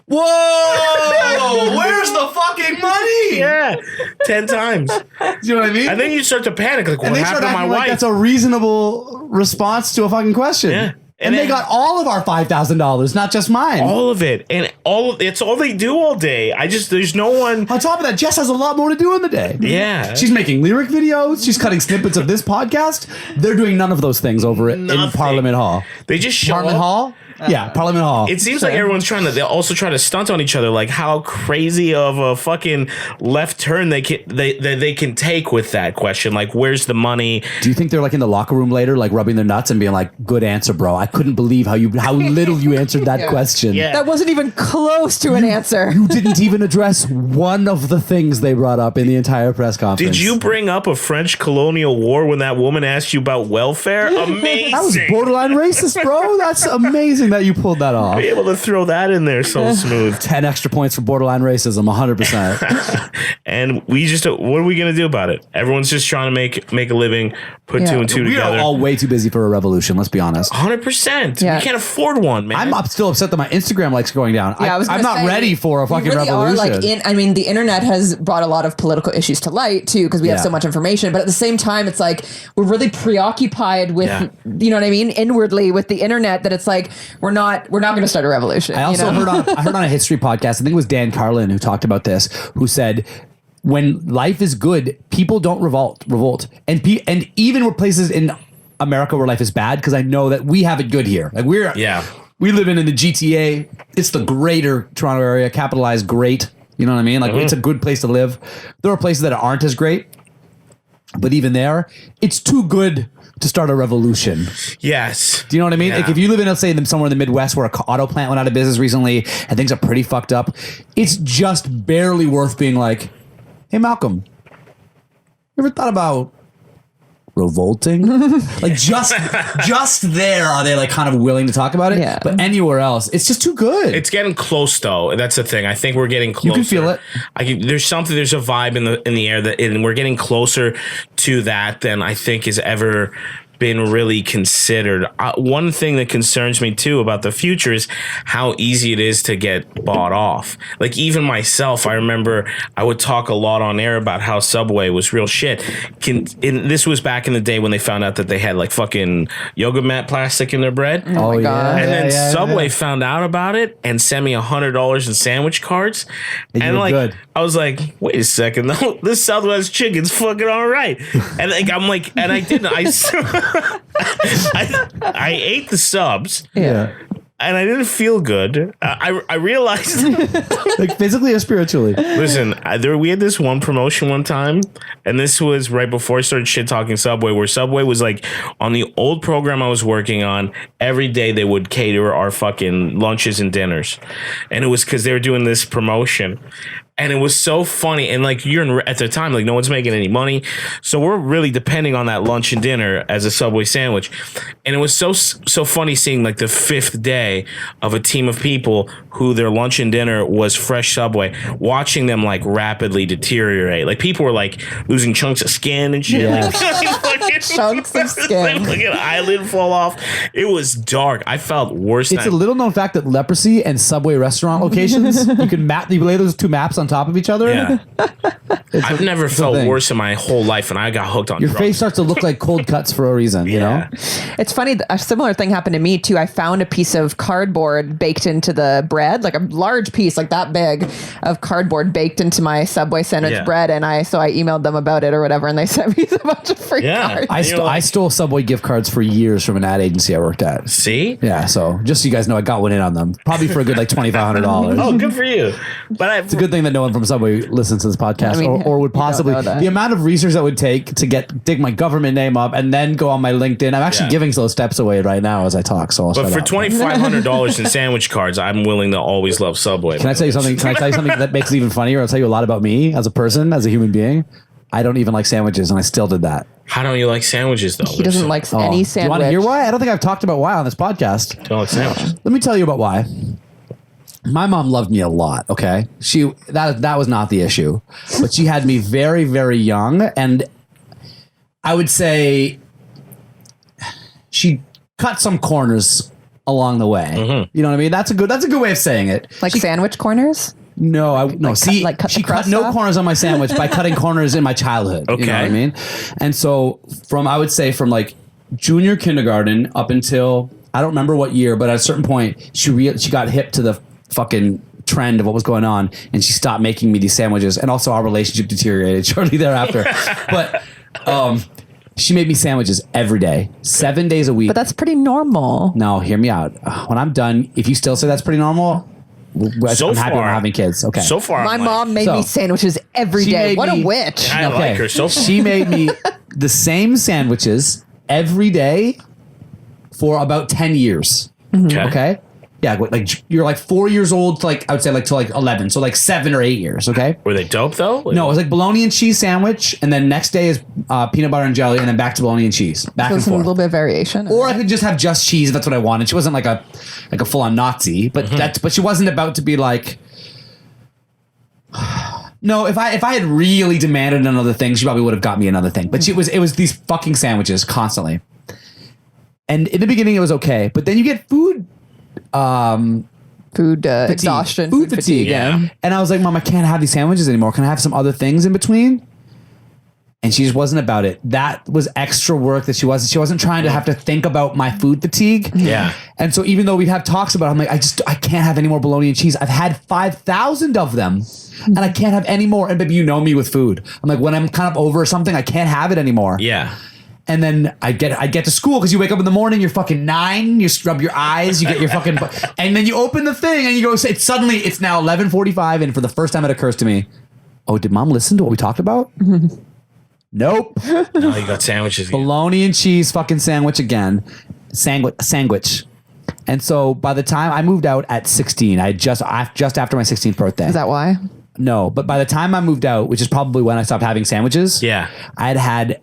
whoa, where's the fucking money? Yeah. 10 times. You know what I mean? And then you start to panic, like, what happened to my wife? That's a reasonable response to a fucking question. Yeah. And they got all of our $5,000, not just mine. All of it. And it's all they do all day. There's no one. On top of that, Jess has a lot more to do in the day. Yeah. She's making lyric videos. She's cutting snippets of this podcast. They're doing none of those things over in Parliament Hall. They just show Parliament up. Hall? Yeah, Parliament Hall. It seems like everyone's they also try to stunt on each other, like how crazy of a fucking left turn they can take with that question. Like, where's the money? Do you think they're like in the locker room later, like rubbing their nuts and being like, "Good answer, bro. I couldn't believe how little you answered that question. Yeah. That wasn't even close to an answer. You didn't even address one of the things they brought up in the entire press conference. Did you bring up a French colonial war when that woman asked you about welfare? Amazing. That was borderline racist, bro. That's amazing that you pulled that off. Be able to throw that in there so smooth. 10 extra points for borderline racism, 100%. And what are we going to do about it? Everyone's just trying to make a living, put two and two We together. are all way too busy for a revolution, let's be honest. 100%. Yeah. We can't afford one, man. I'm still upset that my Instagram likes going down. Yeah, I'm not ready for a fucking revolution. The internet has brought a lot of political issues to light too, because we have so much information. But at the same time, it's like we're really preoccupied with, you know what I mean, inwardly with the internet. That it's like we're not going to start a revolution. I also heard on a history podcast, I think it was Dan Carlin who talked about this, who said, when life is good, people don't revolt. And even with places in America where life is bad, because I know that we have it good here. Like we live in the GTA. It's the greater Toronto area, capitalized great. You know what I mean? Like it's a good place to live. There are places that aren't as great, but even there, it's too good to start a revolution. Yes. Do you know what I mean? Yeah. Like if you live in, let's say, somewhere in the Midwest where an auto plant went out of business recently and things are pretty fucked up, it's just barely worth being like, "Hey, Malcolm, you ever thought about revolting?" Like just there are they like kind of willing to talk about it? Yeah. But anywhere else, it's just too good. It's getting close, though. That's the thing. I think we're getting closer. You can feel it. There's a vibe in the air and we're getting closer to that than I think has ever been really considered. One thing that concerns me too about the future is how easy it is to get bought off. Like even myself, I remember I would talk a lot on air about how Subway was real shit. This was back in the day when they found out that they had like fucking yoga mat plastic in their bread. Oh my God. And then Subway found out about it and sent me $100 in sandwich cards. And like, good. I was like, wait a second, though, this Southwest chicken's fucking all right. And like, I'm like, and I didn't. I ate the subs. Yeah. and I didn't feel good. I realized. Like physically or spiritually? Listen, we had this one promotion one time, and this was right before I started shit talking Subway, where Subway was like on the old program I was working on. Every day they would cater our fucking lunches and dinners, and it was because they were doing this promotion. And it was so funny. And like at the time, like no one's making any money. So we're really depending on that lunch and dinner as a Subway sandwich. And it was so funny seeing like the 5th day of a team of people who their lunch and dinner was fresh Subway, watching them like rapidly deteriorate. Like people were like losing chunks of skin and shit. Yeah. Chunks of skin. Like an eyelid fall off. It was dark. I felt worse. It's a little known fact that leprosy and Subway restaurant locations, you lay those two maps on top of each other. Yeah. I've never felt worse in my whole life, and I got hooked on Your drugs. face starts to look like cold cuts for a reason, you know? It's funny. A similar thing happened to me too. I found a piece of cardboard baked into the bread, like a large piece, like that big, of cardboard baked into my Subway sandwich bread, and I emailed them about it or whatever, and they sent me a bunch of free cards. I stole Subway gift cards for years from an ad agency I worked at. See? Yeah, so just so you guys know, I got one in on them, probably for a good like $2,500. Oh, good for you. But it's a good thing that no one from Subway listens to this podcast, or would possibly. The amount of research that would take to dig my government name up and then go on my LinkedIn. I'm actually giving those steps away right now as I talk. So, but for $2,500 in sandwich cards, I'm willing to always love Subway. Can I tell you something? Can I tell you something that makes it even funnier? I'll tell you a lot about me as a person, as a human being. I don't even like sandwiches, and I still did that. How don't you like sandwiches, though? He doesn't like any sandwich. Do you want to hear why? I don't think I've talked about why on this podcast. Don't like sandwiches. Let me tell you about why. My mom loved me a lot, okay? That was not the issue. But she had me very, very young, and I would say she cut some corners along the way. Mm-hmm. You know what I mean? That's a good way of saying it. Like sandwich corners? No, she cut no off? corners on my sandwich by cutting corners in my childhood. Okay. You know what I mean? And so from like junior kindergarten up until I don't remember what year, but at a certain point she got hip to the fucking trend of what was going on, and she stopped making me these sandwiches, and also our relationship deteriorated shortly thereafter. But she made me sandwiches every day, 7 days a week. But that's pretty normal. No, hear me out. When I'm done, if you still say that's pretty normal, I'm happy I'm having kids. Okay. So far, my mom made me sandwiches every day. What a witch! I like her so far. She made me the same sandwiches every day for about 10 years. Okay. Yeah, like you're like 4 years old to like I would say like to like 11, so like 7 or 8 years. Okay. Were they dope though? No, it was like bologna and cheese sandwich, and then next day is peanut butter and jelly, and then back to bologna and cheese, back and forth. A little bit of variation. Or I could just have just cheese if that's what I wanted. She wasn't like a full on Nazi, but but she wasn't about to be like. No, if I had really demanded another thing, she probably would have got me another thing. But it was these fucking sandwiches constantly. And in the beginning it was okay, but then you get food exhaustion, food fatigue. Yeah. And I was like, Mom, I can't have these sandwiches anymore. Can I have some other things in between? And she just wasn't about it. That was extra work that she wasn't trying to have to think about my food fatigue. Yeah. And so even though we've had talks about it, I'm like, I can't have any more bologna and cheese. I've had 5,000 of them and I can't have any more. And baby, you know me with food. I'm like, when I'm kind of over something, I can't have it anymore. Yeah. And then I get to school because you wake up in the morning, you're fucking 9, you rub your eyes, you get your fucking, and then you open the thing and you go, it's now 11:45, and for the first time it occurs to me, oh, did Mom listen to what we talked about? Nope. No, you got sandwiches. Bologna and cheese fucking sandwich again. Sandwich. And so by the time I moved out at 16, I just after my 16th birthday. Is that why? No, but by the time I moved out, which is probably when I stopped having sandwiches, Yeah. I had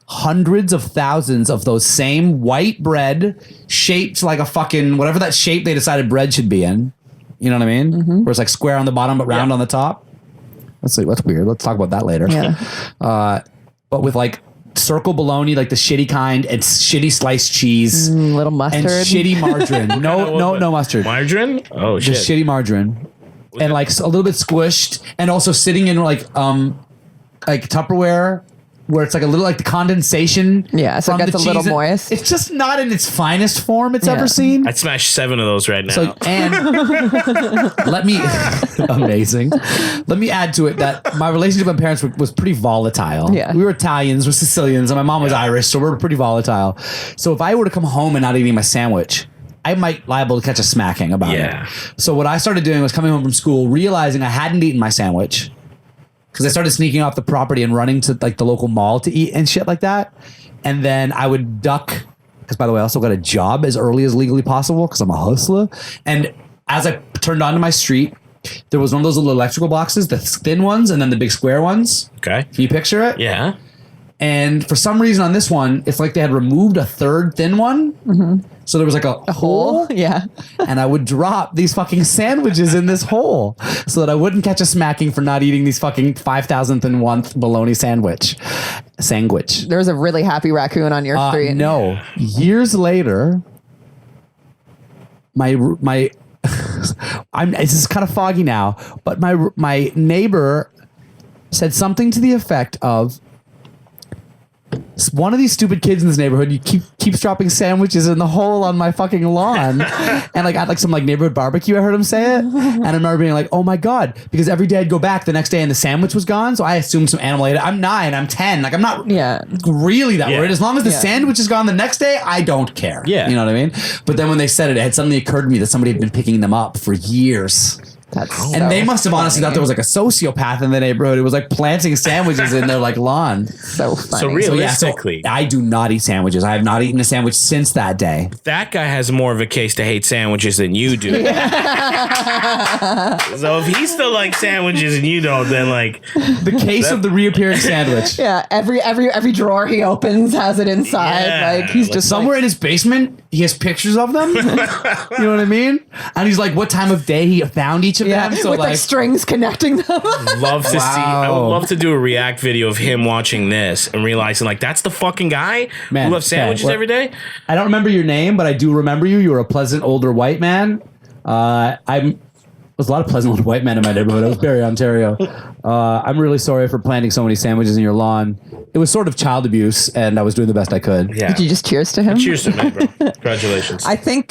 hundreds of thousands of those same white bread shaped like a fucking whatever that shape they decided bread should be in. You know what I mean? Mm-hmm. Where it's like square on the bottom but round on the top. That's weird. Let's talk about that later. Yeah. But with like circle bologna, like the shitty kind, and shitty sliced cheese, little mustard, and shitty margarine. No mustard. Margarine? Oh shit. Just shitty margarine, and like a little bit squished, and also sitting in like Tupperware. Where it's like a little like the condensation. Yeah, so it gets a little moist. It's just not in its finest form it's ever seen. I'd smash 7 of those right now. So, and amazing. Let me add to it that my relationship with my parents was pretty volatile. Yeah. We were Italians, we're Sicilians, and my mom was Irish, so we were pretty volatile. So if I were to come home and not eating my sandwich, I might liable to catch a smacking about Yeah. it. So what I started doing was coming home from school, realizing I hadn't eaten my sandwich because I started sneaking off the property and running to like the local mall to eat and shit like that. And then I would duck, because by the way, I also got a job as early as legally possible because I'm a hustler. And as I turned onto my street, there was one of those little electrical boxes, the thin ones and then the big square ones. Okay. Can you picture it? Yeah. And for some reason on this one, it's like they had removed a third thin one. Mm-hmm. So there was like a hole. Yeah. And I would drop these fucking sandwiches in this hole so that I wouldn't catch a smacking for not eating these fucking 5,001th bologna sandwich. There was a really happy raccoon on your street. No. Years later, my this is kind of foggy now, but my neighbor said something to the effect of, one of these stupid kids in this neighborhood keeps dropping sandwiches in the hole on my fucking lawn. And like at like some like neighborhood barbecue, I heard him say it. And I remember being like, oh my God, because every day I'd go back the next day and the sandwich was gone. So I assumed some animal ate it. I'm 9, I'm 10. Like I'm not really that worried. As long as the sandwich is gone the next day, I don't care. Yeah. You know what I mean? But then when they said it, it had suddenly occurred to me that somebody had been picking them up for years. And they must have honestly thought there was like a sociopath in the neighborhood. It was like planting sandwiches in their like lawn. So funny. So realistically, I do not eat sandwiches. I have not eaten a sandwich since that day. that guy has more of a case to hate sandwiches than you do. So if he still likes sandwiches and you don't, then like The case of the reappearing sandwich. Yeah, every drawer he opens has it inside. Yeah, like he's like just Somewhere in his basement, he has pictures of them. You know what I mean? And he's like, what time of day he found each of them. So with like strings connecting them. love to see. I would love to do a react video of him watching this and realizing like that's the fucking guy Man, who loves sandwiches every day. I don't remember your name, but I do remember you. You were a pleasant older white man. There's a lot of pleasant older white men in my neighborhood. I was Barrie, Ontario. I'm really sorry for planting so many sandwiches in your lawn. It was sort of child abuse, and I was doing the best I could. Yeah. Did you just cheers to him? Cheers to me, bro. Congratulations. I think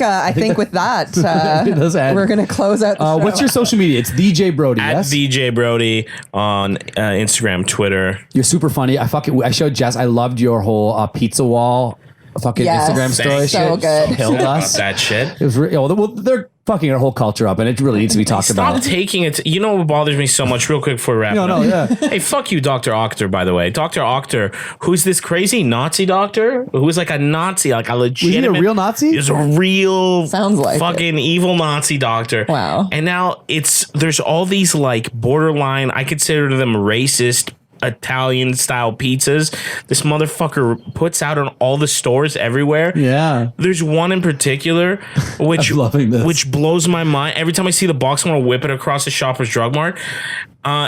with that Those ads. we're gonna close out. The show. What's your social media? It's DJ Brody. At Yes? DJ Brody on Instagram, Twitter. You're super funny. I showed Jess. I loved your whole pizza wall fucking Yes. Instagram story. Thanks. So shit. good. Killed About us. that shit. It was well, they're fucking our whole culture up, and it really needs to be talked Stop about. taking it. You know what bothers me so much? Real quick before we wrap No, it no, up. yeah. Hey, fuck you, Dr. Octor, by the way. Dr. Octor, who's this crazy Nazi doctor? Who's like a Nazi, like a legitimate... Was he a real Nazi? He's a real Sounds like fucking evil Nazi doctor. Wow. And now there's all these like borderline, I consider them racist Italian style pizzas this motherfucker puts out on all the stores everywhere. Yeah. There's one in particular which I'm loving this. which blows my mind. Every time I see the box, I want to whip it across the Shoppers Drug Mart.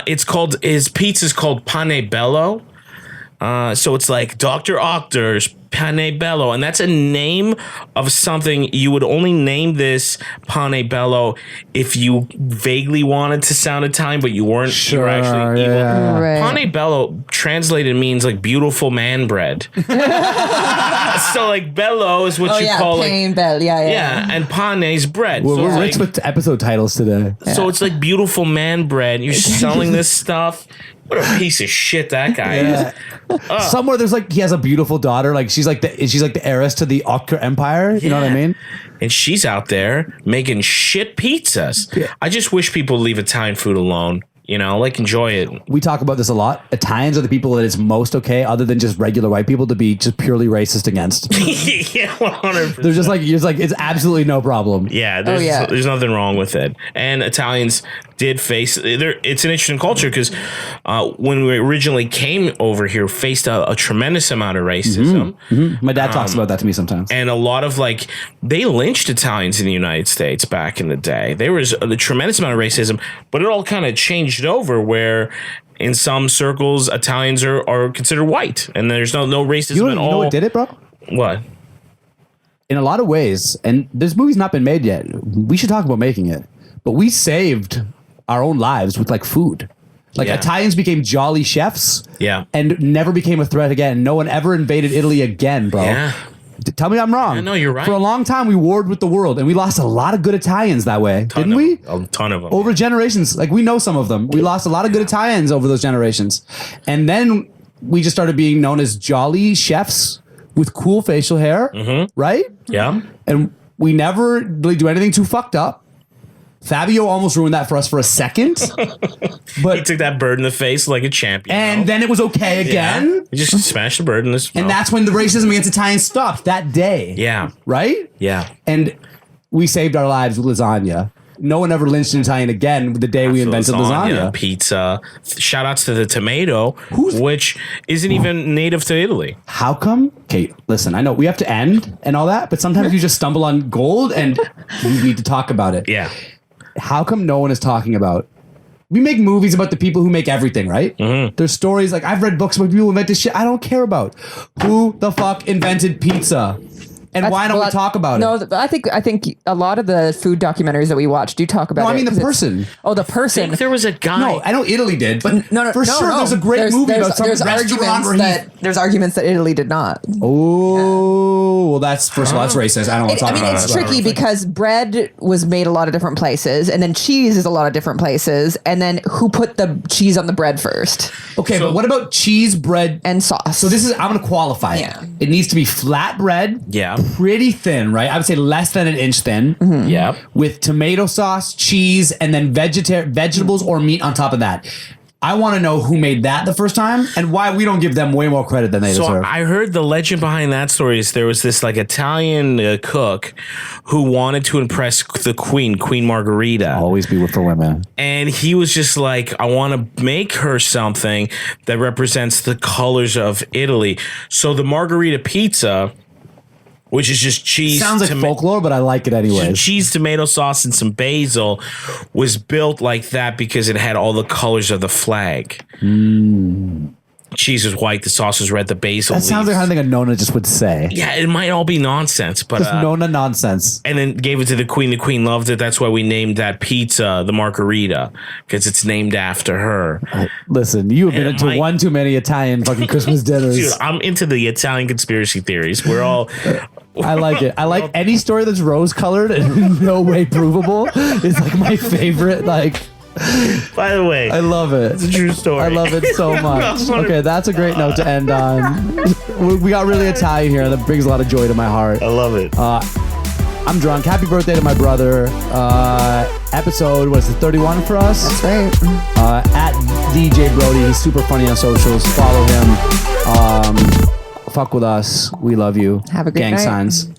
His pizza's called Pane Bello. So it's like Dr. Octor's Pane Bello, and that's a name of something you would only name this Pane Bello if you vaguely wanted to sound Italian, but you weren't. You were actually evil. yeah. Right. Pane Bello translated means like beautiful man bread. So like Bello is what you call like pain bell. yeah, and Pane's bread. We're, So we're it's rich like, with episode titles today. so it's like beautiful man bread. You're selling this stuff. What a piece of shit that guy is. Somewhere there's like he has a beautiful daughter. Like she's like the heiress to the Octor Empire. You know what I mean? And she's out there making shit pizzas. Yeah. I just wish people would leave Italian food alone. You know, like enjoy it. We talk about this a lot. Italians are the people that it's most okay, other than just regular white people, to be just purely racist against. Yeah, 100%. They're just like it's absolutely no problem. Yeah, yeah. There's nothing wrong with it. And Italians did face it's an interesting culture because when we originally came over here, faced a tremendous amount of racism. My dad talks about that to me sometimes. And a lot of they lynched Italians in the United States back in the day. There was a tremendous amount of racism, but it all kind of changed over where in some circles Italians are considered white and there's no racism at all. You know what did it, bro? What? In a lot of ways, and this movie's not been made yet. We should talk about making it. But we saved our own lives with food. Italians became jolly chefs. Yeah. And never became a threat again. No one ever invaded Italy again, bro. Yeah. Tell me I'm wrong. Yeah, no, you're right. For a long time, we warred with the world, and we lost a lot of good Italians that way, didn't we? A ton of them. Over generations. We know some of them. We lost a lot of good Italians over those generations. And then we just started being known as jolly chefs with cool facial hair, right? Yeah. And We never really do anything too fucked up. Fabio almost ruined that for us for a second. But He took that bird in the face like a champion. and then it was okay again. He just smashed the bird in the And that's when the racism against Italians stopped that day. Yeah. Right? Yeah. And we saved our lives with lasagna. No one ever lynched an Italian again the day we invented lasagna. Pizza. Shout outs to the tomato, which isn't even native to Italy. How come? Okay, listen, I know we have to end and all that, but sometimes you just stumble on gold and we need to talk about it. Yeah. How come no one is talking about? We make movies about the people who make everything, right? Mm-hmm. There's stories like I've read books about people who invented shit I don't care about. Who the fuck invented pizza? And why don't we talk about it? No, I think a lot of the food documentaries that we watch do talk about it. No, I mean the 'cause person. Oh, the I person. think there was a guy. No, I know Italy did, but No, for sure there's a great movie about some restaurant where there's arguments that Italy did not. Oh, well, that's first of all, that's racist. I don't want to talk about it. It's tricky because bread was made a lot of different places, and then cheese is a lot of different places, and then who put the cheese on the bread first? Okay, but what about cheese, bread, And sauce. So this is I'm going to qualify Yeah. it. It needs to be flat bread. Yeah. Pretty thin, right? I would say less than an inch thin. Mm-hmm. Yeah. With tomato sauce, cheese, and then vegetables or meat on top of that. I want to know who made that the first time and why we don't give them way more credit than they So deserve. I heard the legend behind that story is there was this like Italian cook who wanted to impress the Queen Margherita. Always be with for women. And he was just like, I want to make her something that represents the colors of Italy. So the margherita pizza, which is just cheese. Sounds like folklore, but I like it anyways. Cheese, tomato sauce, and some basil was built like that because it had all the colors of the flag. Cheese was white, the sauce was red, the basil. That sounds like something a Nona just would say. Yeah, it might all be nonsense, but Just Nona nonsense. and then gave it to the Queen. The Queen loved it. That's why we named that pizza the Margherita, because it's named after her. Listen, you have been into Mike- one too many Italian fucking Christmas dinners. Dude, I'm into the Italian conspiracy theories. We're all. I like it. I like any story that's rose colored and in no way provable. It's like my favorite. Like, By the way, I love it. it's a true story. I love it so much. Okay, that's a great note to end on. We got really Italian here. That brings a lot of joy to my heart. I love it. I'm drunk. Happy birthday to my brother. Episode, what is it, 31 for us? That's right. At DJ Brody. He's super funny on socials. Follow him. Fuck with us. We love you. Have a good Gang night. signs.